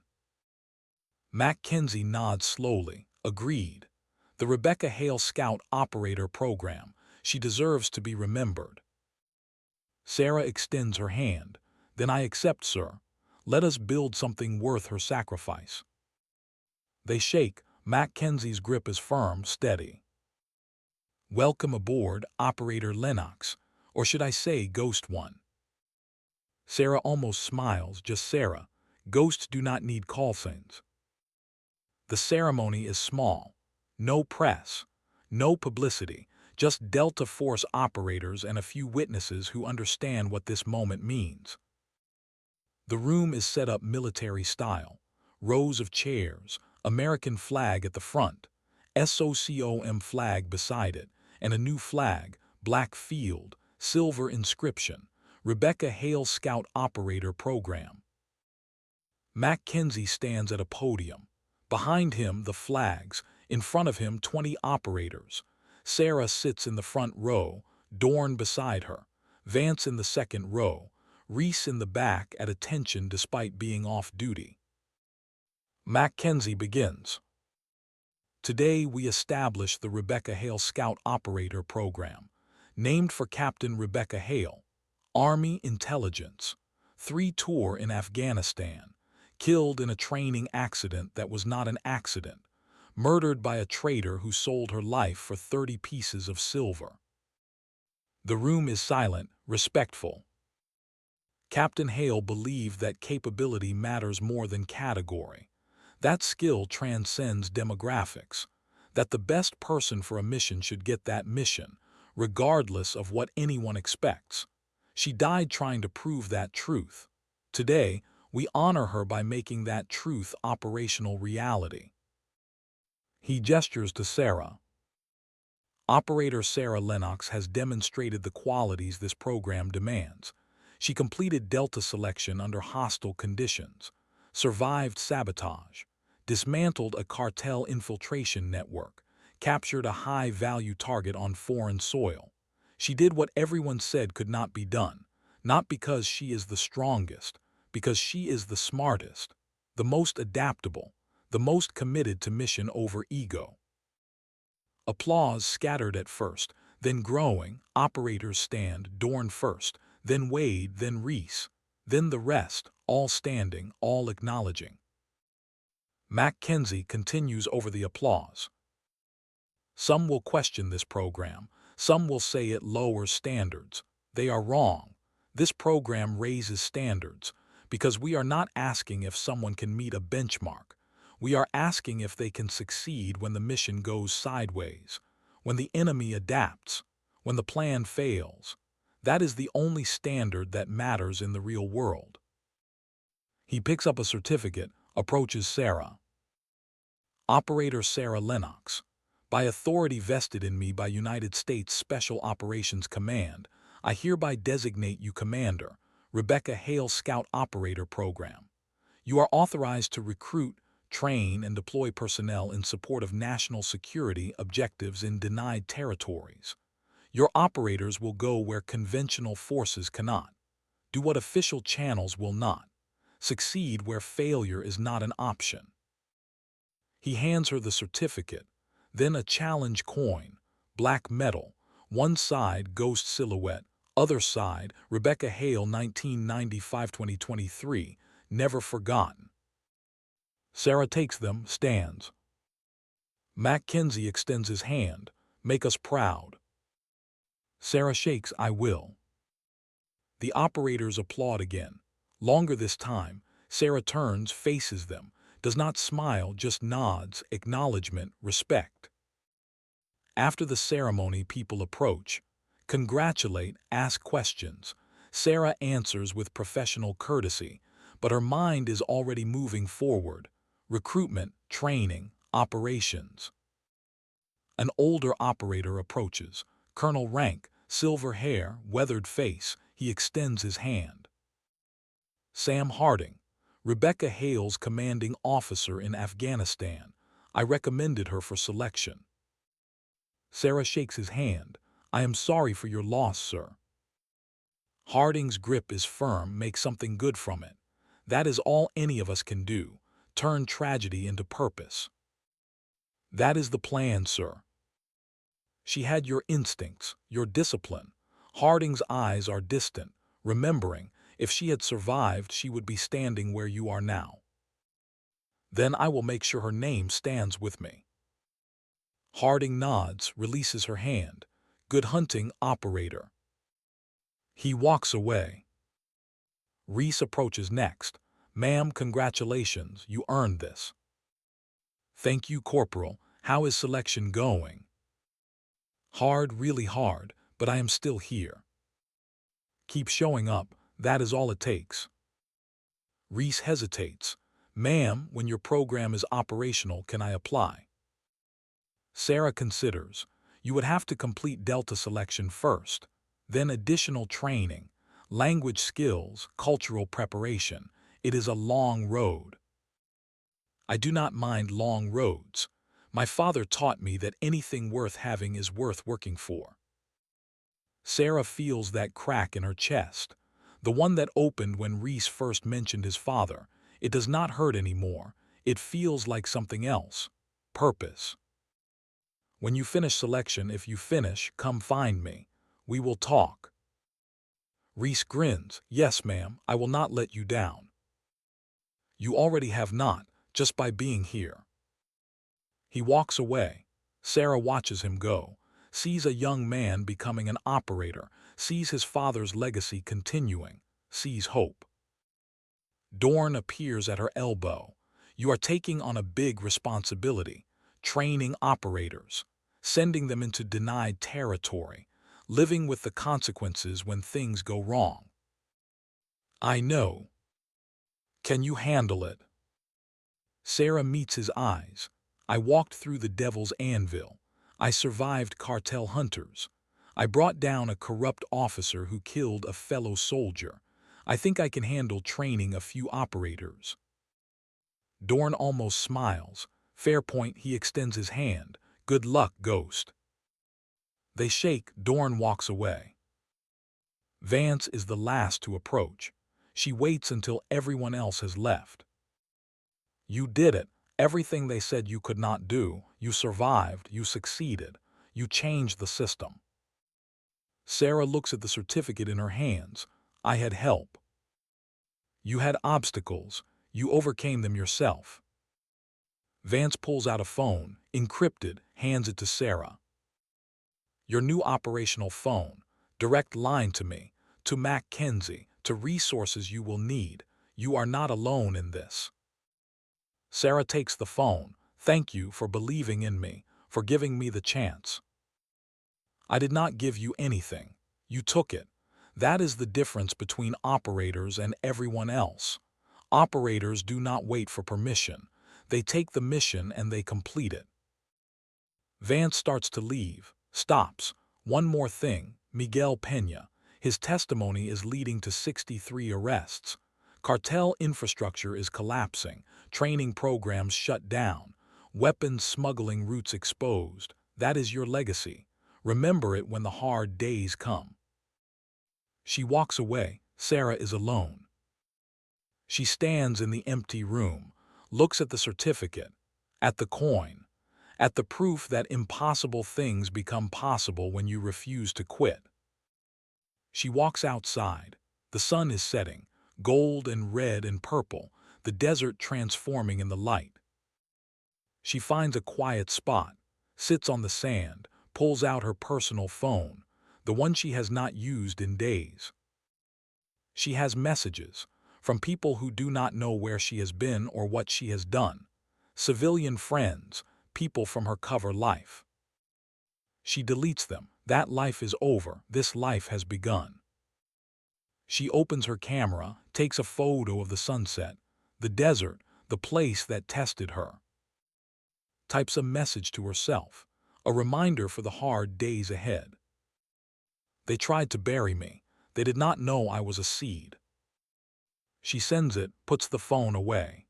Mackenzie nods slowly, agreed. The Rebecca Hale Scout Operator Program, she deserves to be remembered. Sara extends her hand. Then I accept, sir. Let us build something worth her sacrifice. They shake. Mackenzie's grip is firm, steady. Welcome aboard, Operator Lennox, or should I say Ghost One. Sara almost smiles, just Sara. Ghosts do not need call signs. The ceremony is small. No press, no publicity, just Delta Force operators and a few witnesses who understand what this moment means. The room is set up military style. Rows of chairs, American flag at the front, SOCOM flag beside it, and a new flag, black field, silver inscription, Rebecca Hale Scout Operator Program. Mackenzie stands at a podium. Behind him, the flags. In front of him, 20 operators. Sara sits in the front row, Dorn beside her, Vance in the second row, Reese in the back at attention despite being off duty. Mackenzie begins. Today we establish the Rebecca Hale Scout Operator Program, named for Captain Rebecca Hale, Army Intelligence, 3 tour in Afghanistan, killed in a training accident that was not an accident, murdered by a traitor who sold her life for 30 pieces of silver. The room is silent, respectful. Captain Hale believed that capability matters more than category, that skill transcends demographics, that the best person for a mission should get that mission, regardless of what anyone expects. She died trying to prove that truth. Today, we honor her by making that truth operational reality. He gestures to Sara. Operator Sara Lennox has demonstrated the qualities this program demands. She completed Delta selection under hostile conditions, survived sabotage, dismantled a cartel infiltration network, captured a high-value target on foreign soil. She did what everyone said could not be done, not because she is the strongest, because she is the smartest, the most adaptable, the most committed to mission over ego. Applause scattered at first, then growing, operators stand, Dorn first, then Wade, then Reese, then the rest, all standing, all acknowledging. Mackenzie continues over the applause. Some will question this program. Some will say it lowers standards. They are wrong. This program raises standards because we are not asking if someone can meet a benchmark. We are asking if they can succeed when the mission goes sideways, when the enemy adapts, when the plan fails. That is the only standard that matters in the real world. He picks up a certificate, approaches Sara. Operator Sara Lennox. By authority vested in me by United States Special Operations Command, I hereby designate you Commander, Rebecca Hale Scout Operator Program. You are authorized to recruit, train, and deploy personnel in support of national security objectives in denied territories. Your operators will go where conventional forces cannot, do what official channels will not, succeed where failure is not an option. He hands her the certificate, then a challenge coin, black metal, one side ghost silhouette, other side Rebecca Hale 1995-2023, never forgotten. Sara takes them, stands. Mackenzie extends his hand, make us proud. Sara shakes, I will. The operators applaud again. Longer this time, Sara turns, faces them, does not smile, just nods, acknowledgement, respect. After the ceremony, people approach, congratulate, ask questions. Sara answers with professional courtesy, but her mind is already moving forward. Recruitment, training, operations. An older operator approaches, Colonel rank, silver hair, weathered face. He extends his hand. Sam Harding, Rebecca Hale's commanding officer in Afghanistan. I recommended her for selection. Sara shakes his hand. I am sorry for your loss, sir. Harding's grip is firm, make something good from it. That is all any of us can do, turn tragedy into purpose. That is the plan, sir. She had your instincts, your discipline. Harding's eyes are distant, remembering, if she had survived, she would be standing where you are now. Then I will make sure her name stands with me. Harding nods, releases her hand. Good hunting, operator. He walks away. Reese approaches next. Ma'am, congratulations, you earned this. Thank you, Corporal. How is selection going? Hard, really hard, but I am still here. Keep showing up, that is all it takes. Reese hesitates. Ma'am, when your program is operational, can I apply? Sara considers. You would have to complete Delta selection first, then additional training, language skills, cultural preparation. It is a long road. I do not mind long roads. My father taught me that anything worth having is worth working for. Sara feels that crack in her chest, the one that opened when Reese first mentioned his father. It does not hurt anymore. It feels like something else. Purpose. When you finish selection, if you finish, come find me. We will talk. Reese grins. Yes, ma'am, I will not let you down. You already have not, just by being here. He walks away. Sara watches him go, sees a young man becoming an operator, sees his father's legacy continuing, sees hope. Dorn appears at her elbow. You are taking on a big responsibility, training operators, sending them into denied territory, living with the consequences when things go wrong. I know. Can you handle it? Sara meets his eyes. I walked through the devil's anvil. I survived cartel hunters. I brought down a corrupt officer who killed a fellow soldier. I think I can handle training a few operators. Dorn almost smiles. Fair point, he extends his hand. Good luck, Ghost. They shake. Dorn walks away. Vance is the last to approach. She waits until everyone else has left. You did it. Everything they said you could not do. You survived. You succeeded. You changed the system. Sara looks at the certificate in her hands. I had help. You had obstacles. You overcame them yourself. Vance pulls out a phone, encrypted, hands it to Sara. Your new operational phone. Direct line to me, to Mackenzie, to resources you will need. You are not alone in this. Sara takes the phone. Thank you for believing in me, for giving me the chance. I did not give you anything. You took it. That is the difference between operators and everyone else. Operators do not wait for permission. They take the mission and they complete it. Vance starts to leave, stops. One more thing, Miguel Peña. His testimony is leading to 63 arrests. Cartel infrastructure is collapsing, training programs shut down, weapons smuggling routes exposed. That is your legacy. Remember it when the hard days come. She walks away. Sara is alone. She stands in the empty room, looks at the certificate, at the coin, at the proof that impossible things become possible when you refuse to quit. She walks outside. The sun is setting, gold and red and purple, the desert transforming in the light. She finds a quiet spot, sits on the sand, pulls out her personal phone, the one she has not used in days. She has messages from people who do not know where she has been or what she has done, civilian friends, people from her cover life. She deletes them. That life is over. This life has begun. She opens her camera, takes a photo of the sunset, the desert, the place that tested her. Types a message to herself, a reminder for the hard days ahead. They tried to bury me. They did not know I was a seed. She sends it, puts the phone away.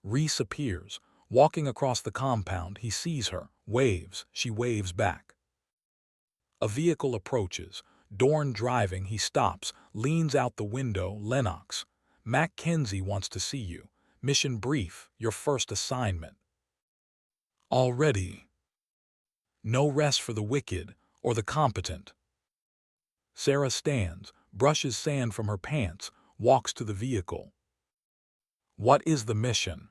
Reese appears, walking across the compound. He sees her, waves. She waves back. A vehicle approaches. Dorn driving. He stops, leans out the window. Lennox. Mackenzie wants to see you. Mission brief, your first assignment. Already. No rest for the wicked or the competent. Sara stands, brushes sand from her pants, walks to the vehicle. What is the mission?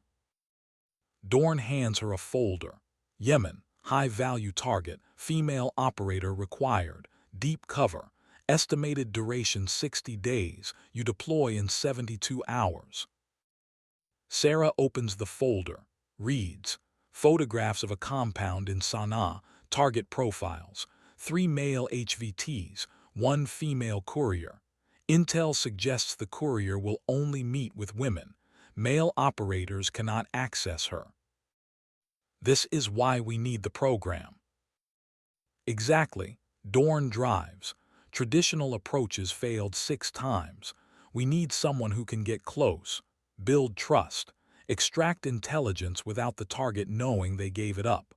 Dorn hands her a folder. Yemen, high-value target, female operator required, deep cover, estimated duration 60 days, you deploy in 72 hours. Sara opens the folder, reads, photographs of a compound in Sana'a, target profiles, 3 male HVTs, 1 female courier, Intel suggests the courier will only meet with women. Male operators cannot access her. This is why we need the program. Exactly. Dorn drives. Traditional approaches failed 6 times. We need someone who can get close, build trust, extract intelligence without the target knowing they gave it up.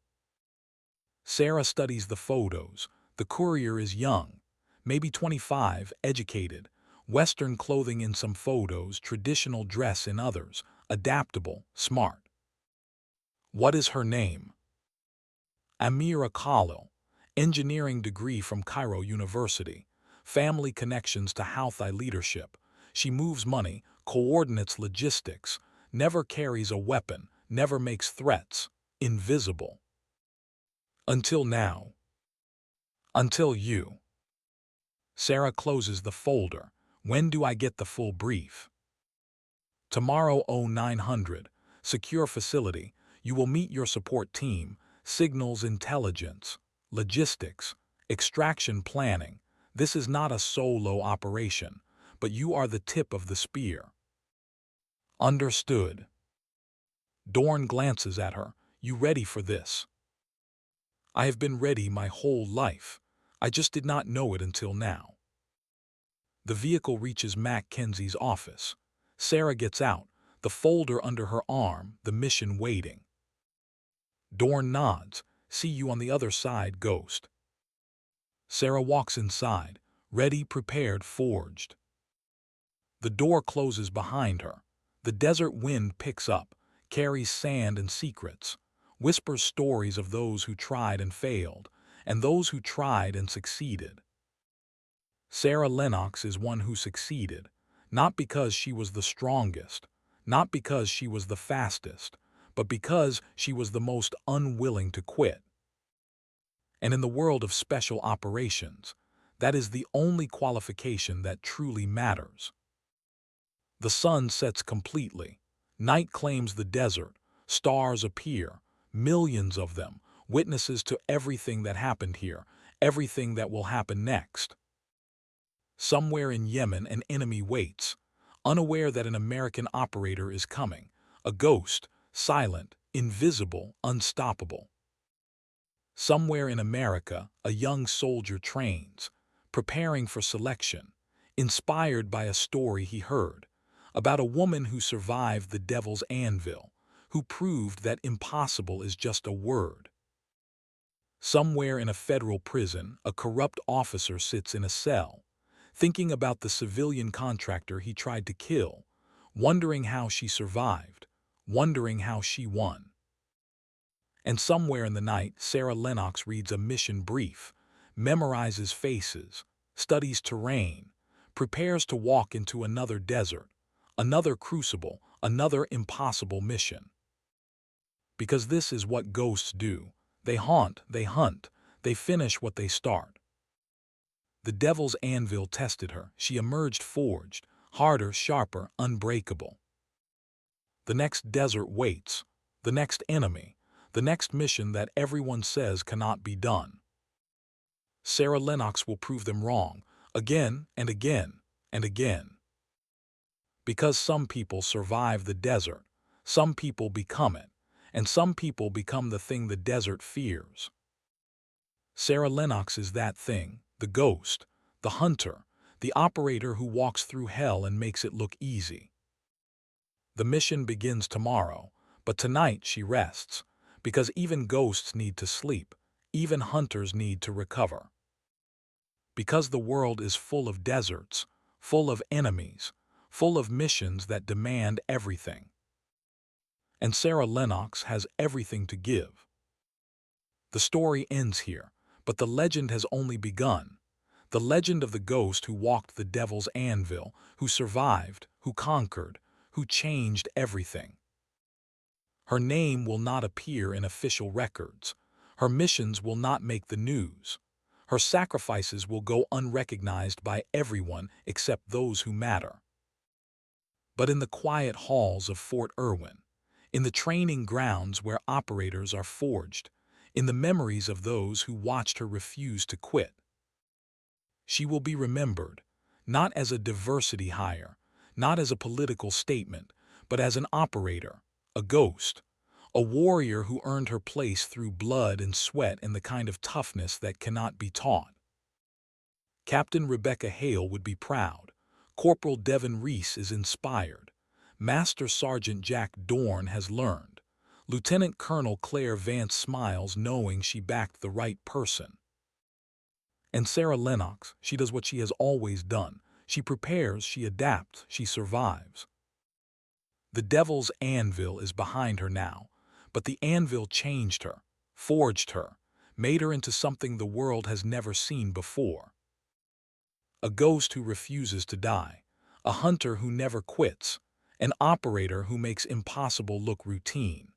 Sara studies the photos. The courier is young, maybe 25, educated, Western clothing in some photos, traditional dress in others, adaptable, smart. What is her name? Amira Khalil, engineering degree from Cairo University, family connections to Houthi leadership. She moves money, coordinates logistics, never carries a weapon, never makes threats, invisible. Until now. Until you. Sara closes the folder. When do I get the full brief? Tomorrow 0900, secure facility. You will meet your support team, signals intelligence, logistics, extraction planning. This is not a solo operation, but you are the tip of the spear. Understood. Dorn glances at her. You ready for this? I have been ready my whole life. I just did not know it until now. The vehicle reaches Mackenzie's office. Sara gets out, the folder under her arm, the mission waiting. Dorn nods. See you on the other side, Ghost. Sara walks inside, ready, prepared, forged. The door closes behind her. The desert wind picks up, carries sand and secrets, whispers stories of those who tried and failed, and those who tried and succeeded. Sara Lennox is one who succeeded, not because she was the strongest, not because she was the fastest, but because she was the most unwilling to quit. And in the world of special operations, that is the only qualification that truly matters. The sun sets completely. Night claims the desert. Stars appear, millions of them, witnesses to everything that happened here, everything that will happen next. Somewhere in Yemen, an enemy waits, unaware that an American operator is coming, a ghost, silent, invisible, unstoppable. Somewhere in America, a young soldier trains, preparing for selection, inspired by a story he heard, about a woman who survived the devil's anvil, who proved that impossible is just a word. Somewhere in a federal prison, a corrupt officer sits in a cell, thinking about the civilian contractor he tried to kill, wondering how she survived, wondering how she won. And somewhere in the night, Sara Lennox reads a mission brief, memorizes faces, studies terrain, prepares to walk into another desert, another crucible, another impossible mission. Because this is what ghosts do. They haunt, they hunt, they finish what they start. The devil's anvil tested her. She emerged forged, harder, sharper, unbreakable. The next desert waits, the next enemy, the next mission that everyone says cannot be done. Sara Lennox will prove them wrong, again and again and again. Because some people survive the desert, some people become it, and some people become the thing the desert fears. Sara Lennox is that thing, the ghost, the hunter, the operator who walks through hell and makes it look easy. The mission begins tomorrow, but tonight she rests, because even ghosts need to sleep, even hunters need to recover. Because the world is full of deserts, full of enemies, full of missions that demand everything. And Sara Lennox has everything to give. The story ends here, but the legend has only begun. The legend of the ghost who walked the devil's anvil, who survived, who conquered, who changed everything. Her name will not appear in official records. Her missions will not make the news. Her sacrifices will go unrecognized by everyone except those who matter. But in the quiet halls of Fort Irwin, in the training grounds where operators are forged, in the memories of those who watched her refuse to quit, she will be remembered, not as a diversity hire, not as a political statement, but as an operator, a ghost, a warrior who earned her place through blood and sweat and the kind of toughness that cannot be taught. Captain Rebecca Hale would be proud. Corporal Devin Reese is inspired. Master Sergeant Jack Dorn has learned. Lieutenant Colonel Claire Vance smiles knowing she backed the right person. And Sara Lennox, she does what she has always done. She prepares, she adapts, she survives. The devil's anvil is behind her now, but the anvil changed her, forged her, made her into something the world has never seen before. A ghost who refuses to die, a hunter who never quits, an operator who makes impossible look routine.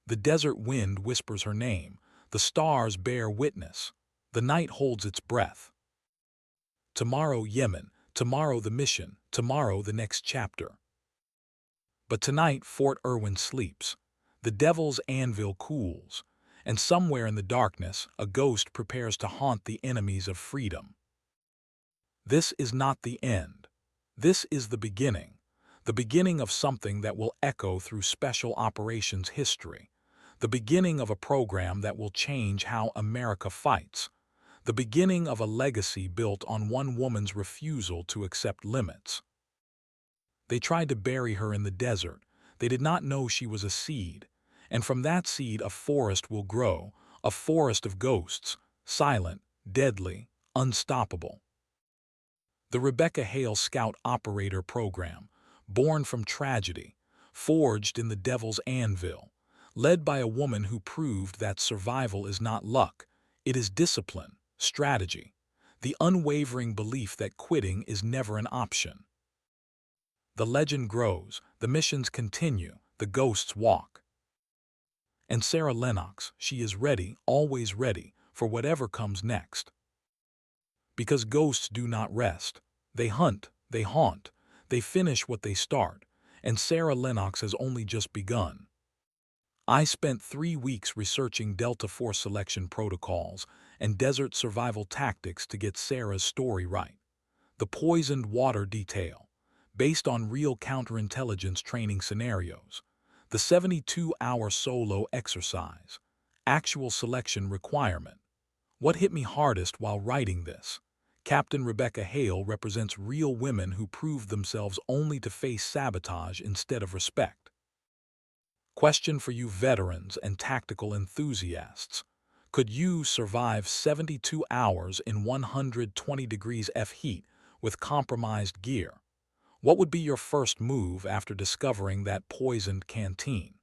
The desert wind whispers her name, the stars bear witness, the night holds its breath. Tomorrow Yemen, tomorrow the mission, tomorrow the next chapter. But tonight Fort Irwin sleeps, the devil's anvil cools, and somewhere in the darkness a ghost prepares to haunt the enemies of freedom. This is not the end. This is the beginning of something that will echo through special operations history, the beginning of a program that will change how America fights, the beginning of a legacy built on one woman's refusal to accept limits. They tried to bury her in the desert. They did not know she was a seed, and from that seed a forest will grow, a forest of ghosts, silent, deadly, unstoppable. The Rebecca Hale Scout Operator Program, born from tragedy, forged in the devil's anvil, led by a woman who proved that survival is not luck, it is discipline, strategy, the unwavering belief that quitting is never an option. The legend grows, the missions continue, the ghosts walk. And Sara Lennox, she is ready, always ready, for whatever comes next. Because ghosts do not rest. They hunt, they haunt, they finish what they start, and Sara Lennox has only just begun. I spent 3 weeks researching Delta Force selection protocols and desert survival tactics to get Sara's story right. The poisoned water detail, based on real counterintelligence training scenarios. The 72-hour solo exercise, actual selection requirement. What hit me hardest while writing this? Captain Rebecca Hale represents real women who proved themselves only to face sabotage instead of respect. Question for you veterans and tactical enthusiasts. Could you survive 72 hours in 120 degrees F heat with compromised gear? What would be your first move after discovering that poisoned canteen?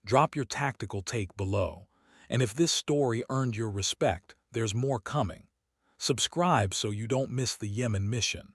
Drop your tactical take below, and if this story earned your respect, there's more coming. Subscribe so you don't miss the Yemen mission.